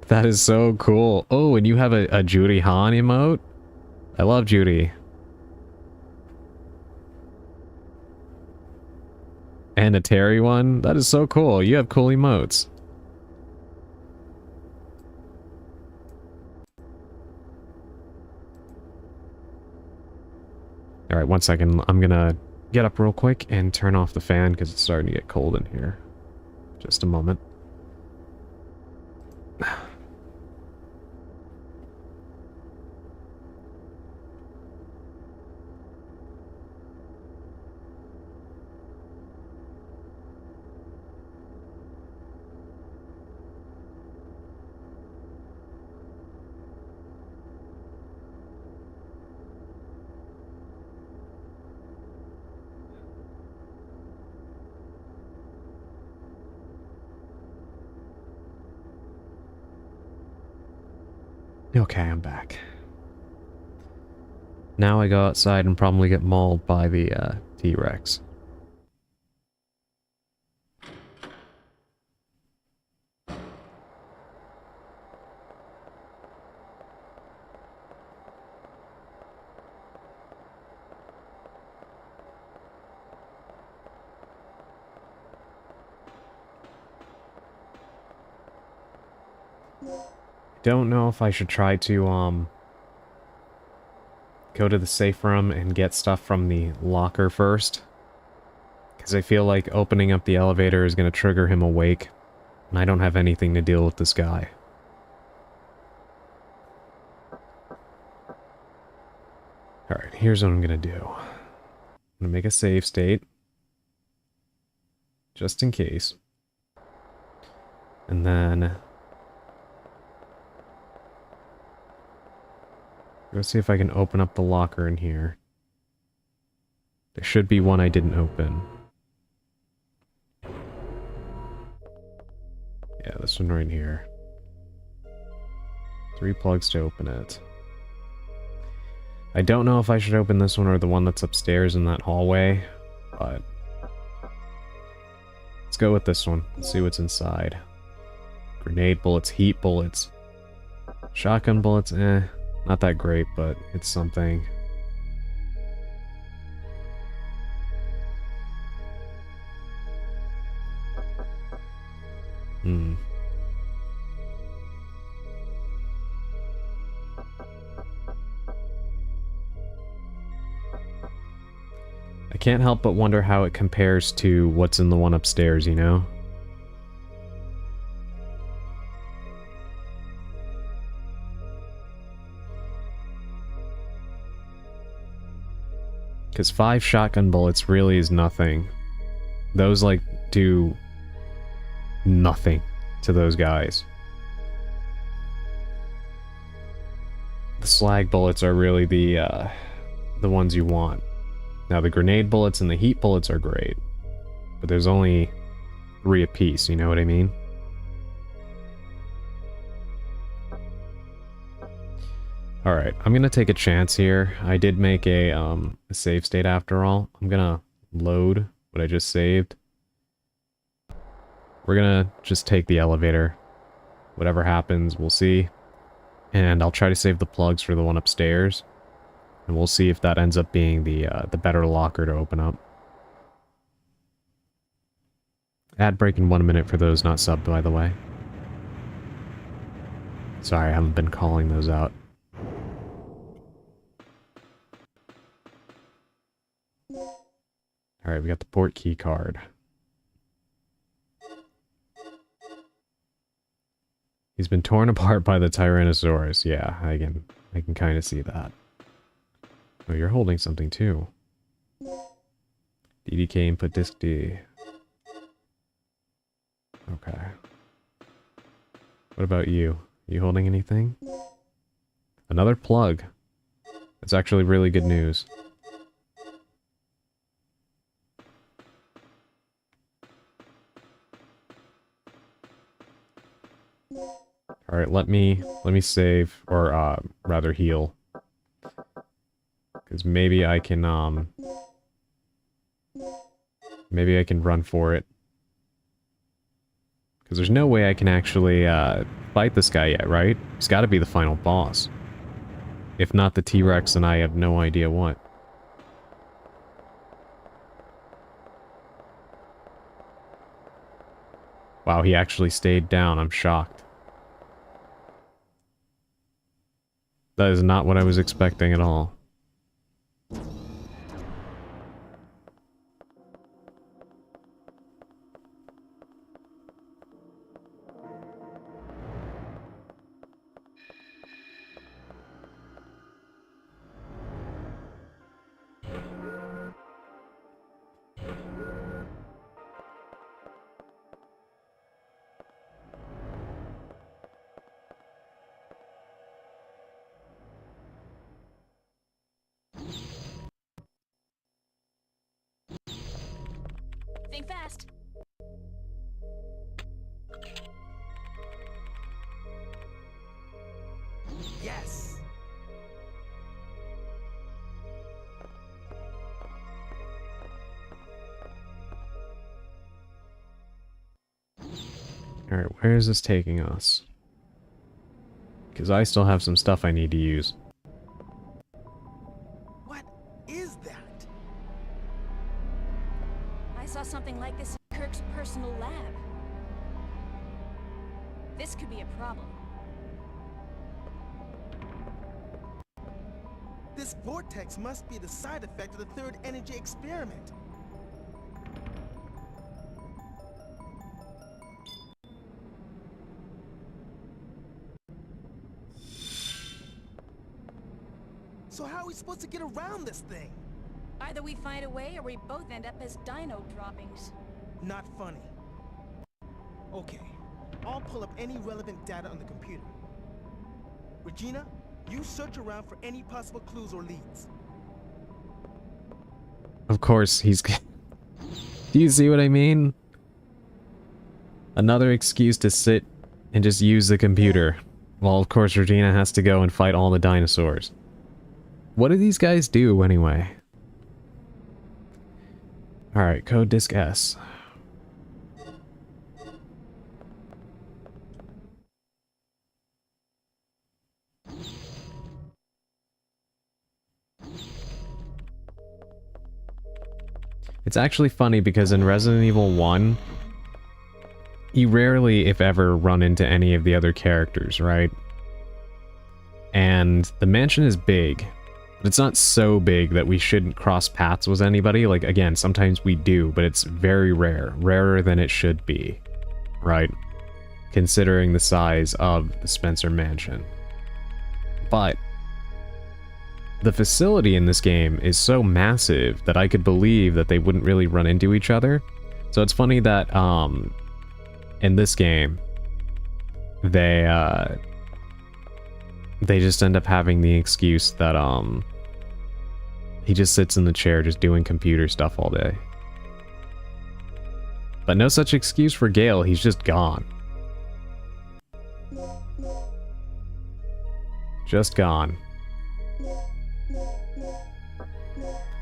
That is so cool. Oh, and you have a Judy Han emote? I love Judy. And a Terry one? That is so cool. You have cool emotes. Alright, 1 second. I'm gonna get up real quick and turn off the fan because it's starting to get cold in here. Just a moment. Okay, I'm back. Now I go outside and probably get mauled by the T-Rex. Don't know if I should try to, go to the safe room and get stuff from the locker first. Because I feel like opening up the elevator is going to trigger him awake. And I don't have anything to deal with this guy. Alright, here's what I'm going to do. I'm going to make a save state. Just in case. And then... let's see if I can open up the locker in here. There should be one I didn't open. Yeah, this one right here. 3 plugs to open it. I don't know if I should open this one or the one that's upstairs in that hallway, but... let's go with this one. Let's see what's inside. Grenade bullets, heat bullets. Shotgun bullets, eh. Not that great, but it's something. can't help but wonder how it compares to what's in the one upstairs, you know? Because 5 shotgun bullets really is nothing. Those, like, do nothing to those guys. The slag bullets are really the ones you want. Now, the grenade bullets and the heat bullets are great. But there's only 3 apiece, you know what I mean? Alright, I'm gonna take a chance here. I did make a save state after all. I'm gonna load what I just saved. We're gonna just take the elevator. Whatever happens, we'll see. And I'll try to save the plugs for the one upstairs. And we'll see if that ends up being the better locker to open up. Ad break in 1 minute for those not subbed, by the way. Sorry, I haven't been calling those out. Alright, we got the port key card. He's been torn apart by the Tyrannosaurus. Yeah, I can kind of see that. Oh, you're holding something too. DDK input disk D. Okay. What about you? You holding anything? Another plug. That's actually really good news. Alright, let me save, or rather heal. Because maybe I can run for it. Because there's no way I can actually fight this guy yet, right? He's got to be the final boss. If not the T-Rex, then I have no idea what. Wow, he actually stayed down. I'm shocked. That is not what I was expecting at all. Think fast. Yes! Alright, where is this taking us? Because I still have some stuff I need to use. What is that? I saw something like this in Kirk's personal lab. This could be a problem. This vortex must be the side effect of the third energy experiment. So how are we supposed to get around this thing? Either we find a way or we both end up as dino droppings. Not funny. Okay, I'll pull up any relevant data on the computer. Regina, you search around for any possible clues or leads. Of course, he's... Do you see what I mean? Another excuse to sit and just use the computer. Well, of course, Regina has to go and fight all the dinosaurs. What do these guys do, anyway? Alright, code disk S. It's actually funny because in Resident Evil 1, you rarely, if ever, run into any of the other characters, right? And the mansion is big, But it's not so big that we shouldn't cross paths with anybody. Like, again, sometimes we do, but it's very rare. Rarer than it should be. Right? Considering the size of the Spencer Mansion. But the facility in this game is so massive that I could believe that they wouldn't really run into each other. So it's funny that in this game they just end up having the excuse that he just sits in the chair just doing computer stuff all day. But no such excuse for Gale, he's just gone. Just gone.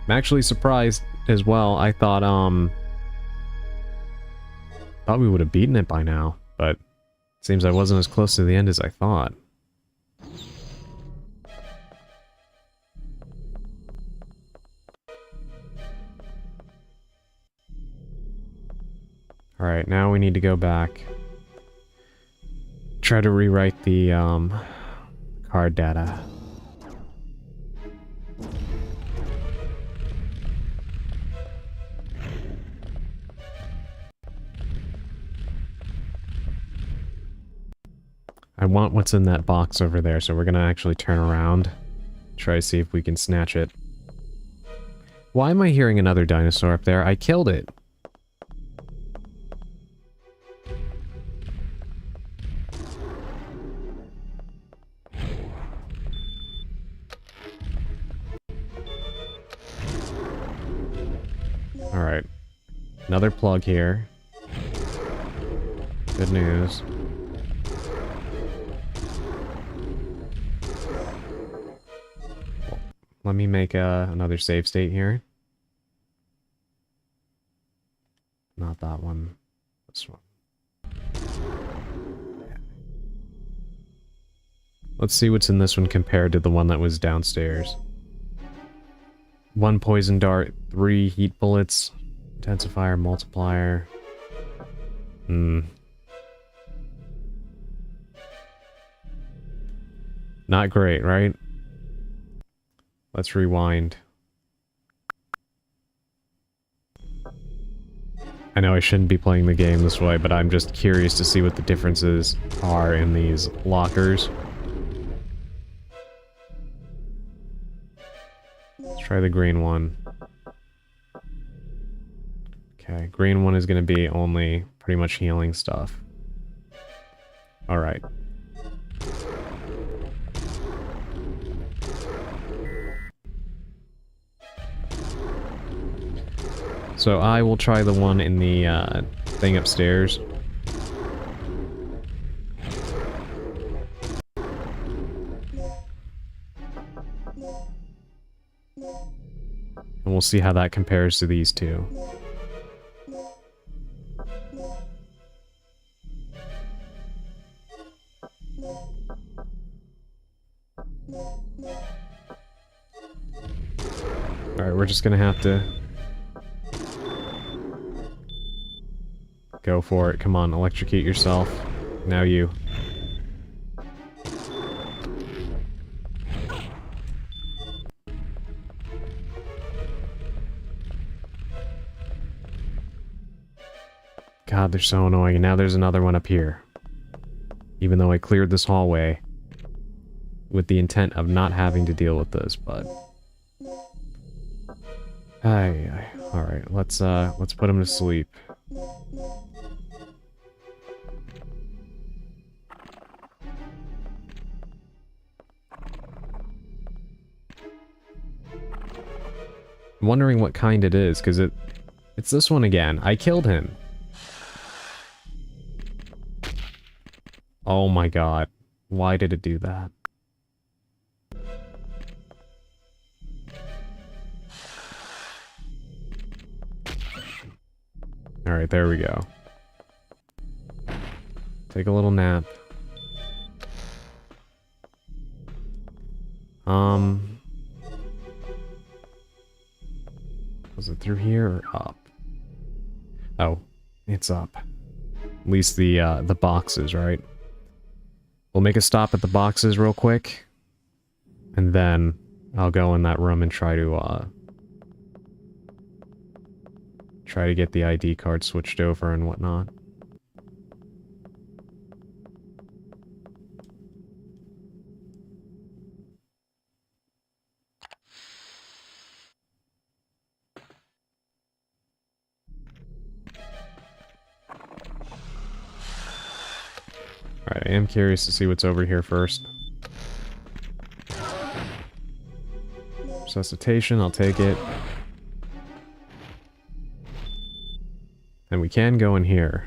I'm actually surprised as well. I thought we would have beaten it by now, but it seems I wasn't as close to the end as I thought. Alright, now we need to go back. Try to rewrite the card data. I want what's in that box over there, so we're gonna actually turn around. Try to see if we can snatch it. Why am I hearing another dinosaur up there? I killed it! Alright. Another plug here. Good news. Let me make another save state here. Not that one. This one. Let's see what's in this one compared to the one that was downstairs. 1 poison dart, 3 heat bullets, intensifier, multiplier. Not great, right? Let's rewind. I know I shouldn't be playing the game this way, but I'm just curious to see what the differences are in these lockers. Let's try the green one. Okay, green one is going to be only pretty much healing stuff. Alright. So I will try the one in the thing upstairs. And we'll see how that compares to these two. Alright, we're just gonna have to go for it. Come on, electrocute yourself. Now you. God, they're so annoying. And now there's another one up here. Even though I cleared this hallway with the intent of not having to deal with this, but... Alright, let's put him to sleep. I'm wondering what kind it is, because it's this one again. I killed him. Oh my god. Why did it do that? Alright, there we go. Take a little nap. Was it through here or up? Oh, it's up. At least the boxes, right? We'll make a stop at the boxes real quick. And then I'll go in that room and try to get the ID card switched over and whatnot. Alright, I am curious to see what's over here first. Resuscitation, I'll take it. And we can go in here.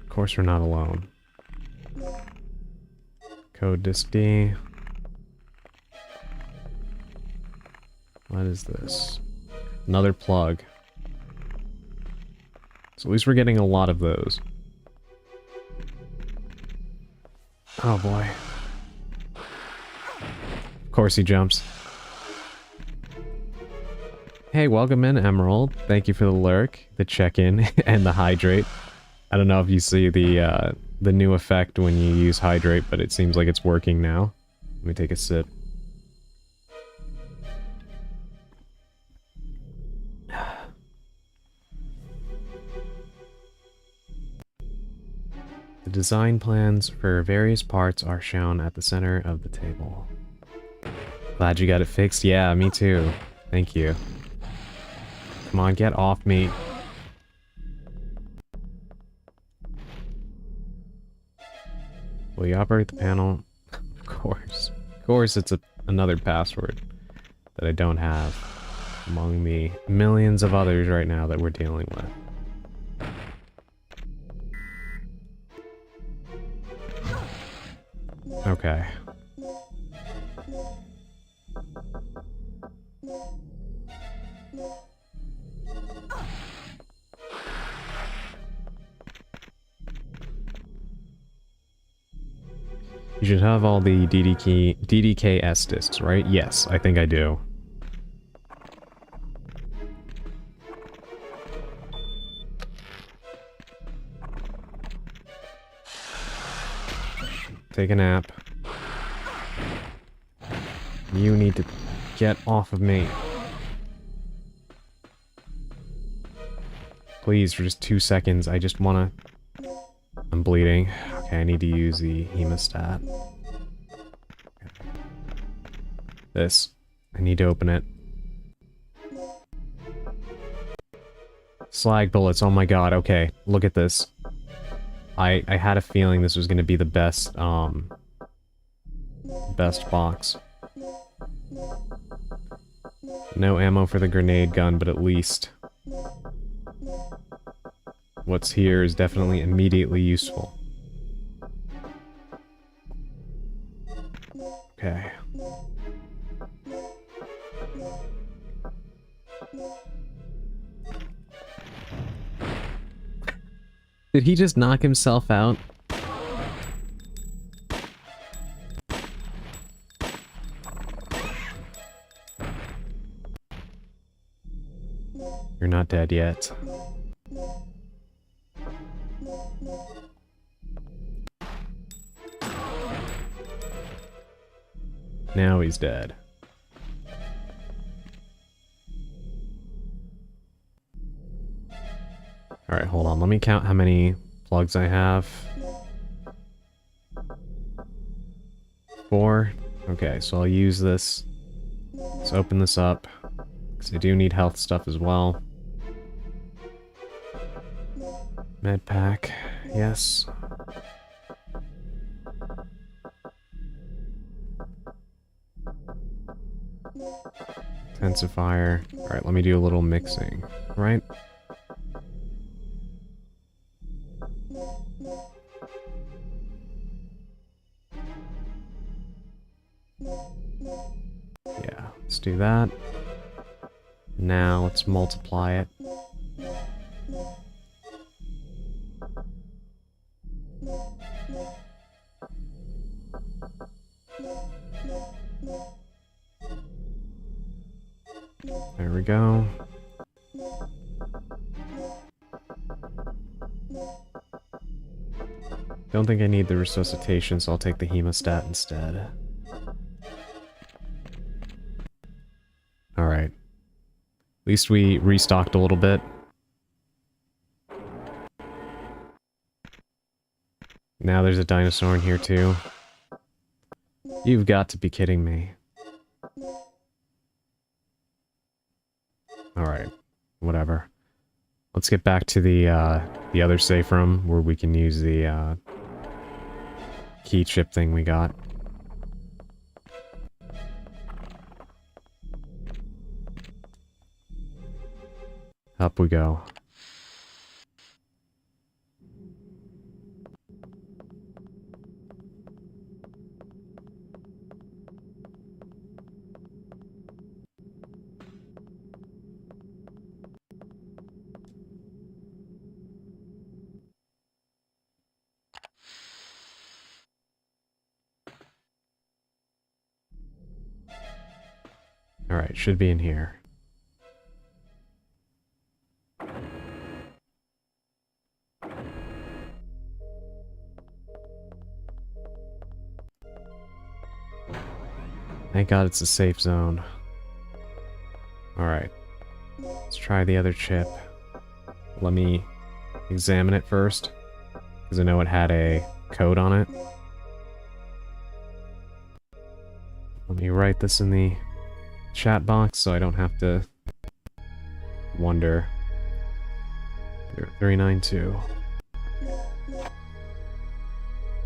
Of course we're not alone. Code disk D. What is this? Another plug. So at least we're getting a lot of those. Oh boy. Of course he jumps. Hey, welcome in, Emerald. Thank you for the lurk, the check-in, and the hydrate. I don't know if you see the new effect when you use hydrate, but it seems like it's working now. Let me take a sip. The design plans for various parts are shown at the center of the table. Glad you got it fixed. Yeah, me too. Thank you. Come on, get off me. Will you operate the panel? Of course. Of course it's another password that I don't have among the millions of others right now that we're dealing with. Okay. You should have all the DDKS discs, right? Yes, I think I do. Take a nap. You need to get off of me. Please, for just 2 seconds, I just wanna... I'm bleeding. Okay, I need to use the hemostat. This. I need to open it. Slag bullets, oh my god, okay. Look at this. I had a feeling this was gonna be the best, best box. No ammo for the grenade gun, but at least what's here is definitely immediately useful. Okay. Did he just knock himself out? You're not dead yet. Now he's dead. Alright, hold on. Let me count how many plugs I have. 4. Okay, so I'll use this. Let's open this up. Because I do need health stuff as well. Med pack. Yes. Intensifier. Alright, let me do a little mixing. Right? Yeah, let's do that. Now let's multiply it. There we go. Don't think I need the resuscitation, so I'll take the hemostat instead. Alright. At least we restocked a little bit. Now there's a dinosaur in here too. You've got to be kidding me. Alright. Whatever. Let's get back to the other safe room where we can use the key chip thing we got. Up we go. Alright, should be in here. Thank God it's a safe zone. Alright. Let's try the other chip. Let me examine it first, because I know it had a code on it. Let me write this in the chat box so I don't have to wonder. 0392.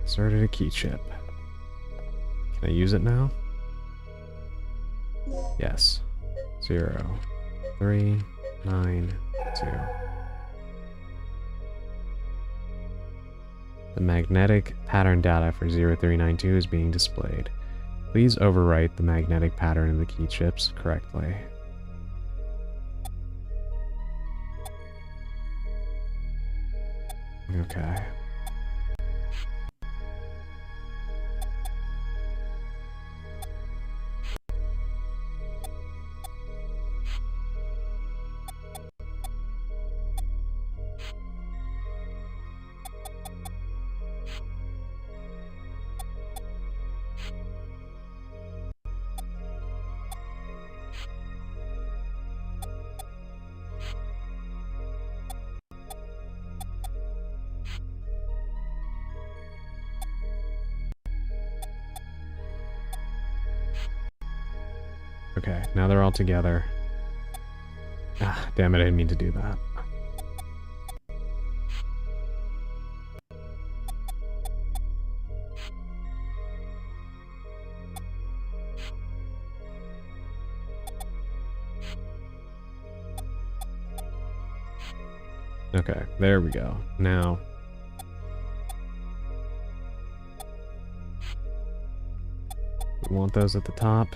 Inserted a key chip. Can I use it now? Yes. 0392. The magnetic pattern data for 0392 is being displayed. Please overwrite the magnetic pattern of the key chips correctly. Okay. Okay, now they're all together. Ah, damn it, I didn't mean to do that. Okay, there we go. Now... we want those at the top.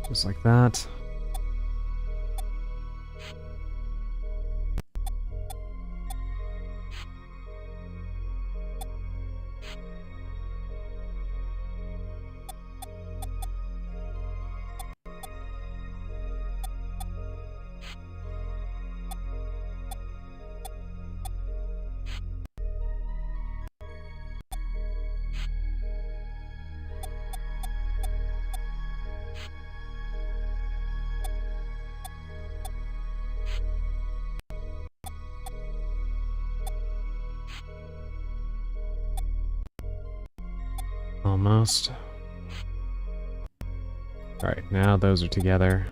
Just like that. Almost. Alright, now those are together.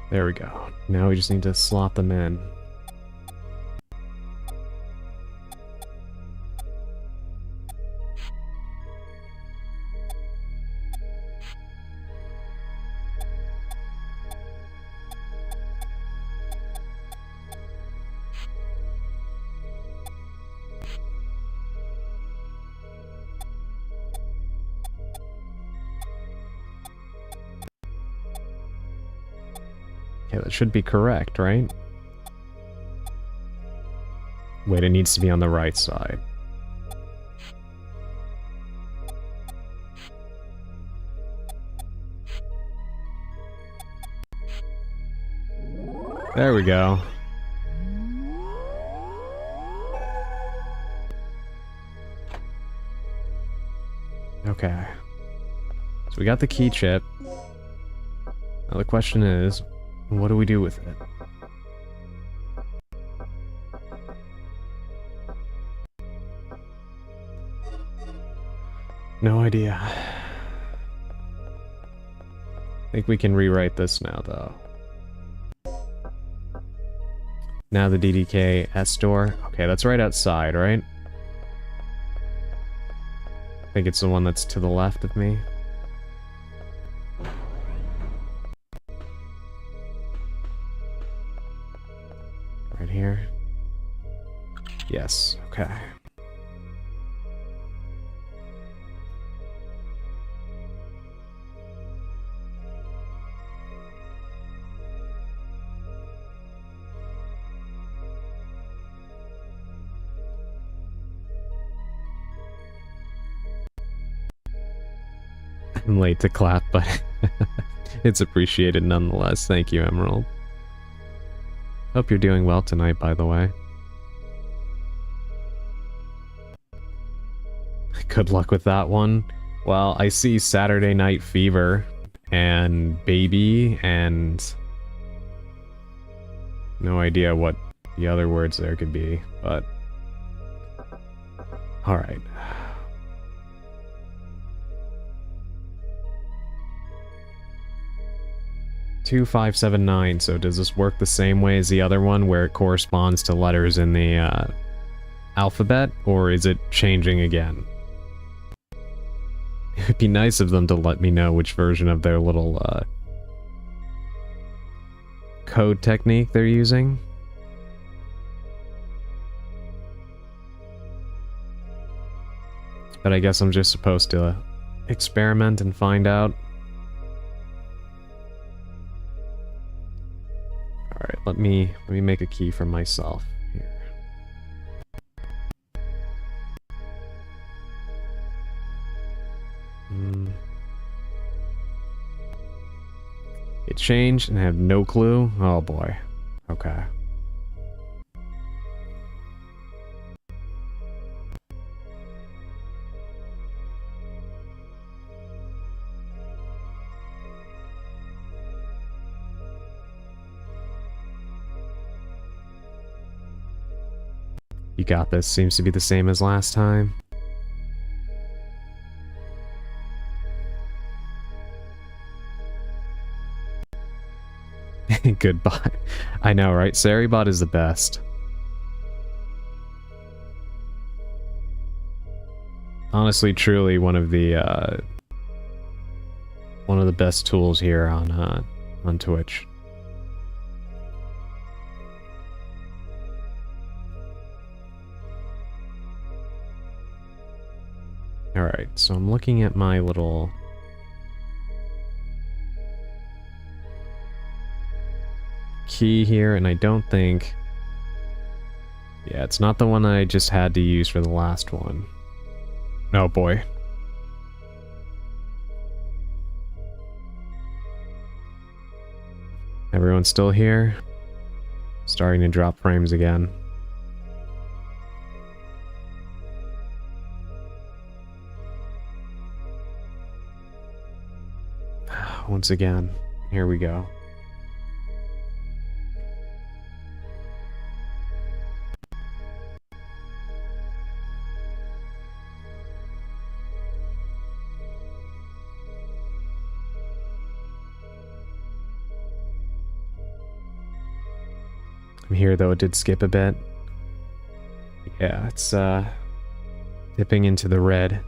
There we go. Now we just need to slot them in. Okay, that should be correct, right? Wait, it needs to be on the right side. There we go. Okay. So we got the key chip. Now the question is, what do we do with it? No idea. I think we can rewrite this now, though. Now the DDK S door. Okay, that's right outside, right? I think it's the one that's to the left of me. Right here. Yes, okay. I'm late to clap, but it's appreciated nonetheless. Thank you, Emerald. Hope you're doing well tonight, by the way. Good luck with that one. Well, I see Saturday Night Fever and Baby and no idea what the other words there could be, but all right. 2579, so does this work the same way as the other one where it corresponds to letters in the alphabet, or is it changing again? It'd be nice of them to let me know which version of their little code technique they're using. But I guess I'm just supposed to experiment and find out. Alright, let me make a key for myself here. It changed and I have no clue? Oh boy. Okay. You got this. Seems to be the same as last time. Goodbye. I know, right? Saribot is the best. Honestly, truly one of the best tools here on Twitch. Alright, so I'm looking at my little key here, and I don't think... Yeah, it's not the one I just had to use for the last one. Oh boy. Everyone's still here? Starting to drop frames again. Once again, here we go. I'm here though, it did skip a bit. Yeah, it's dipping into the red.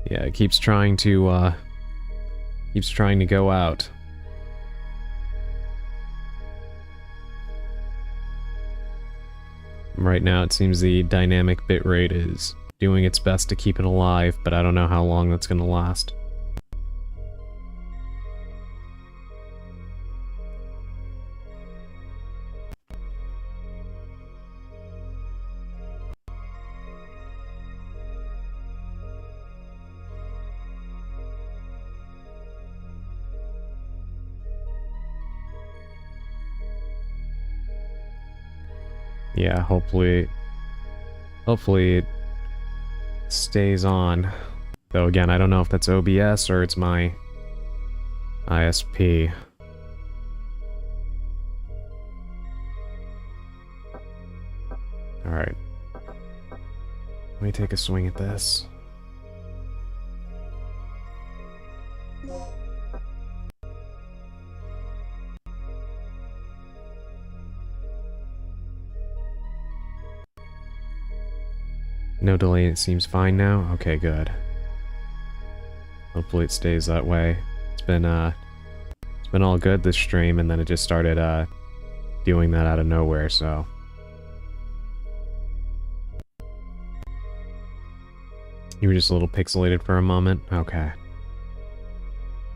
Yeah, it keeps trying to go out. Right now it seems the dynamic bitrate is doing its best to keep it alive, but I don't know how long that's gonna last. Yeah, hopefully it stays on. Though again, I don't know if that's OBS or it's my ISP. Alright. Let me take a swing at this. No delay, it seems fine now? Okay, good. Hopefully it stays that way. It's been all good this stream, and then it just started, doing that out of nowhere, so... You were just a little pixelated for a moment? Okay.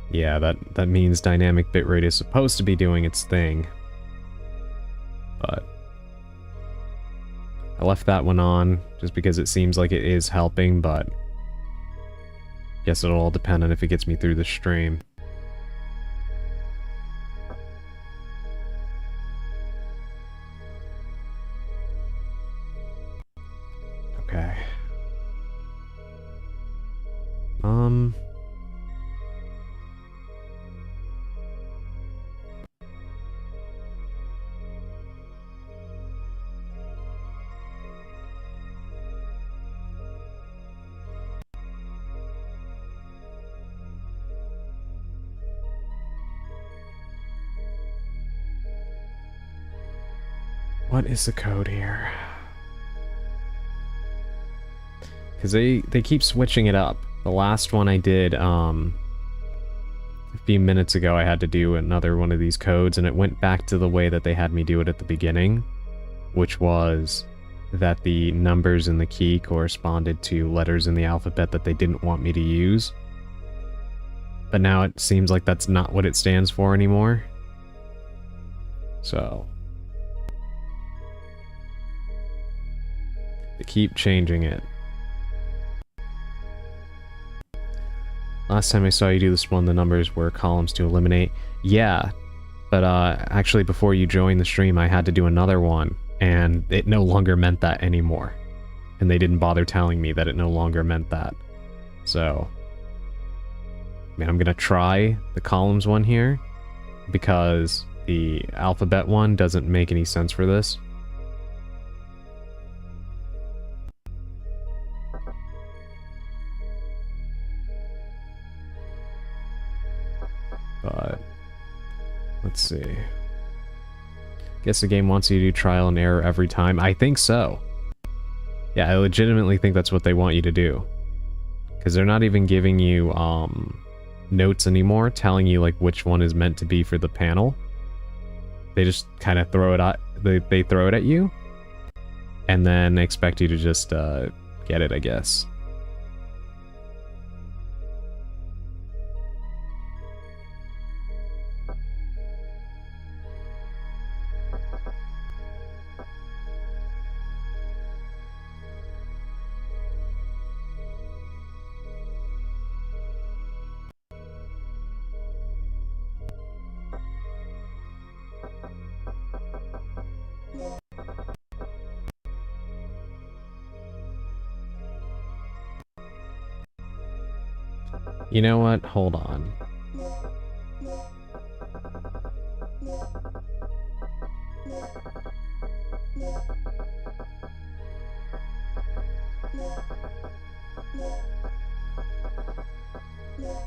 Yeah, that means dynamic bitrate is supposed to be doing its thing. But... I left that one on, just because it seems like it is helping, but... Guess it'll all depend on if it gets me through the stream. Okay. What is the code here? Because they keep switching it up. The last one I did, a few minutes ago, I had to do another one of these codes, and it went back to the way that they had me do it at the beginning, which was that the numbers in the key corresponded to letters in the alphabet that they didn't want me to use. But now it seems like that's not what it stands for anymore. So... they keep changing it. Last time I saw you do this one, the numbers were columns to eliminate. Yeah, but actually before you joined the stream, I had to do another one, and it no longer meant that anymore. And they didn't bother telling me that it no longer meant that. So, I mean, I'm gonna try the columns one here, because the alphabet one doesn't make any sense for this. But, let's see. Guess the game wants you to do trial and error every time. I think so. Yeah, I legitimately think that's what they want you to do. Because they're not even giving you, notes anymore, telling you, like, which one is meant to be for the panel. They just kind of throw it at, they throw it at you, and then expect you to just, get it, I guess. You know what? Hold on.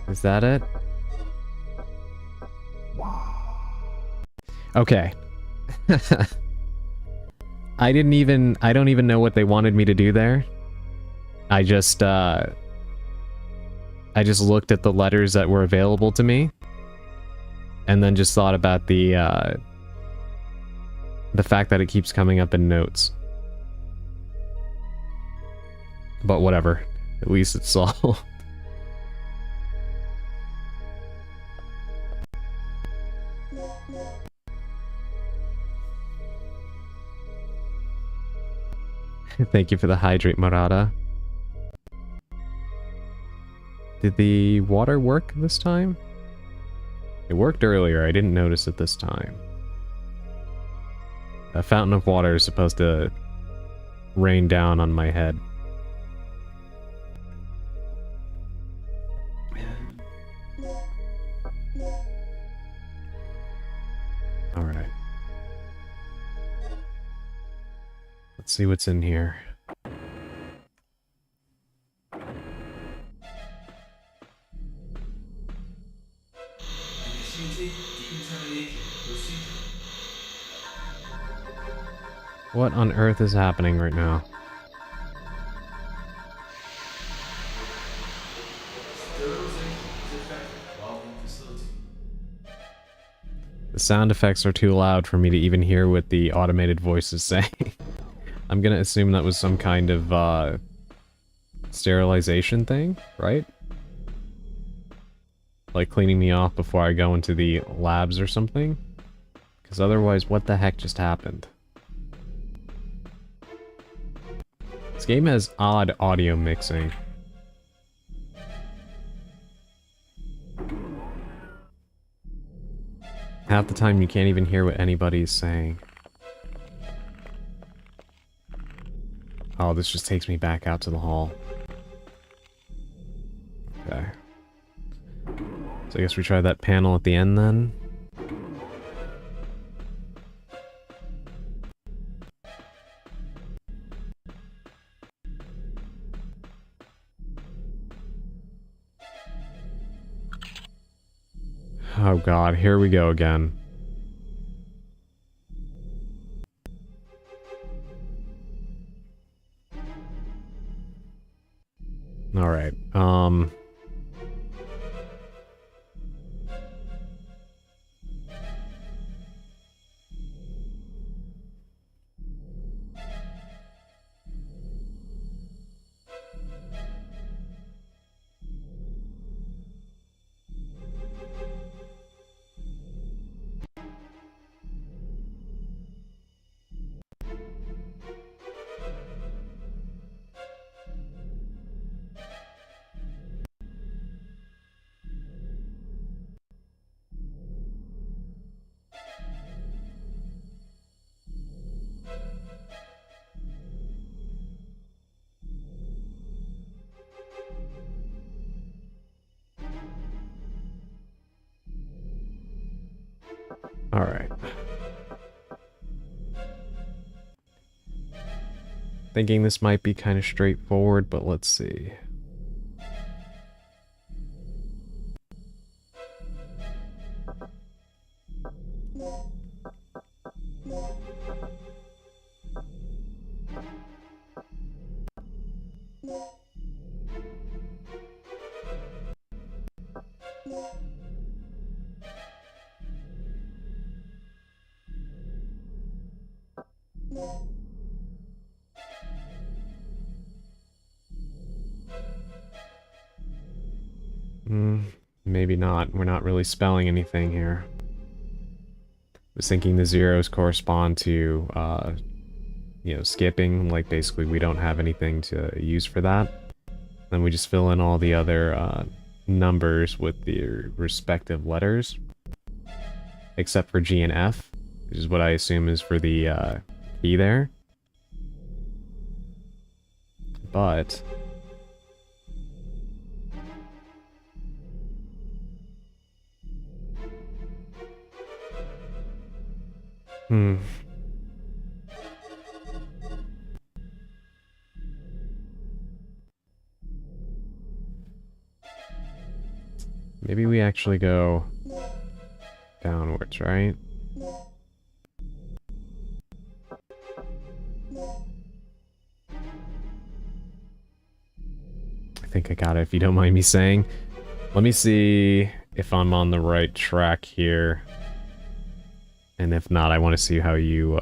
Is that it? Okay. I don't even know what they wanted me to do there. I just looked at the letters that were available to me, and then just thought about the fact that it keeps coming up in notes. But whatever. At least it's solved. Thank you for the hydrate, Murata. Did the water work this time? It worked earlier, I didn't notice it this time. A fountain of water is supposed to rain down on my head. Alright. Let's see what's in here. What on earth is happening right now? The sound effects are too loud for me to even hear what the automated voice is saying. I'm gonna assume that was some kind of, sterilization thing, right? Like cleaning me off before I go into the labs or something? Because otherwise, what the heck just happened? This game has odd audio mixing. Half the time you can't even hear what anybody's saying. Oh, this just takes me back out to the hall. Okay. So I guess we try that panel at the end then. Oh god, here we go again. Alright, alright. Thinking this might be kind of straightforward, but let's see. Maybe not. We're not really spelling anything here. I was thinking the zeros correspond to, you know, skipping. Like, basically, we don't have anything to use for that. Then we just fill in all the other, numbers with their respective letters. Except for G and F, which is what I assume is for the, key there. But... Maybe we actually go downwards, right? I think I got it, if you don't mind me saying. Let me see if I'm on the right track here. And if not, I want to see how you,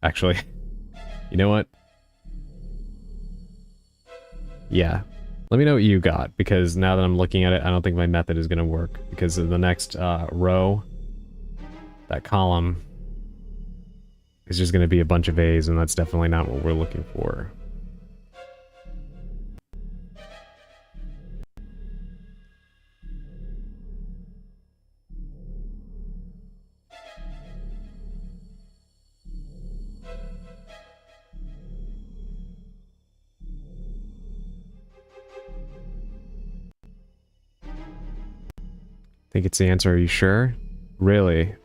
actually... You know what? Yeah. Let me know what you got, because now that I'm looking at it, I don't think my method is going to work. Because in the next row, that column is just going to be a bunch of A's, and that's definitely not what we're looking for. Think it's the answer, are you sure? Really?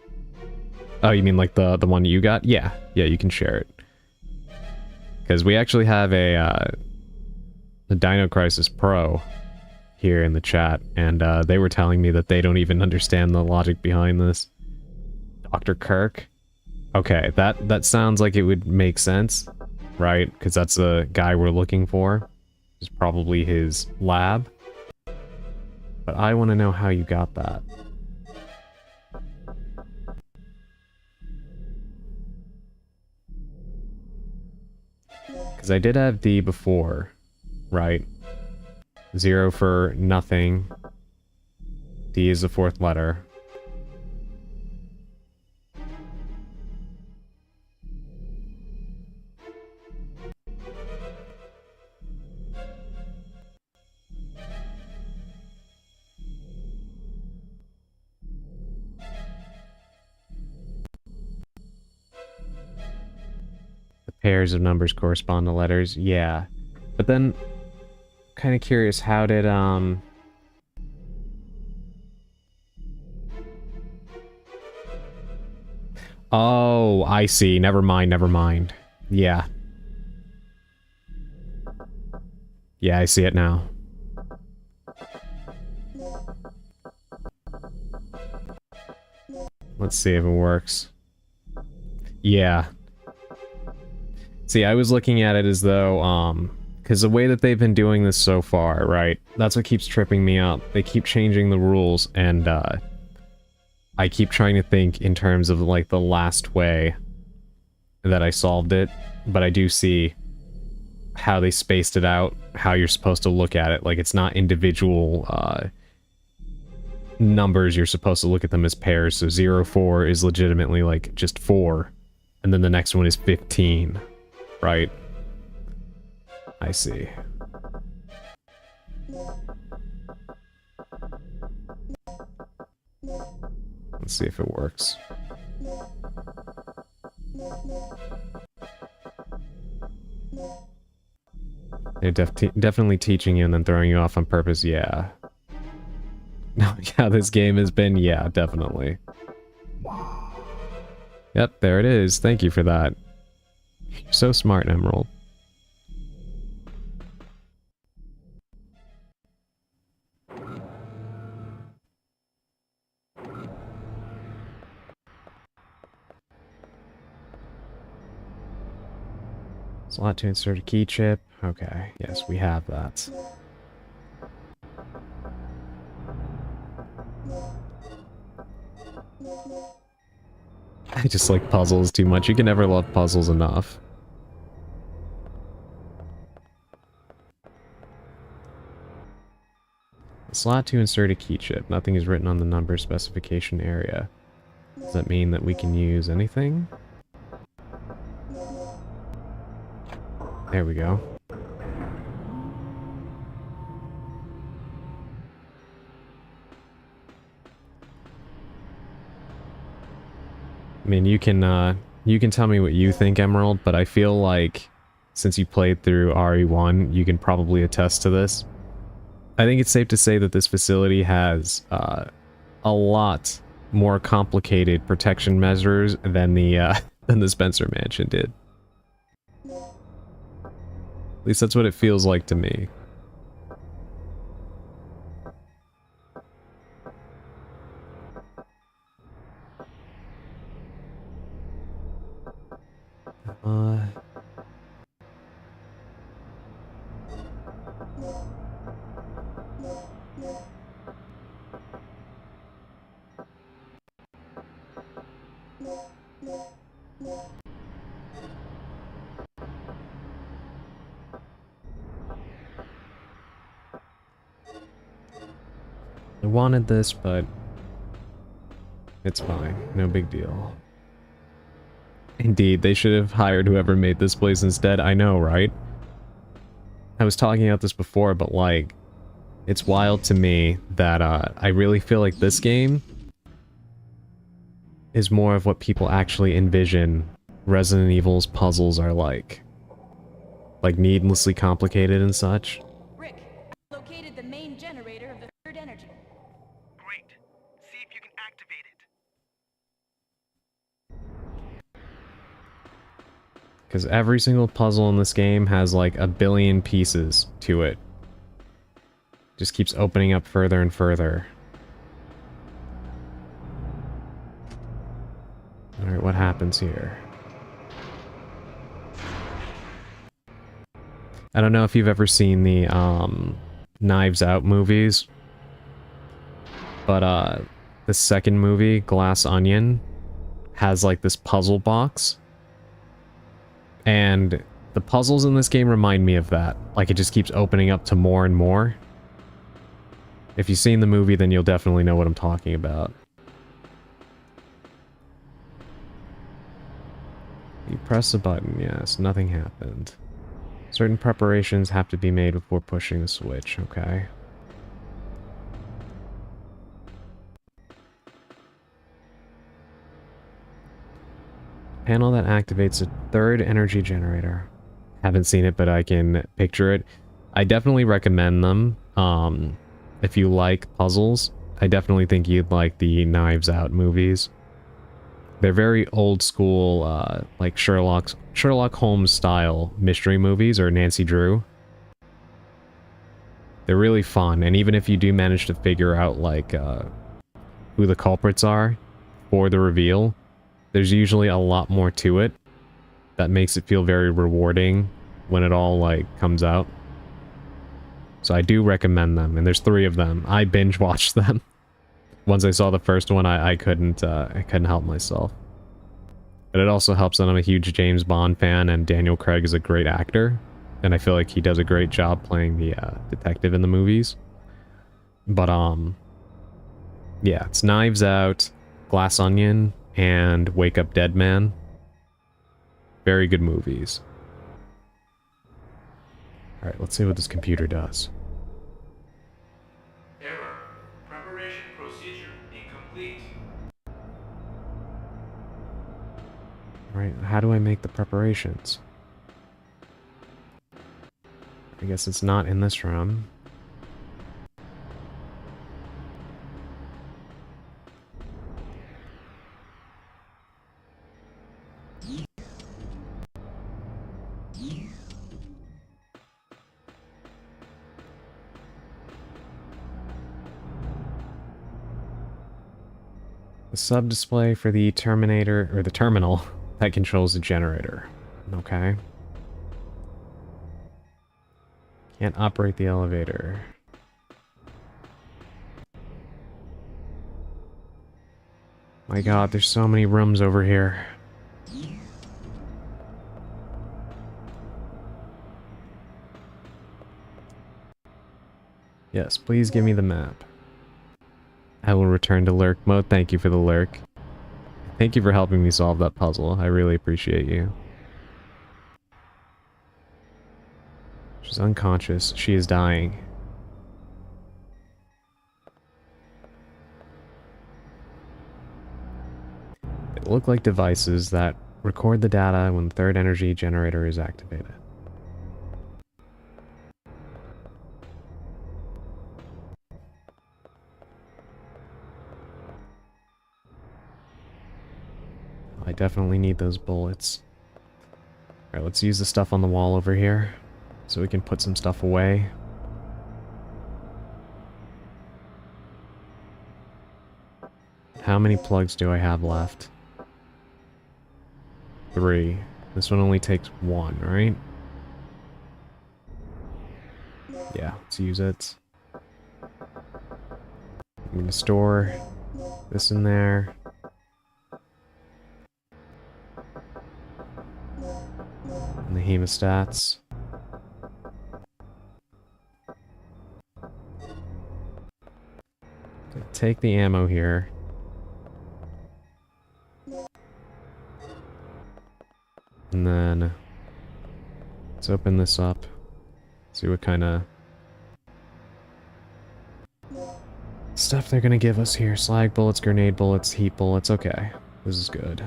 Oh, you mean like the one you got? Yeah, you can share it. Because we actually have a Dino Crisis Pro here in the chat, and they were telling me that they don't even understand the logic behind this. Dr. Kirk? Okay, that sounds like it would make sense, right? Because that's the guy we're looking for. It's probably his lab. But I want to know how you got that. Because I did have D before, right? 0 for nothing. D is the 4th letter. The pairs of numbers correspond to letters. Yeah. But then, kind of curious, how did, Oh, I see. Never mind, never mind. Yeah. Yeah, I see it now. Let's see if it works. Yeah. See, I was looking at it as though, because the way that they've been doing this so far, right? That's what keeps tripping me up. They keep changing the rules, and, I keep trying to think in terms of, like, the last way that I solved it, but I do see how they spaced it out, how you're supposed to look at it. Like, it's not individual, numbers, you're supposed to look at them as pairs, so 0, 4 is legitimately, like, just 4, and then the next one is 15, right? I see. Let's see if it works. They're definitely teaching you and then throwing you off on purpose, yeah. No, yeah, this game has been, yeah, definitely. Yep, there it is. Thank you for that. You're so smart, Emerald. Slot to insert a key chip. Okay, yes, we have that. I just like puzzles too much. You can never love puzzles enough. A slot to insert a key chip. Nothing is written on the number specification area. Does that mean that we can use anything? There we go. I mean, you can tell me what you think, Emerald, but I feel like since you played through RE1, you can probably attest to this. I think it's safe to say that this facility has a lot more complicated protection measures than the Spencer Mansion did. At least that's what it feels like to me. I wanted this, but it's fine. No big deal. Indeed, they should have hired whoever made this place instead. I know, right? I was talking about this before, but like, it's wild to me that I really feel like this game is more of what people actually envision Resident Evil's puzzles are like. Like needlessly complicated and such. Rick, I located the main generator of the third energy. Great. See if you can activate it. Because every single puzzle in this game has like a billion pieces to it. Just keeps opening up further and further. Alright, what happens here? I don't know if you've ever seen the Knives Out movies, but the second movie, Glass Onion, has like this puzzle box. And the puzzles in this game remind me of that. Like it just keeps opening up to more and more. If you've seen the movie, then you'll definitely know what I'm talking about. You press the button, yes, nothing happened. Certain preparations have to be made before pushing the switch, okay. Panel that activates a third energy generator. Haven't seen it, but I can picture it. I definitely recommend them. If you like puzzles, I definitely think you'd like the Knives Out movies. They're very old school, like Sherlock Holmes style mystery movies, or Nancy Drew. They're really fun, and even if you do manage to figure out, like, who the culprits are for the reveal, there's usually a lot more to it that makes it feel very rewarding when it all, like, comes out. So I do recommend them, and there's 3 of them. I binge watched them. Once I saw the first one, I couldn't help myself. But it also helps that I'm a huge James Bond fan, and Daniel Craig is a great actor. And I feel like he does a great job playing the detective in the movies. But, yeah, it's Knives Out, Glass Onion, and Wake Up Dead Man. Very good movies. Alright, let's see what this computer does. Error. Preparation procedure incomplete. Alright, how do I make the preparations? I guess it's not in this room. The sub-display for the Terminator, or the terminal, that controls the generator. Okay. Can't operate the elevator. My god, there's so many rooms over here. Yes, please give me the map. I will return to lurk mode. Thank you for the lurk. Thank you for helping me solve that puzzle. I really appreciate you. She's unconscious. She is dying. They look like devices that record the data when the third energy generator is activated. I definitely need those bullets. Alright, let's use the stuff on the wall over here so we can put some stuff away. How many plugs do I have left? 3. This one only takes 1, right? Yeah, let's use it. I'm gonna store this in there. And the hemostats. Take the ammo here. And then let's open this up. See what kind of stuff they're gonna give us here. Slag bullets, grenade bullets, heat bullets. Okay, this is good.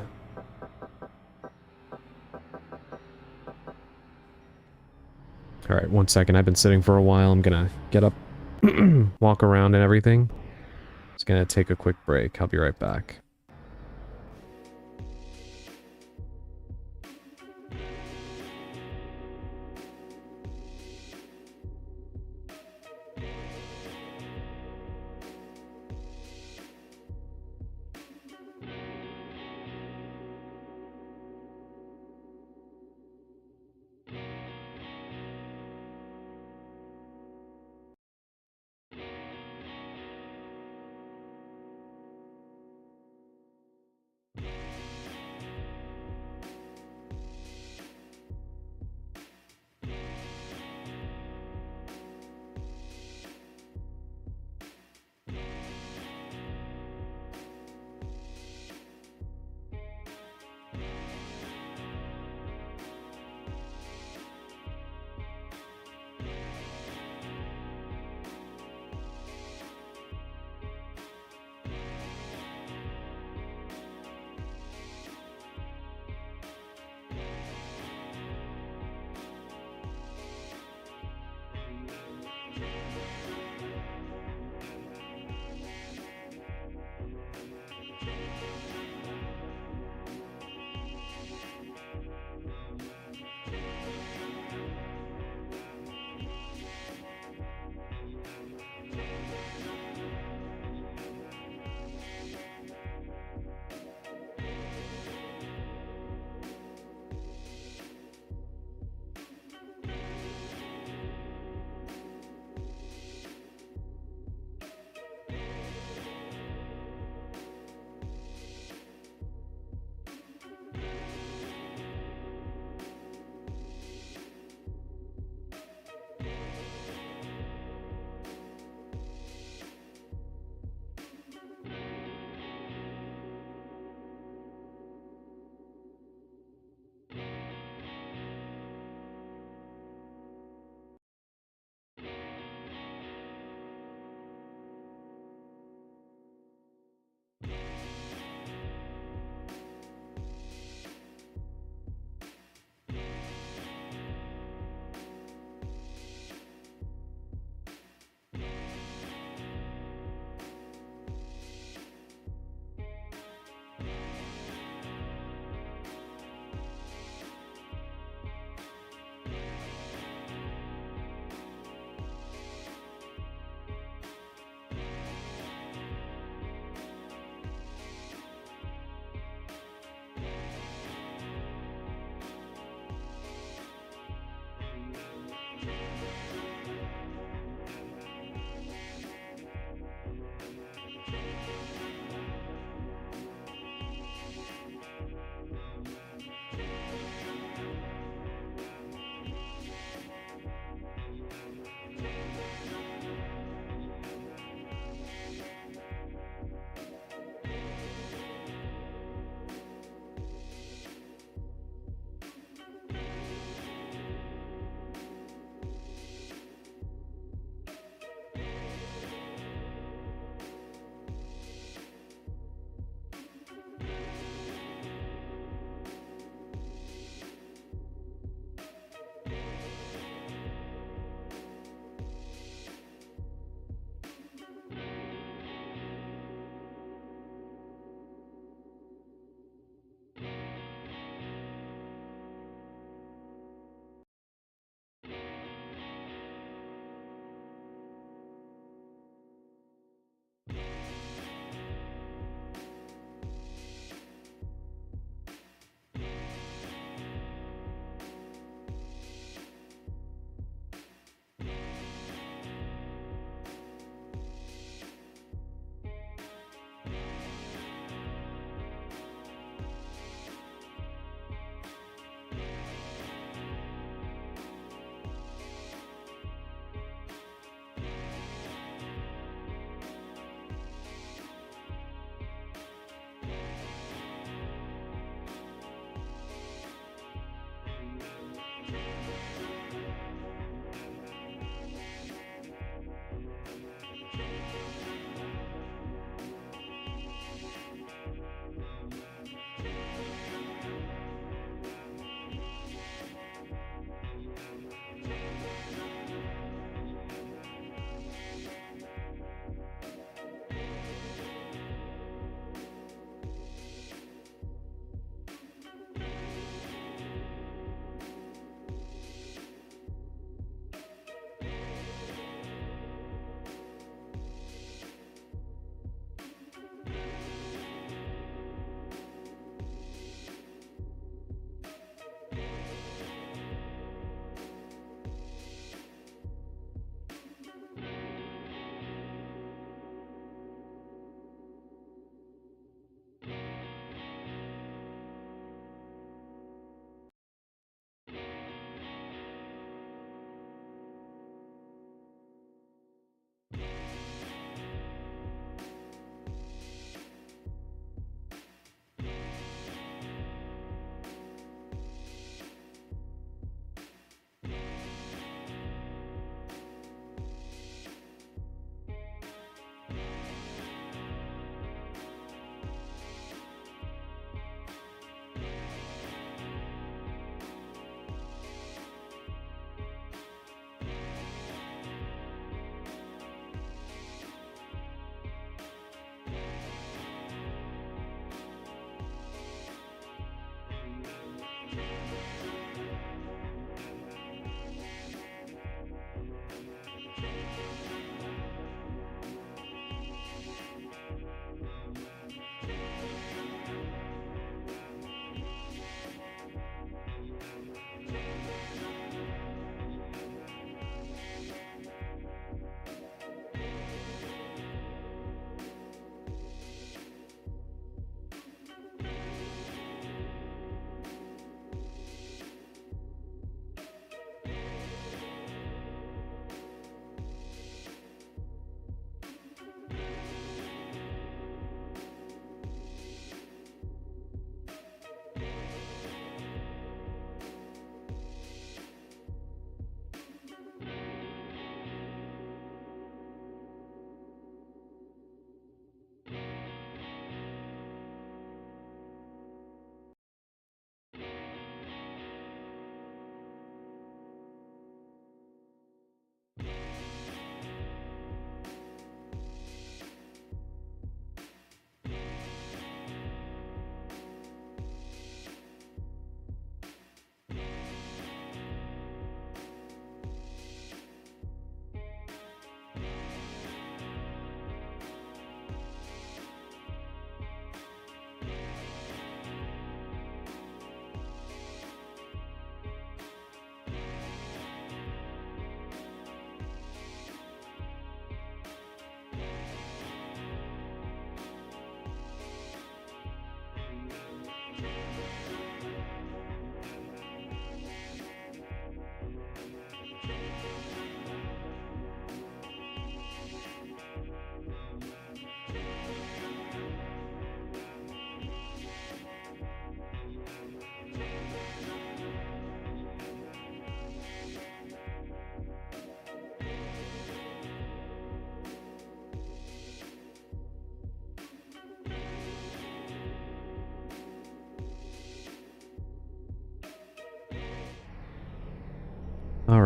Alright, 1 second. I've been sitting for a while. I'm gonna get up, walk around and everything. Just gonna take a quick break. I'll be right back.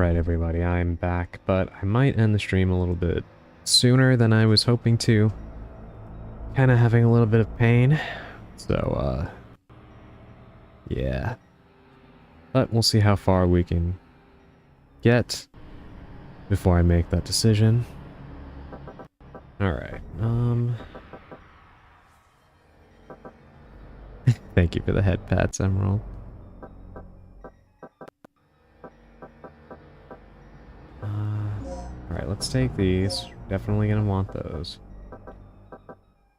Alright everybody, I'm back, but I might end the stream a little bit sooner than I was hoping to. Kinda having a little bit of pain, so yeah. But we'll see how far we can get before I make that decision. Alright, thank you for the head pats, Emerald. Alright, let's take these. Definitely gonna want those.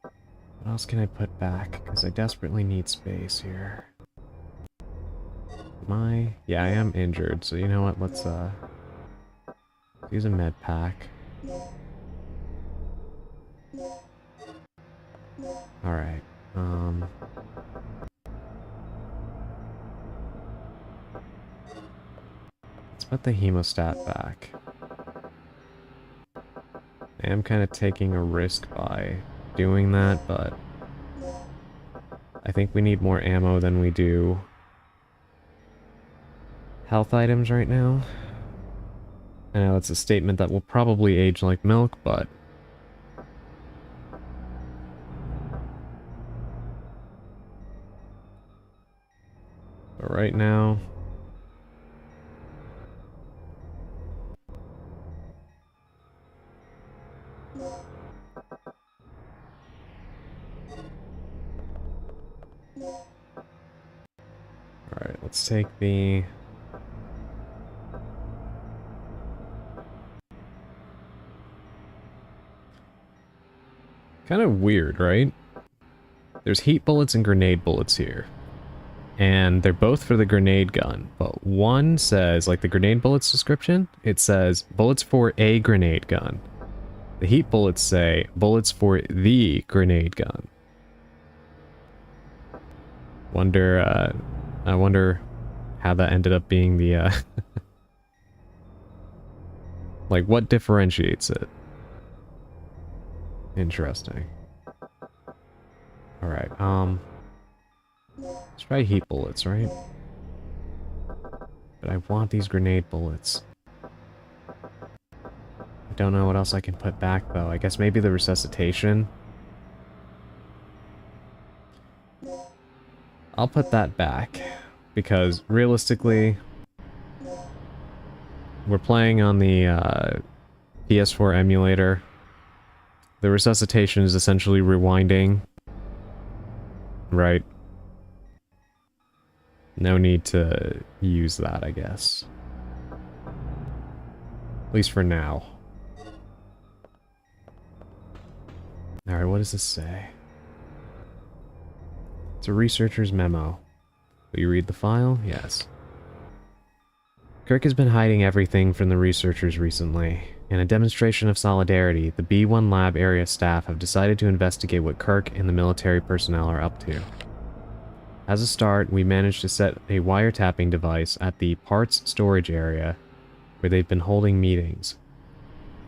What else can I put back? Because I desperately need space here. Yeah, I am injured, so you know what, let's use a med pack. Alright, let's put the hemostat back. I am kind of taking a risk by doing that, but I think we need more ammo than we do health items right now. I know it's a statement that will probably age like milk, but right now alright, let's take the kind of weird, right? There's heat bullets and grenade bullets here. And they're both for the grenade gun. But one says, like the grenade bullets description, it says bullets for a grenade gun. The heat bullets say bullets for the grenade gun. I wonder how that ended up being the, like, what differentiates it? Interesting. Alright, let's try heat bullets, right? But I want these grenade bullets. I don't know what else I can put back, though. I guess maybe the resuscitation. I'll put that back, because realistically, we're playing on the PS4 emulator. The resuscitation is essentially rewinding, right? No need to use that, I guess. At least for now. Alright, what does this say? It's a researcher's memo. Will you read the file? Yes. Kirk has been hiding everything from the researchers recently. In a demonstration of solidarity, the B1 lab area staff have decided to investigate what Kirk and the military personnel are up to. As a start, we managed to set a wiretapping device at the parts storage area where they've been holding meetings.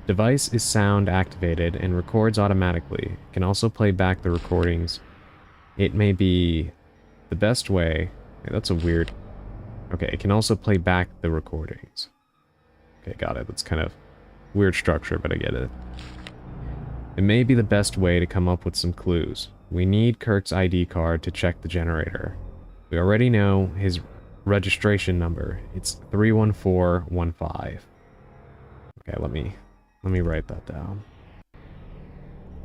The device is sound activated and records automatically. It can also play back the recordings. It may be the best way... That's a weird... Okay, it can also play back the recordings. Okay, got it. That's kind of weird structure, but I get it. It may be the best way to come up with some clues. We need Kirk's ID card to check the generator. We already know his registration number. It's 31415. Okay, let me write that down.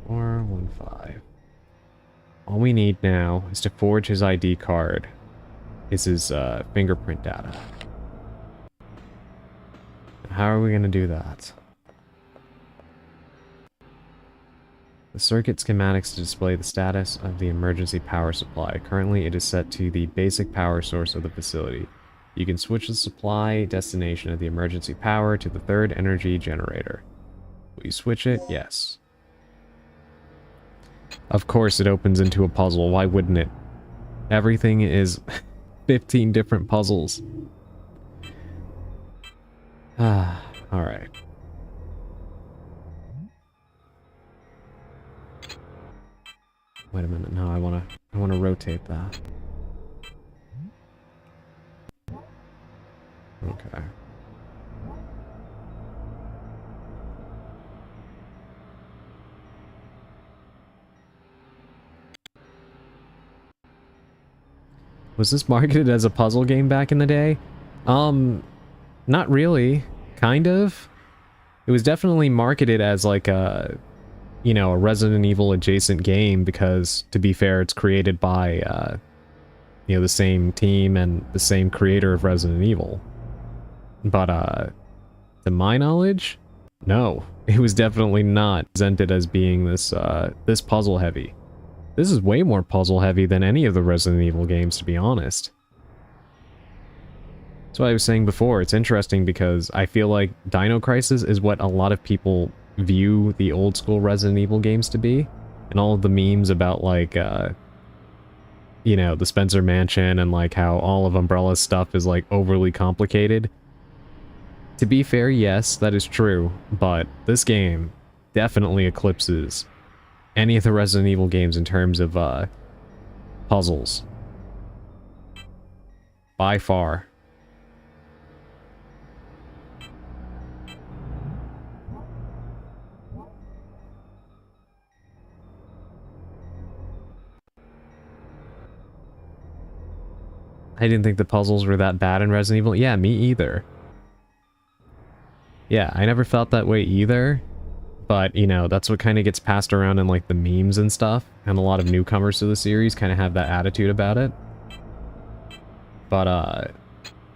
415. All we need now is to forge his ID card. This is fingerprint data. How are we going to do that? The circuit schematics to display the status of the emergency power supply. Currently, it is set to the basic power source of the facility. You can switch the supply destination of the emergency power to the third energy generator. Will you switch it? Yes. Of course it opens into a puzzle. Why wouldn't it? Everything is 15 different puzzles. Alright. Wait a minute, no, I wanna rotate that. Okay. Was this marketed as a puzzle game back in the day? Not really. Kind of. It was definitely marketed as like a, you know, a Resident Evil adjacent game because, to be fair, it's created by, you know, the same team and the same creator of Resident Evil. But, to my knowledge, no. It was definitely not presented as being this, this puzzle heavy. This is way more puzzle heavy than any of the Resident Evil games, to be honest. That's what I was saying before. It's interesting because I feel like Dino Crisis is what a lot of people view the old school Resident Evil games to be. And all of the memes about, like, you know, the Spencer Mansion and, like, how all of Umbrella's stuff is, like, overly complicated. To be fair, yes, that is true. But this game definitely eclipses any of the Resident Evil games in terms of, puzzles. By far. I didn't think the puzzles were that bad in Resident Evil. Yeah, me either. Yeah, I never felt that way either. But, you know, that's what kind of gets passed around in, like, the memes and stuff. And a lot of newcomers to the series kind of have that attitude about it. But,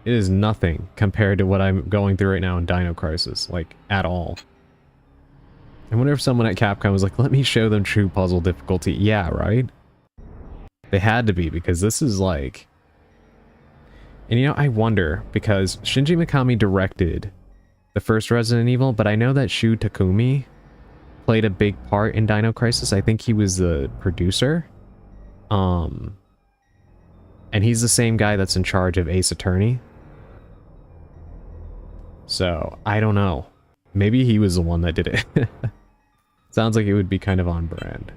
it is nothing compared to what I'm going through right now in Dino Crisis. Like, at all. I wonder if someone at Capcom was like, let me show them true puzzle difficulty. Yeah, right? They had to be, because this is, like... And, you know, I wonder, because Shinji Mikami directed the first Resident Evil, but I know that Shu Takumi played a big part in Dino Crisis. I think he was the producer. And he's the same guy that's in charge of Ace Attorney. So, I don't know. Maybe he was the one that did it. Sounds like it would be kind of on brand.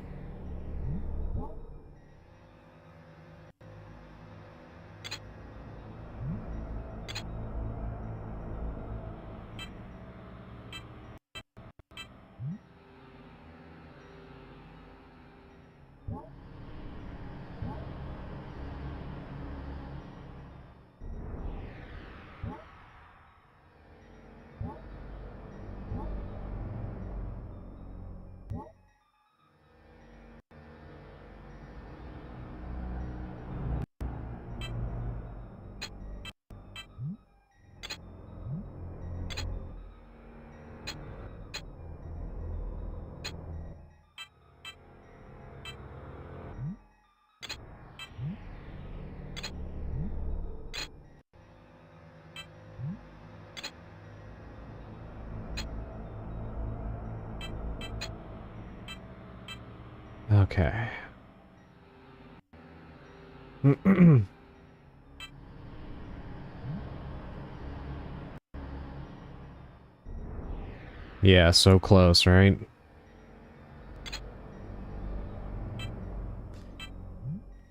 Okay. Yeah, so close, right?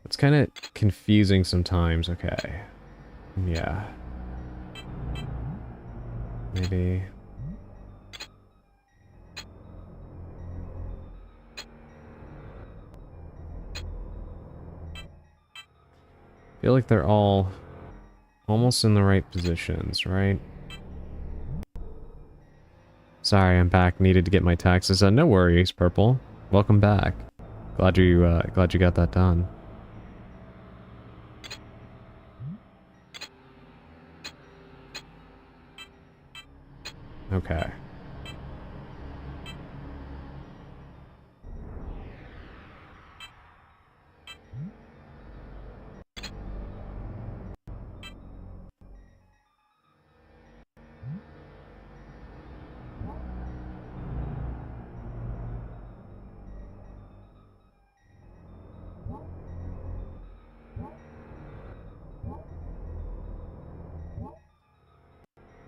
It's kind of confusing sometimes. Okay. Yeah. Maybe... I feel like they're all almost in the right positions, right? Sorry, I'm back. Needed to get my taxes done. No worries, Purple. Welcome back. Glad you got that done. Okay.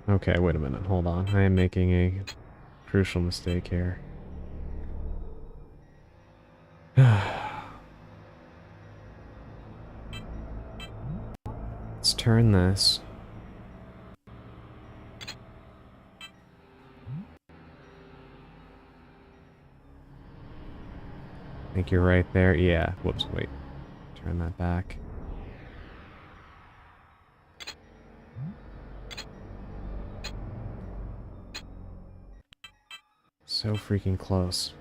Okay, wait a minute. Hold on. I am making a crucial mistake here. Let's turn this. I think you're right there. Yeah. Whoops, wait. Turn that back. So freaking close.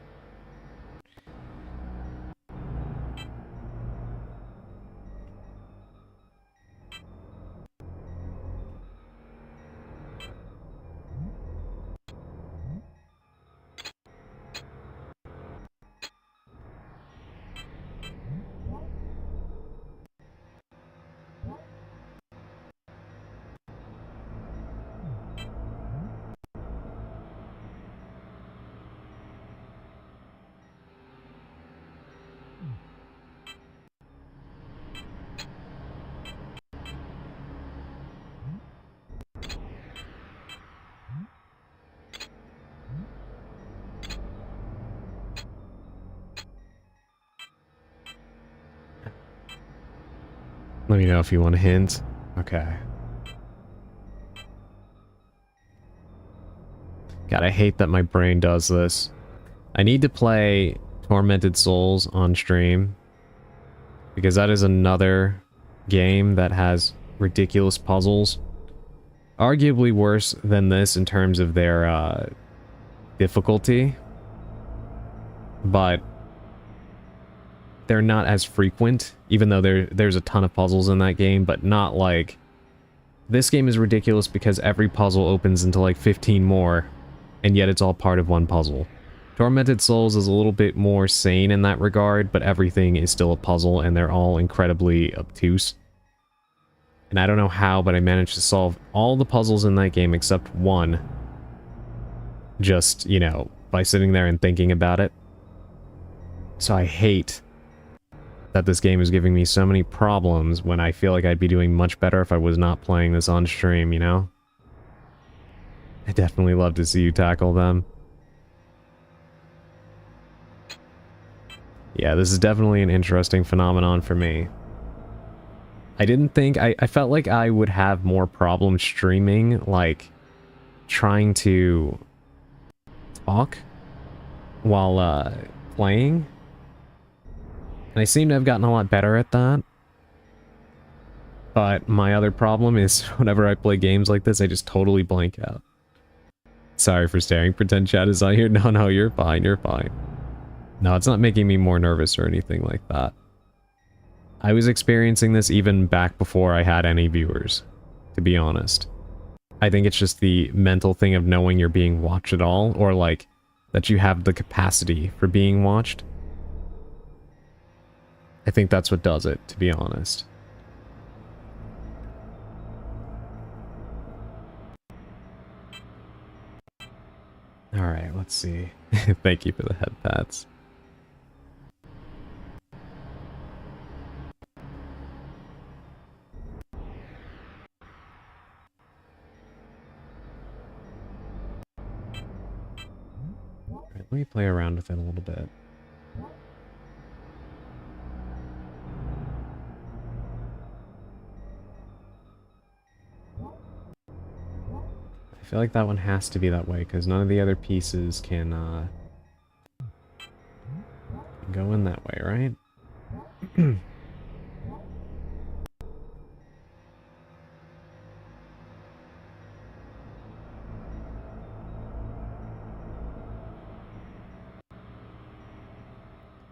Let me know if you want a hint. Okay. God, I hate that my brain does this. I need to play Tormented Souls on stream, because that is another game that has ridiculous puzzles. Arguably worse than this in terms of their difficulty, but they're not as frequent, even though there's a ton of puzzles in that game, but not like... This game is ridiculous because every puzzle opens into like 15 more, and yet it's all part of one puzzle. Tormented Souls is a little bit more sane in that regard, but everything is still a puzzle, and they're all incredibly obtuse. And I don't know how, but I managed to solve all the puzzles in that game except one. Just, you know, by sitting there and thinking about it. So I hate that this game is giving me so many problems when I feel like I'd be doing much better if I was not playing this on stream, you know? I definitely love to see you tackle them. Yeah, this is definitely an interesting phenomenon for me. I didn't think... I felt like I would have more problems streaming, like, trying to talk while playing. And I seem to have gotten a lot better at that. But my other problem is whenever I play games like this, I just totally blank out. Sorry for staring. Pretend chat is on here. No, you're fine. You're fine. No, it's not making me more nervous or anything like that. I was experiencing this even back before I had any viewers, to be honest. I think it's just the mental thing of knowing you're being watched at all, or like, that you have the capacity for being watched. I think that's what does it, to be honest. Alright, let's see. Thank you for the head pats. Alright, let me play around with it a little bit. I feel like that one has to be that way, because none of the other pieces can go in that way, right?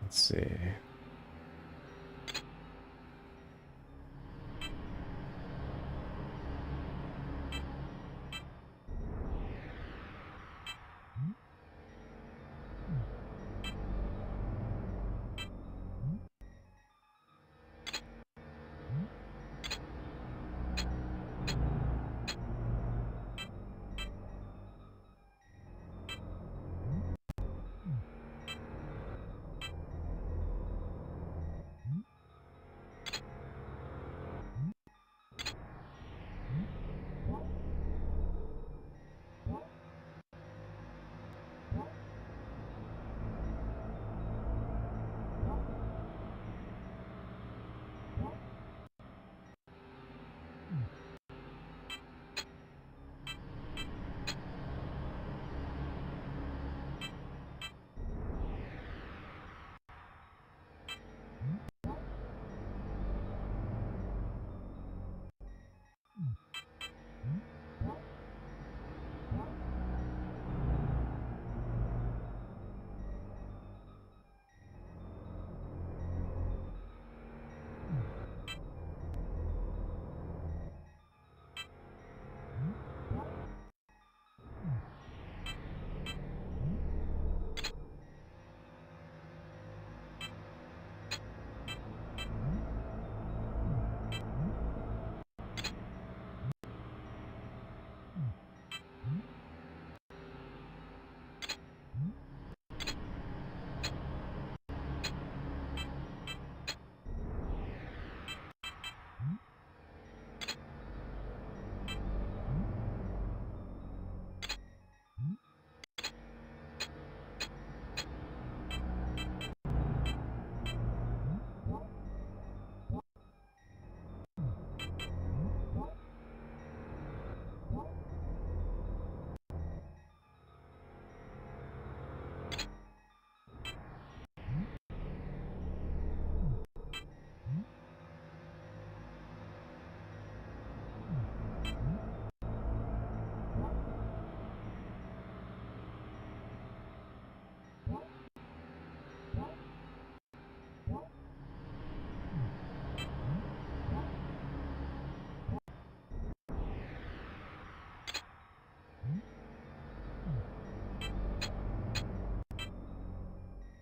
Let's see.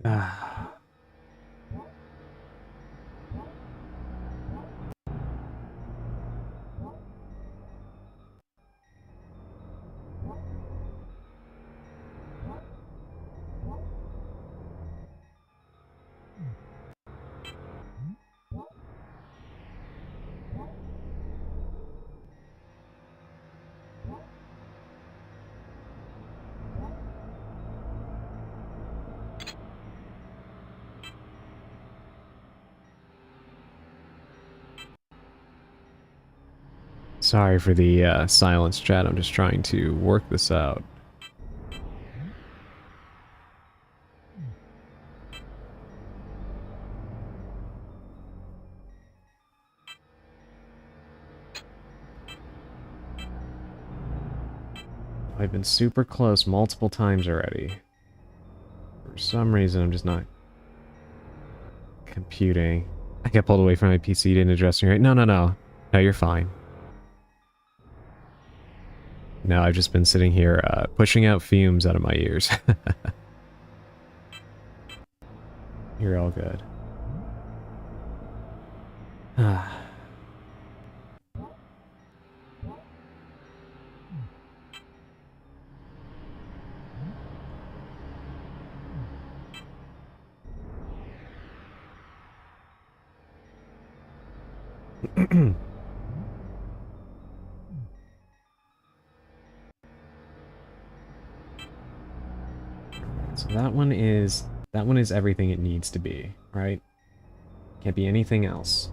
Ah. Sorry for the silence, chat. I'm just trying to work this out. I've been super close multiple times already. For some reason, I'm just not computing. I got pulled away from my PC, didn't address me right. No, no, no. No, you're fine. No, I've just been sitting here pushing out fumes out of my ears. You're all good. So that one is everything it needs to be, right? Can't be anything else.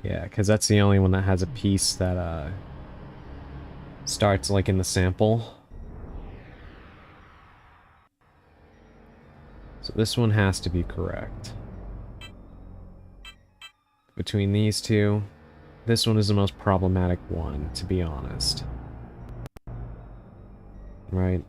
Yeah, because that's the only one that has a piece that starts like in the sample. So this one has to be correct. Between these two, this one is the most problematic one, to be honest. Right?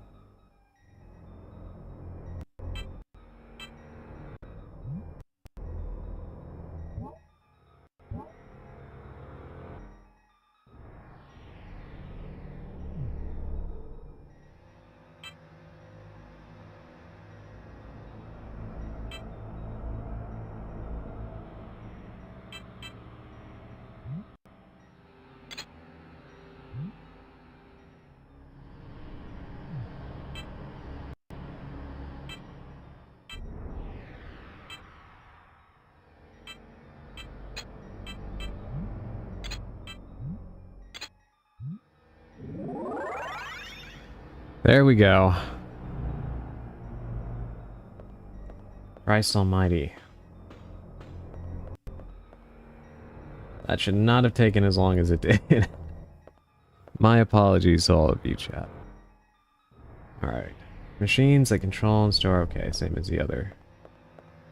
There we go. Christ almighty. That should not have taken as long as it did. My apologies to all of you, chat. Alright. Machines that control and store, okay, same as the other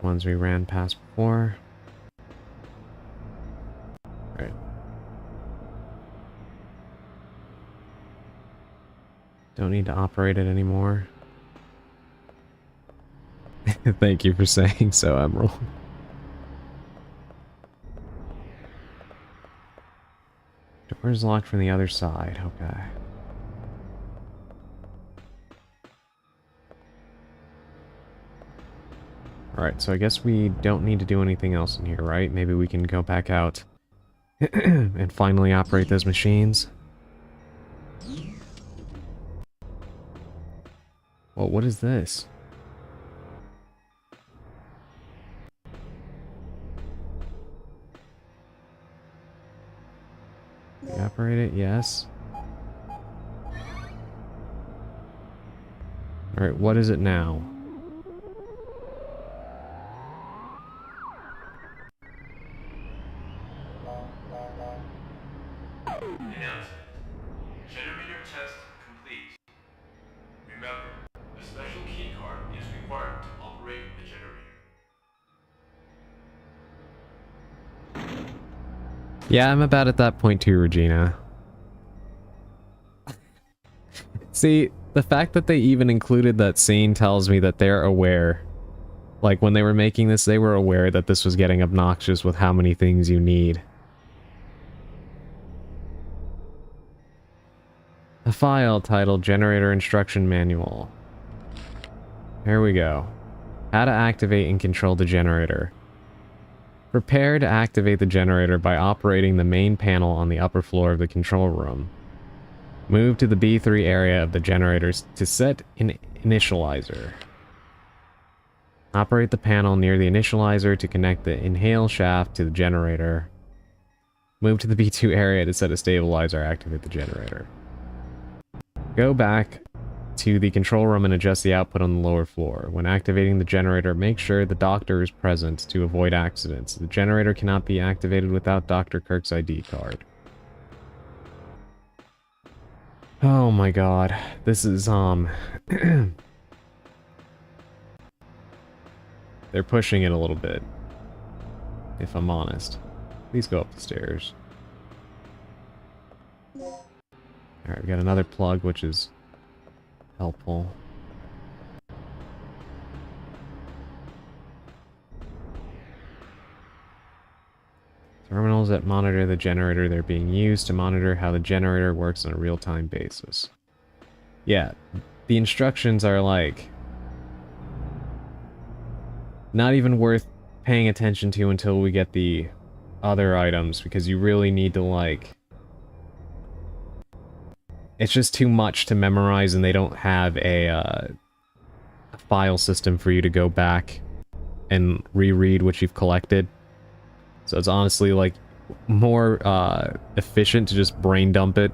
ones we ran past before. Alright. Don't need to operate it anymore. Thank you for saying so, Emerald. Door's locked from the other side, okay. Alright, so I guess we don't need to do anything else in here, right? Maybe we can go back out and finally operate those machines. Well, what is this? We operate it, yes. Alright, what is it now? Announcement. Generator test complete. Remember, a special keycard is required to operate the generator. Yeah, I'm about at that point too, Regina. See, the fact that they even included that scene tells me that they're aware. Like, when they were making this, they were aware that this was getting obnoxious with how many things you need. A file titled Generator Instruction Manual. Here we go. How to activate and control the generator. Prepare to activate the generator by operating the main panel on the upper floor of the control room. Move to the B3 area of the generators to set an initializer. Operate the panel near the initializer to connect the inhale shaft to the generator. Move to the B2 area to set a stabilizer, activate the generator. Go back to the control room and adjust the output on the lower floor. When activating the generator, make sure the doctor is present to avoid accidents. The generator cannot be activated without Dr. Kirk's ID card. Oh my god. This is, they're pushing it a little bit, if I'm honest. Please go up the stairs. Alright, we got another plug, which is helpful. Terminals that monitor the generator, they're being used to monitor how the generator works on a real-time basis. Yeah, the instructions are like not even worth paying attention to until we get the other items, because you really need to like... It's just too much to memorize, and they don't have a file system for you to go back and reread what you've collected. So it's honestly like more efficient to just brain dump it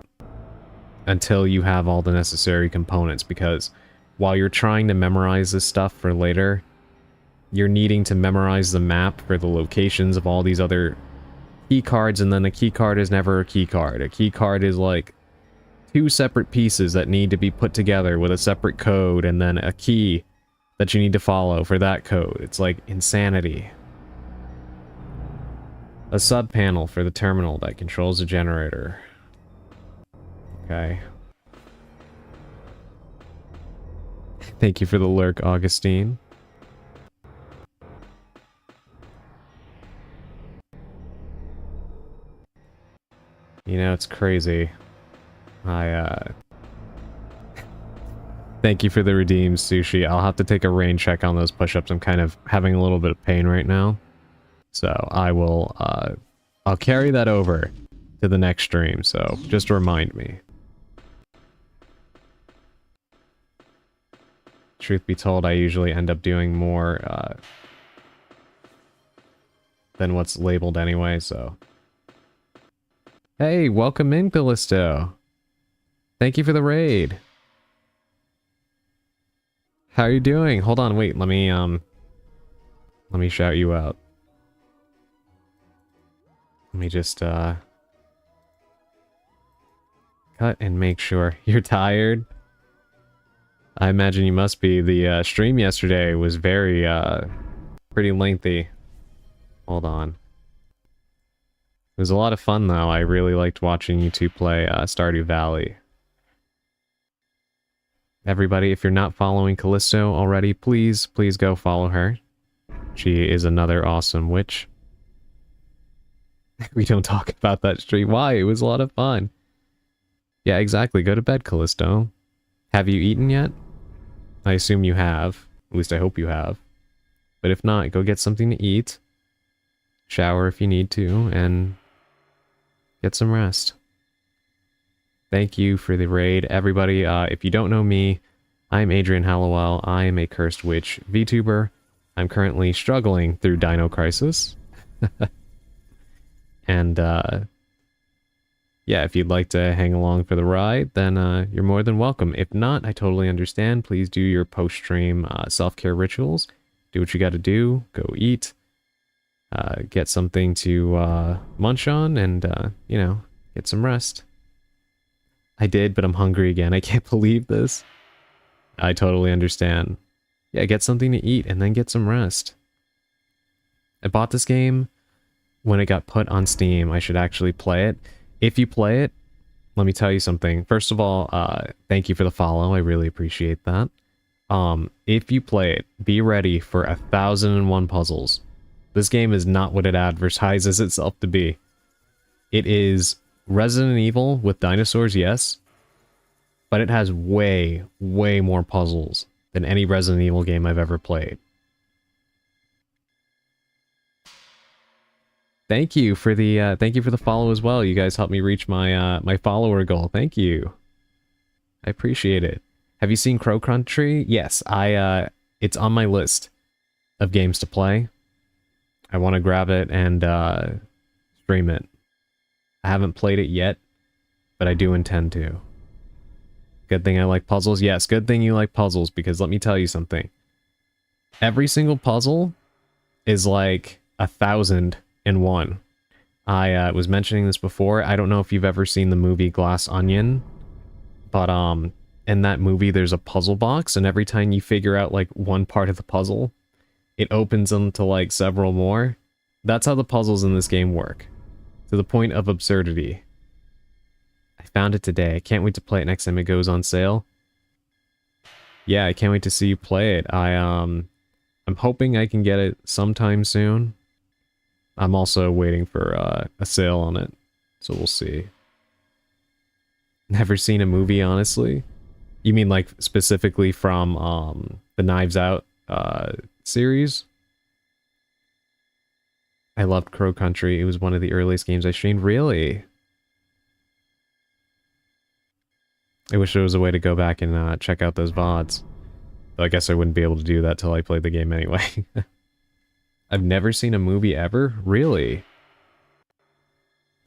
until you have all the necessary components, because while you're trying to memorize this stuff for later, you're needing to memorize the map for the locations of all these other key cards, and then a key card is never a key card. A key card is like two separate pieces that need to be put together with a separate code, and then a key that you need to follow for that code. It's like insanity. A sub-panel for the terminal that controls the generator. Okay. Thank you for the lurk, Augustine. You know, it's crazy. Thank you for the redeemed sushi. I'll have to take a rain check on those push-ups. I'm kind of having a little bit of pain right now. So I will, I'll carry that over to the next stream, so just remind me. Truth be told, I usually end up doing more, than what's labeled anyway, so... Hey, welcome in, Callisto! Thank you for the raid! How are you doing? Hold on, wait, let me shout you out. Let me just, cut and make sure. You're tired? I imagine you must be. The, stream yesterday was very, pretty lengthy. Hold on. It was a lot of fun, though. I really liked watching you two play, Stardew Valley. Everybody, if you're not following Callisto already, please go follow her. She is another awesome witch. We don't talk about that stream. Why? It was a lot of fun. Yeah, exactly. Go to bed, Callisto. Have you eaten yet? I assume you have. At least I hope you have. But if not, go get something to eat. Shower if you need to, and get some rest. Thank you for the raid. Everybody, if you don't know me, I'm Adrian Hallowell. I am a Cursed Witch VTuber. I'm currently struggling through Dino Crisis. And, yeah, if you'd like to hang along for the ride, then you're more than welcome. If not, I totally understand. Please do your post-stream self-care rituals. Do what you gotta do. Go eat. Get something to munch on, and, you know, get some rest. I did, but I'm hungry again. I can't believe this. I totally understand. Yeah, get something to eat, and then get some rest. I bought this game when it got put on Steam, I should actually play it. If you play it, let me tell you something. First of all, thank you for the follow. I really appreciate that. If you play it, be ready for 1,001 puzzles. This game is not what it advertises itself to be. It is Resident Evil with dinosaurs, yes, but it has way, way more puzzles than any Resident Evil game I've ever played. Thank you for the follow as well. You guys helped me reach my my follower goal. Thank you. I appreciate it. Have you seen Crow Country? Yes, it's on my list of games to play. I want to grab it and stream it. I haven't played it yet, but I do intend to. Good thing I like puzzles. Yes, good thing you like puzzles, because let me tell you something. Every single puzzle is like 1,001. I was mentioning this before. I don't know if you've ever seen the movie Glass Onion, but in that movie there's a puzzle box, and every time you figure out like one part of the puzzle, it opens them to like several more. That's how the puzzles in this game work. To the point of absurdity. I found it today. I can't wait to play it next time it goes on sale. Yeah, I can't wait to see you play it. I'm hoping I can get it sometime soon. I'm also waiting for a sale on it, so we'll see. Never seen a movie, honestly. You mean like specifically from the Knives Out series? I loved Crow Country. It was one of the earliest games I streamed. Really? I wish there was a way to go back and check out those VODs. Though I guess I wouldn't be able to do that till I played the game anyway. I've never seen a movie ever? Really?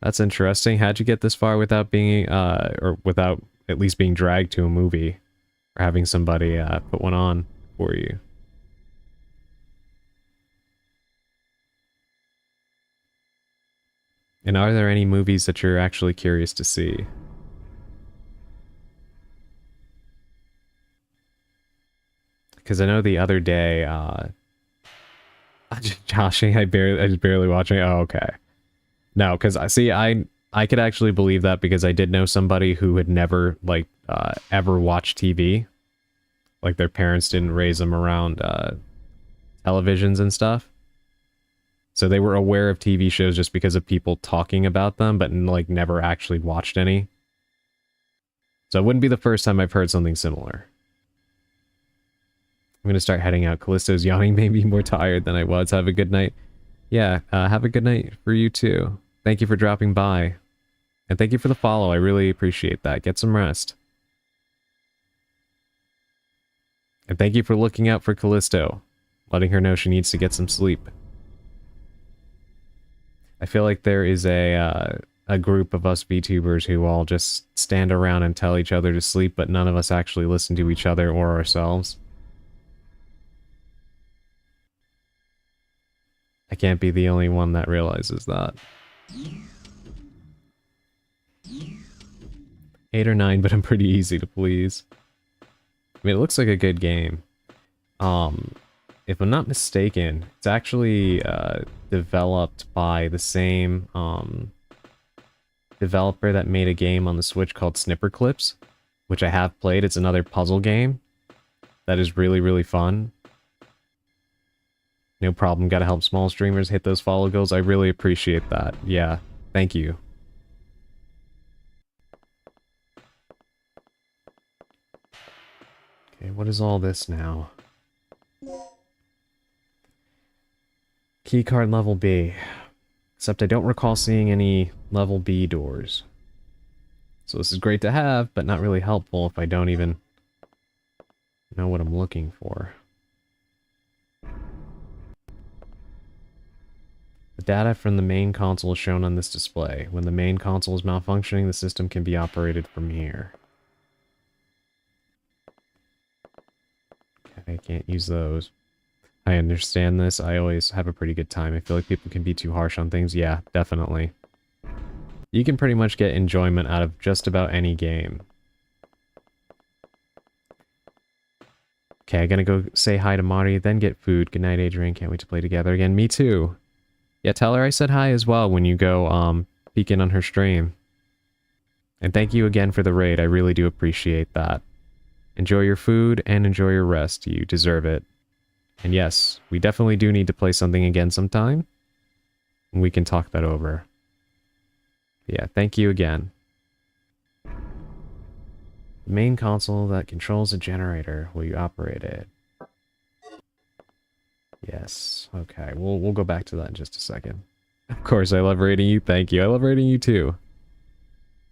That's interesting. How'd you get this far without being, or without at least being dragged to a movie? Or having somebody put one on for you? And are there any movies that you're actually curious to see? Because I know the other day, Joshing, I was barely watching. Oh, okay. No, because I could actually believe that, because I did know somebody who had never like ever watched TV. Like their parents didn't raise them around televisions and stuff. So they were aware of TV shows just because of people talking about them, but like never actually watched any. So it wouldn't be the first time I've heard something similar. I'm gonna start heading out. Callisto's yawning, made me more tired than I was. Have a good night. Yeah, have a good night for you too. Thank you for dropping by. And thank you for the follow. I really appreciate that. Get some rest. And thank you for looking out for Callisto. Letting her know she needs to get some sleep. I feel like there is a group of us VTubers who all just stand around and tell each other to sleep, but none of us actually listen to each other or ourselves. I can't be the only one that realizes that. 8 or 9, but I'm pretty easy to please. I mean, it looks like a good game. If I'm not mistaken, it's actually developed by the same developer that made a game on the Switch called Snipper Clips, which I have played. It's another puzzle game that is really, really fun. No problem. Gotta help small streamers hit those follow goals. I really appreciate that. Yeah, thank you. Okay, what is all this now? Keycard level B. Except I don't recall seeing any level B doors. So this is great to have, but not really helpful if I don't even know what I'm looking for. The data from the main console is shown on this display. When the main console is malfunctioning, the system can be operated from here. Okay, I can't use those. I understand this. I always have a pretty good time. I feel like people can be too harsh on things. Yeah, definitely. You can pretty much get enjoyment out of just about any game. Okay, I'm gonna go say hi to Marty, then get food. Good night, Adrian. Can't wait to play together again. Me too. Yeah, tell her I said hi as well when you go, peek in on her stream. And thank you again for the raid. I really do appreciate that. Enjoy your food and enjoy your rest. You deserve it. And yes, we definitely do need to play something again sometime. And we can talk that over. Yeah, thank you again. The main console that controls the generator. Will you operate it? Yes. Okay, we'll go back to that in just a second. Of course, I love rating you. Thank you. I love rating you too.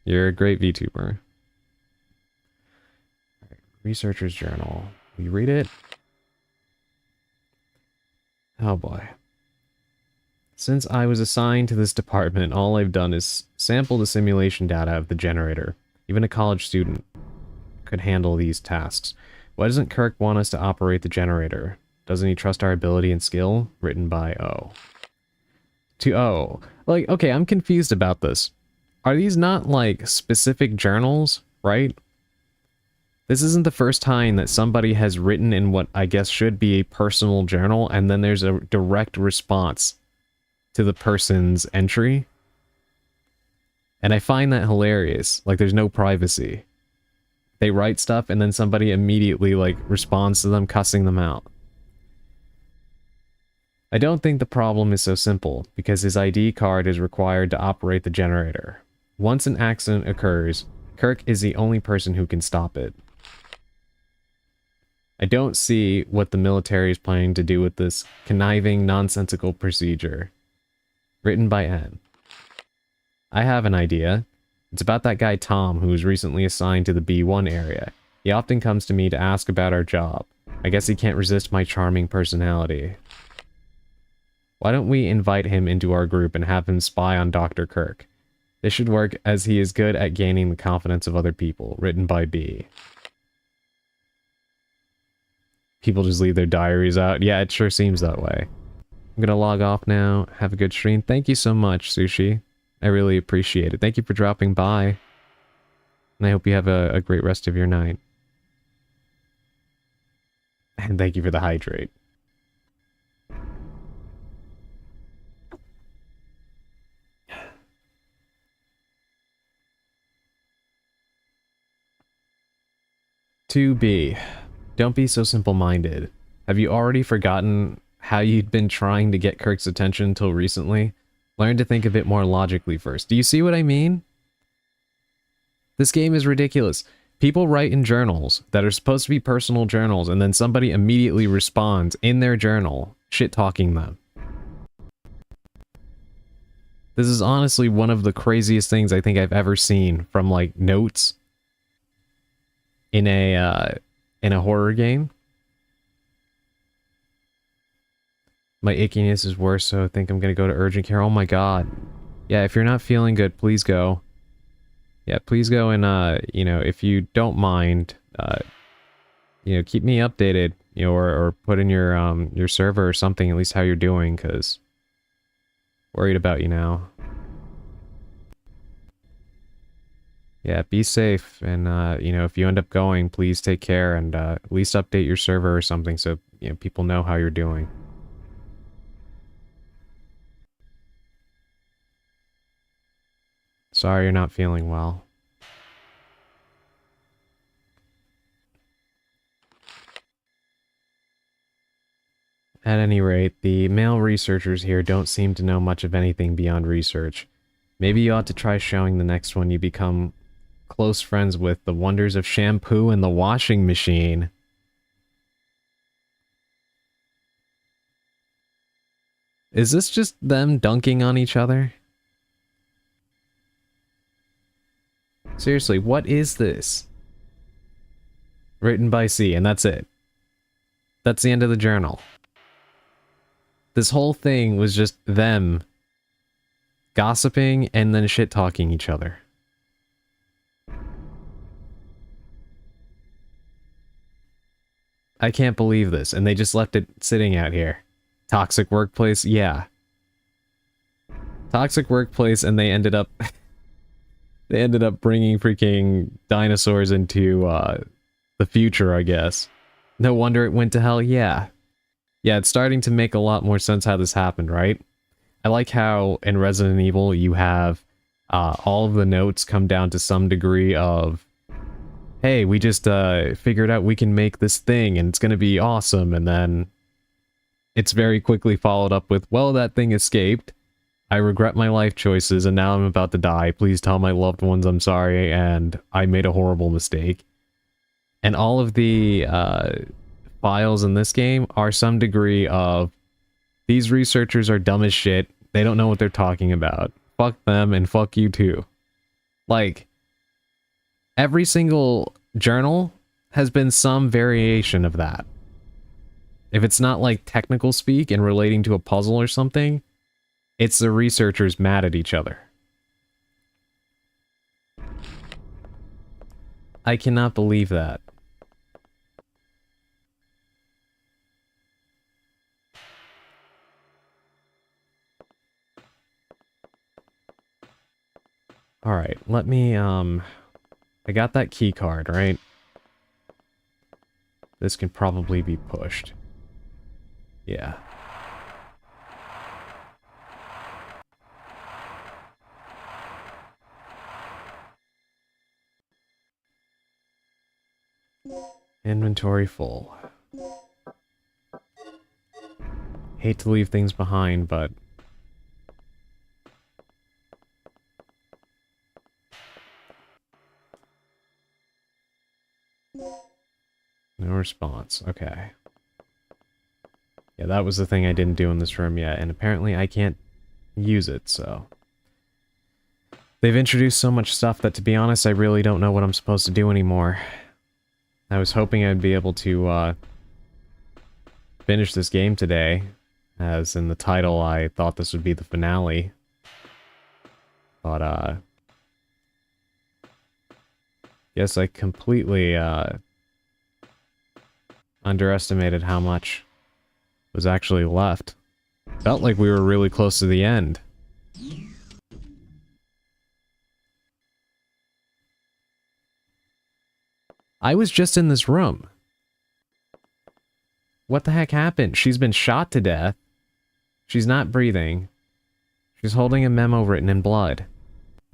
You're a great VTuber. Right. Researcher's Journal. Will you read it? Oh boy. Since I was assigned to this department, all I've done is sample the simulation data of the generator. Even a college student could handle these tasks. Why doesn't Kirk want us to operate the generator? Doesn't he trust our ability and skill? Written by O. To O. Like, okay, I'm confused about this. Are these not, like, specific journals, right? This isn't the first time that somebody has written in what I guess should be a personal journal, and then there's a direct response to the person's entry. And I find that hilarious. Like, there's no privacy. They write stuff, and then somebody immediately, like, responds to them, cussing them out. I don't think the problem is so simple, because his ID card is required to operate the generator. Once an accident occurs, Kirk is the only person who can stop it. I don't see what the military is planning to do with this conniving, nonsensical procedure. Written by N. I have an idea. It's about that guy Tom, who was recently assigned to the B1 area. He often comes to me to ask about our job. I guess he can't resist my charming personality. Why don't we invite him into our group and have him spy on Dr. Kirk? This should work, as he is good at gaining the confidence of other people. Written by B. People just leave their diaries out. Yeah, it sure seems that way. I'm gonna log off now. Have a good stream. Thank you so much, Sushi. I really appreciate it. Thank you for dropping by. And I hope you have a great rest of your night. And thank you for the hydrate. To B. Don't be so simple-minded. Have you already forgotten how you'd been trying to get Kirk's attention until recently? Learn to think a bit more logically first. Do you see what I mean? This game is ridiculous. People write in journals that are supposed to be personal journals, and then somebody immediately responds in their journal, shit-talking them. This is honestly one of the craziest things I think I've ever seen from, like, notes in a horror game. My ickiness is worse, so I think I'm gonna go to urgent care. Oh my god. Yeah, if you're not feeling good, please go. Yeah, please go and, you know, if you don't mind, you know, keep me updated, you know, or put in your server or something, at least how you're doing, because worried about you now. Yeah, be safe, and, you know, if you end up going, please take care, and, at least update your server or something so, you know, people know how you're doing. Sorry you're not feeling well. At any rate, the male researchers here don't seem to know much of anything beyond research. Maybe you ought to try showing the next one you become close friends with the wonders of shampoo and the washing machine. Is this just them dunking on each other? Seriously, what is this? Written by C, and that's it. That's the end of the journal. This whole thing was just them gossiping and then shit-talking each other. I can't believe this, and they just left it sitting out here. Toxic workplace? Yeah. Toxic workplace, and they ended up... they ended up bringing freaking dinosaurs into, the future, I guess. No wonder it went to hell, yeah. Yeah, it's starting to make a lot more sense how this happened, right? I like how in Resident Evil you have all of the notes come down to some degree of, hey, we just figured out we can make this thing and it's gonna be awesome, and then it's very quickly followed up with, well, that thing escaped. I regret my life choices and now I'm about to die. Please tell my loved ones I'm sorry and I made a horrible mistake. And all of the files in this game are some degree of, these researchers are dumb as shit. They don't know what they're talking about. Fuck them and fuck you too. Like, every single journal has been some variation of that. If it's not like technical speak and relating to a puzzle or something, it's the researchers mad at each other. I cannot believe that. Alright, let me, I got that key card, right? This can probably be pushed. Yeah. Inventory full. Hate to leave things behind, but... no response. Okay. Yeah, that was the thing I didn't do in this room yet, and apparently I can't use it, so... they've introduced so much stuff that, to be honest, I really don't know what I'm supposed to do anymore. I was hoping I'd be able to, finish this game today. As in the title, I thought this would be the finale. But, guess I completely, underestimated how much was actually left. Felt like we were really close to the end. I was just in this room. What the heck happened? She's been shot to death. She's not breathing. She's holding a memo written in blood.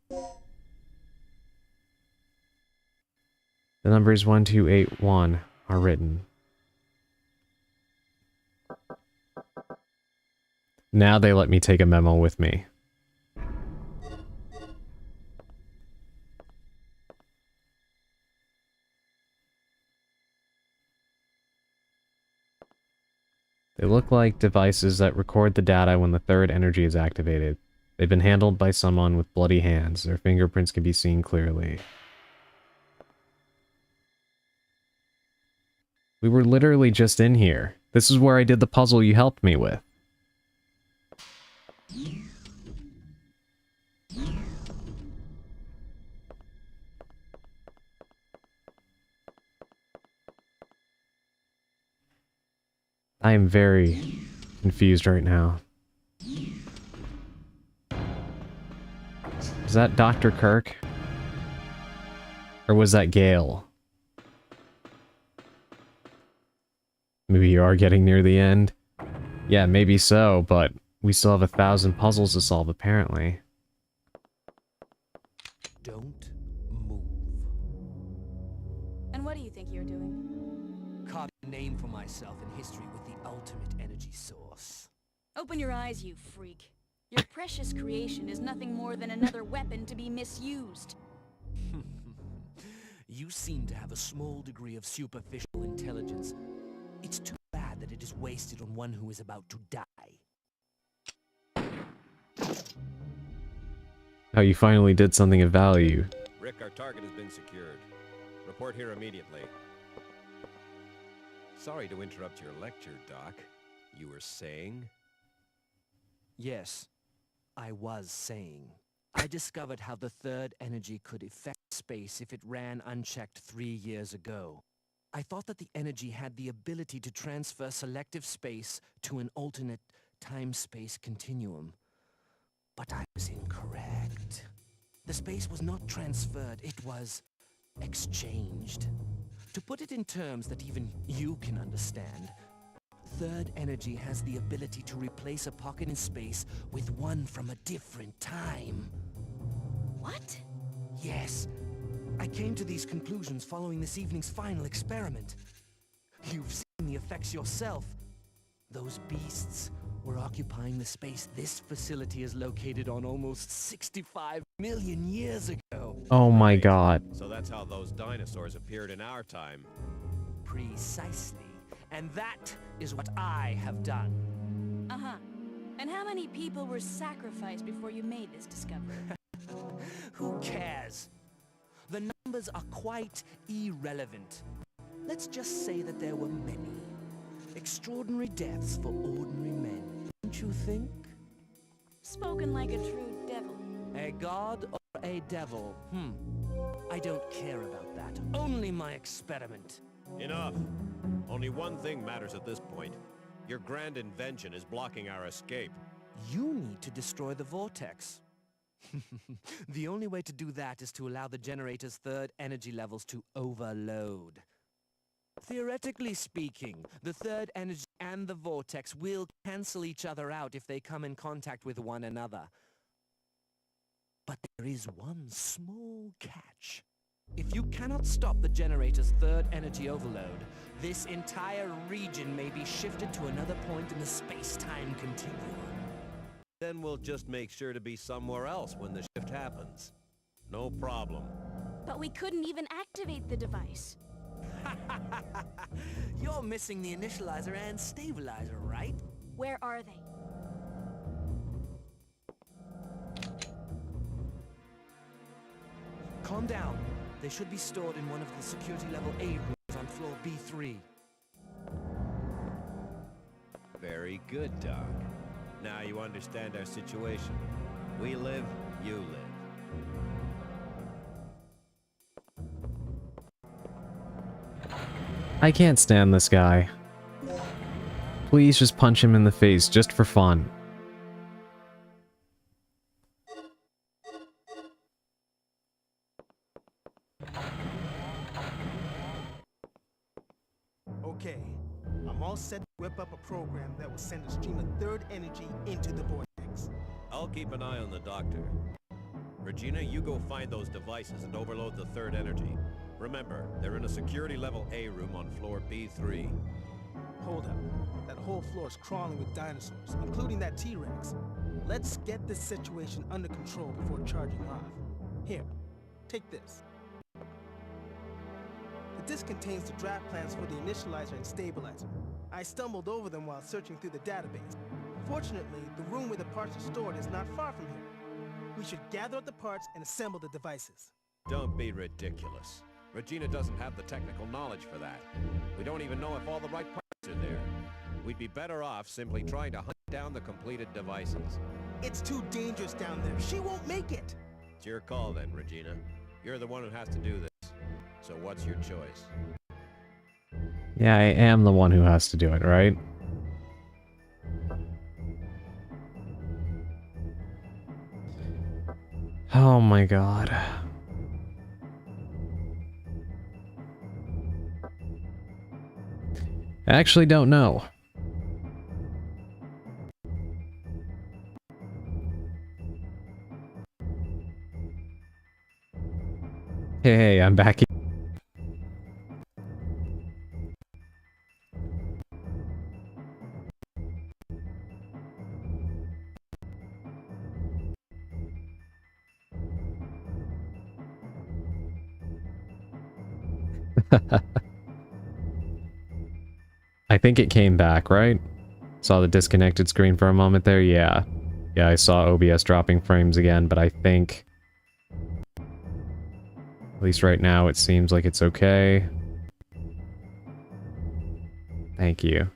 The numbers 1281 are written. Now they let me take a memo with me. They look like devices that record the data when the third energy is activated. They've been handled by someone with bloody hands. Their fingerprints can be seen clearly. We were literally just in here. This is where I did the puzzle you helped me with. I am very confused right now. Is that Dr. Kirk? Or was that Gale? Maybe you are getting near the end? Yeah, maybe so, but we still have 1,000 puzzles to solve, apparently. Don't move. And what do you think you're doing? Carved a name for myself in history with the ultimate energy source. Open your eyes, you freak. Your precious creation is nothing more than another weapon to be misused. You seem to have a small degree of superficial intelligence. It's too bad that it is wasted on one who is about to die. Oh, you finally did something of value. Rick, our target has been secured. Report here immediately. Sorry to interrupt your lecture, Doc. You were saying? Yes, I was saying. I discovered how the third energy could affect space if it ran unchecked 3 years ago. I thought that the energy had the ability to transfer selective space to an alternate time-space continuum. But I was incorrect. The space was not transferred, it was exchanged. To put it in terms that even you can understand, third energy has the ability to replace a pocket in space with one from a different time. What? Yes. I came to these conclusions following this evening's final experiment. You've seen the effects yourself. Those beasts were occupying the space this facility is located on almost 65 million years ago. Oh my god. So that's how those dinosaurs appeared in our time. Precisely. And that is what I have done. Uh-huh. And how many people were sacrificed before you made this discovery? Who cares? The numbers are quite irrelevant. Let's just say that there were many. Extraordinary deaths for ordinary men, don't you think? Spoken like a true devil. A god or a devil? I don't care about that. Only my experiment. Enough. Only one thing matters at this point. Your grand invention is blocking our escape. You need to destroy the vortex. The only way to do that is to allow the generator's third energy levels to overload. Theoretically speaking, the third energy and the vortex will cancel each other out if they come in contact with one another. But there is one small catch. If you cannot stop the generator's third energy overload, this entire region may be shifted to another point in the space-time continuum. Then we'll just make sure to be somewhere else when the shift happens. No problem. But we couldn't even activate the device. You're missing the initializer and stabilizer, right? Where are they? Calm down. They should be stored in one of the security level A rooms on floor B3. Very good, Doc. Now you understand our situation. We live, you live. I can't stand this guy. Please just punch him in the face just for fun. Okay, I'm all set to whip up a program that will send a stream of third energy into the vortex. I'll keep an eye on the doctor. Regina, you go find those devices and overload the third energy. Remember, they're in a security level A room on floor B3. Hold up. That whole floor is crawling with dinosaurs, including that T-Rex. Let's get this situation under control before charging off. Here, take this. The disc contains the draft plans for the initializer and stabilizer. I stumbled over them while searching through the database. Fortunately, the room where the parts are stored is not far from here. We should gather up the parts and assemble the devices. Don't be ridiculous. Regina doesn't have the technical knowledge for that. We don't even know if all the right parts are there. We'd be better off simply trying to hunt down the completed devices. It's too dangerous down there. She won't make it. It's your call then, Regina. You're the one who has to do this. So what's your choice? Yeah, I am the one who has to do it, right? Oh my god. I actually don't know. Hey, I'm back. I think it came back, right? Saw the disconnected screen for a moment there? Yeah. Yeah, I saw OBS dropping frames again, but I think... At least right now it seems like it's okay. Thank you.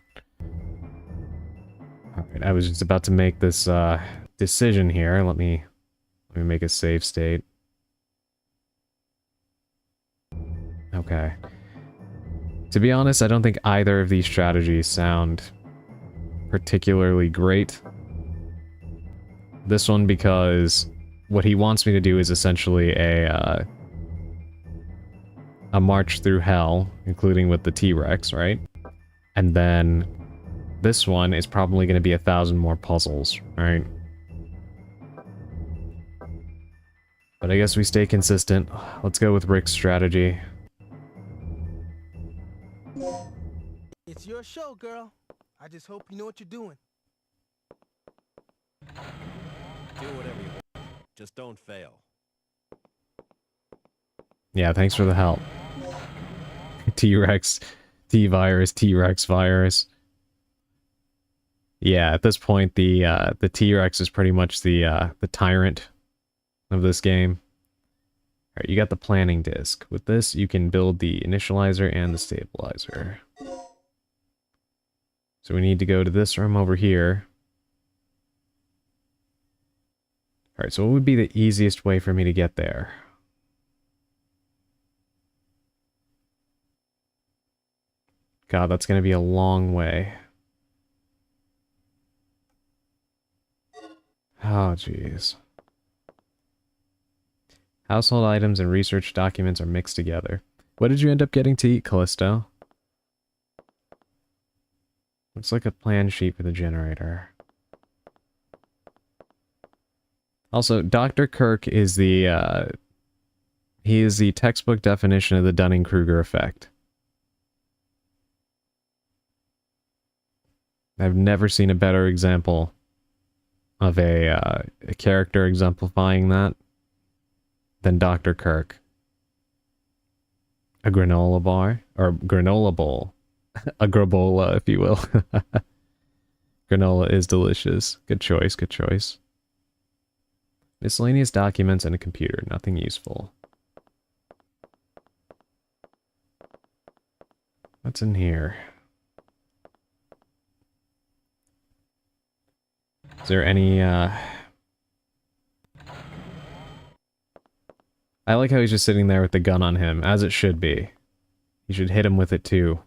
Alright, I was just about to make this decision here. Let me make a save state. Okay. To be honest, I don't think either of these strategies sound particularly great. This one because what he wants me to do is essentially a march through hell, including with the T-Rex, right? And then this one is probably going to be 1,000 more puzzles, right? But I guess we stay consistent. Let's go with Rick's strategy. It's your show, girl. I just hope you know what you're doing. Do whatever you want. Just don't fail. Yeah, thanks for the help. T-Rex, T-Virus, T-Rex virus. Yeah, at this point, the T-Rex is pretty much the tyrant of this game. Alright, you got the planning disc. With this, you can build the initializer and the stabilizer. So we need to go to this room over here. Alright, so what would be the easiest way for me to get there? God, that's going to be a long way. Oh, jeez. Household items and research documents are mixed together. What did you end up getting to eat, Callisto? Looks like a plan sheet for the generator. Also, Dr. Kirk is the, he is the textbook definition of the Dunning-Kruger effect. I've never seen a better example of a character exemplifying that than Dr. Kirk. A granola bar, or granola bowl. A grabola, if you will. Granola is delicious. Good choice, good choice. Miscellaneous documents and a computer, nothing useful. What's in here? Is there any, I like how he's just sitting there with the gun on him, as it should be. You should hit him with it too.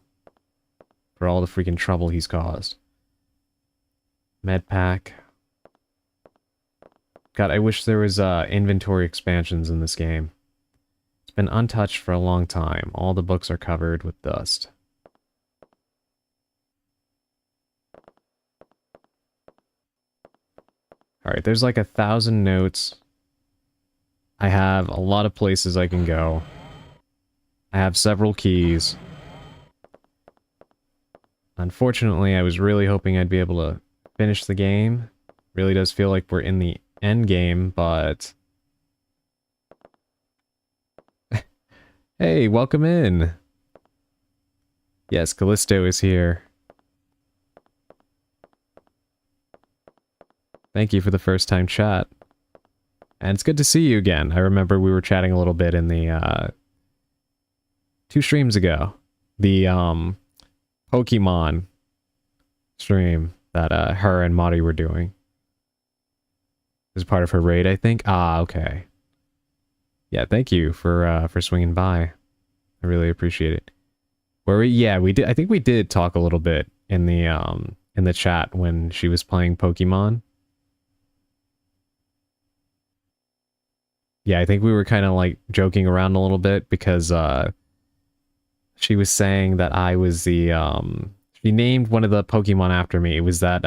For all the freaking trouble he's caused. Med pack. God, I wish there was, inventory expansions in this game. It's been untouched for a long time. All the books are covered with dust. Alright, there's like 1,000 notes. I have a lot of places I can go. I have several keys. Unfortunately, I was really hoping I'd be able to finish the game. Really does feel like we're in the end game, but... Hey, welcome in! Yes, Callisto is here. Thank you for the first time chat. And it's good to see you again. I remember we were chatting a little bit in the, 2 streams ago. The, Pokemon stream that, her and Mari were doing. As part of her raid, I think? Ah, okay. Yeah, thank you for swinging by. I really appreciate it. Yeah, we did, I think we did talk a little bit in the chat when she was playing Pokemon. Yeah, I think we were kind of like joking around a little bit because she was saying that I was the she named one of the Pokemon after me. It was that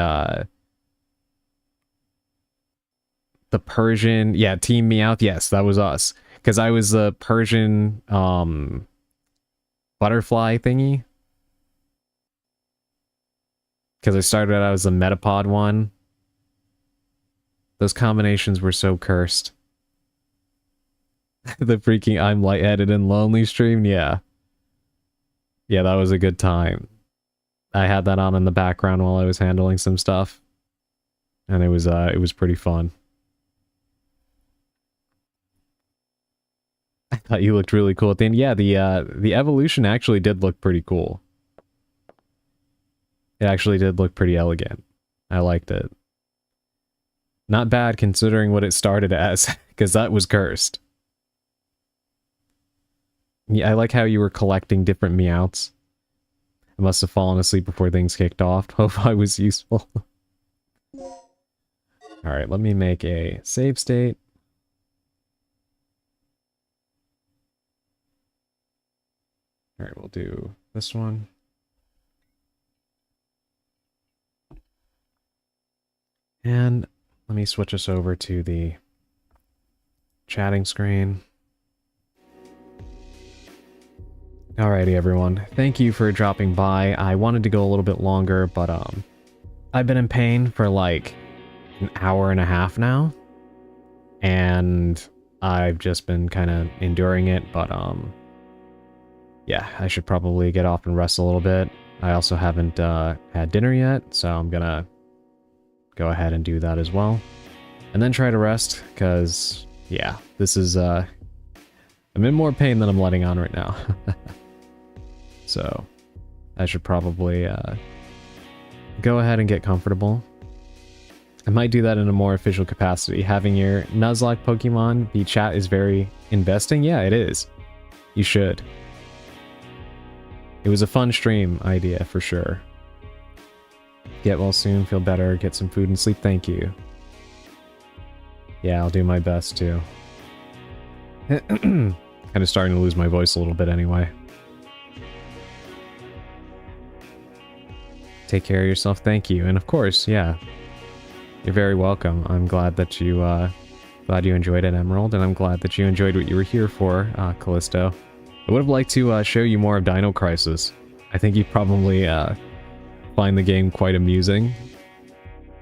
the Persian, yeah, Team Meowth. Yes, that was us. Because I was the Persian butterfly thingy. Because I started out as a Metapod one. Those combinations were so cursed. The freaking I'm lightheaded and lonely stream, yeah. Yeah, that was a good time. I had that on in the background while I was handling some stuff. And it was pretty fun. I thought you looked really cool at the end. Yeah, the evolution actually did look pretty cool. It actually did look pretty elegant. I liked it. Not bad considering what it started as, because that was cursed. Yeah, I like how you were collecting different Meowths. I must have fallen asleep before things kicked off. Hope I was useful. Alright, let me make a save state. Alright, we'll do this one. And let me switch us over to the chatting screen. Alrighty, everyone. Thank you for dropping by. I wanted to go a little bit longer, but I've been in pain for like an hour and a half now, and I've just been kind of enduring it, but yeah, I should probably get off and rest a little bit. I also haven't had dinner yet, so I'm gonna go ahead and do that as well. And then try to rest, because, yeah, this is, I'm in more pain than I'm letting on right now. So, I should probably go ahead and get comfortable. I might do that in a more official capacity. Having your Nuzlocke Pokemon be chat is very investing. Yeah, it is. You should. It was a fun stream idea for sure. Get well soon, feel better, get some food and sleep. Thank you. Yeah, I'll do my best too. Kind of starting to lose my voice a little bit anyway. Take care of yourself. Thank you. And of course, yeah, you're very welcome. I'm glad that you enjoyed it, Emerald, and I'm glad that you enjoyed what you were here for, Callisto. I would have liked to show you more of Dino Crisis. I think you probably find the game quite amusing,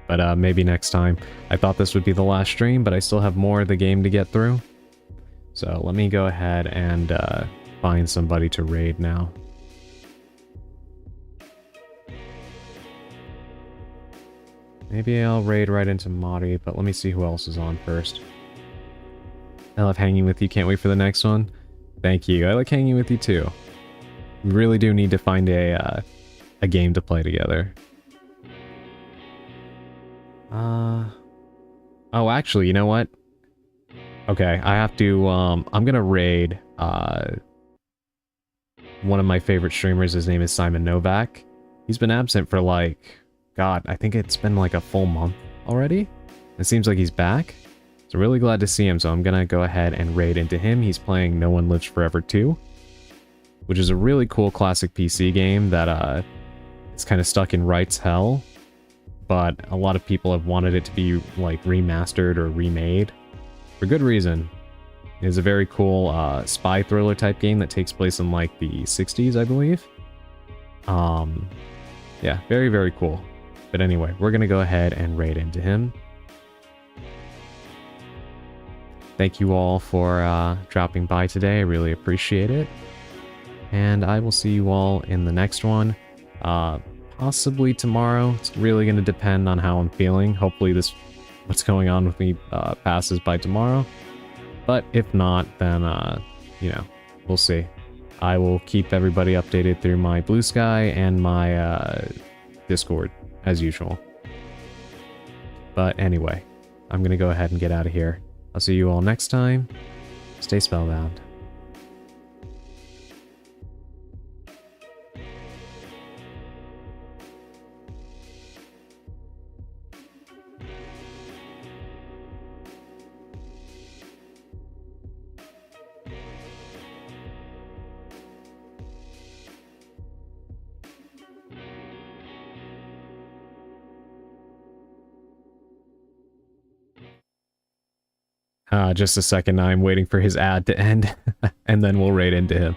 but maybe next time. I thought this would be the last stream, but I still have more of the game to get through. So let me go ahead and find somebody to raid now. Maybe I'll raid right into Mari, but let me see who else is on first. I love hanging with you. Can't wait for the next one. Thank you. I like hanging with you too. We really do need to find a game to play together. Oh, actually, you know what? Okay, I have to, I'm gonna raid, one of my favorite streamers. His name is Simon Novak. He's been absent for like, God, I think it's been like a full month already. It seems like he's back. So really glad to see him, so I'm gonna go ahead and raid into him. He's playing No One Lives Forever 2, which is a really cool classic PC game that it's kind of stuck in Wright's hell, but a lot of people have wanted it to be like remastered or remade for good reason. It's a very cool spy thriller type game that takes place in like the 60s, I believe. Yeah, very, very cool. But anyway, we're gonna go ahead and raid into him. Thank you all for dropping by today. I really appreciate it. And I will see you all in the next one. Possibly tomorrow. It's really going to depend on how I'm feeling. Hopefully what's going on with me passes by tomorrow. But if not, then, you know, we'll see. I will keep everybody updated through my Blue Sky and my Discord, as usual. But anyway, I'm going to go ahead and get out of here. I'll see you all next time. Stay spellbound. Just a second, I'm waiting for his ad to end, and then we'll raid into him.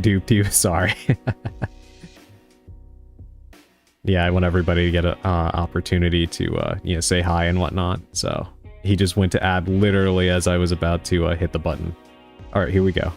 Duped you, sorry. Yeah, I want everybody to get an opportunity to, you know, say hi and whatnot, so he just went to ad literally as I was about to hit the button. Alright, here we go.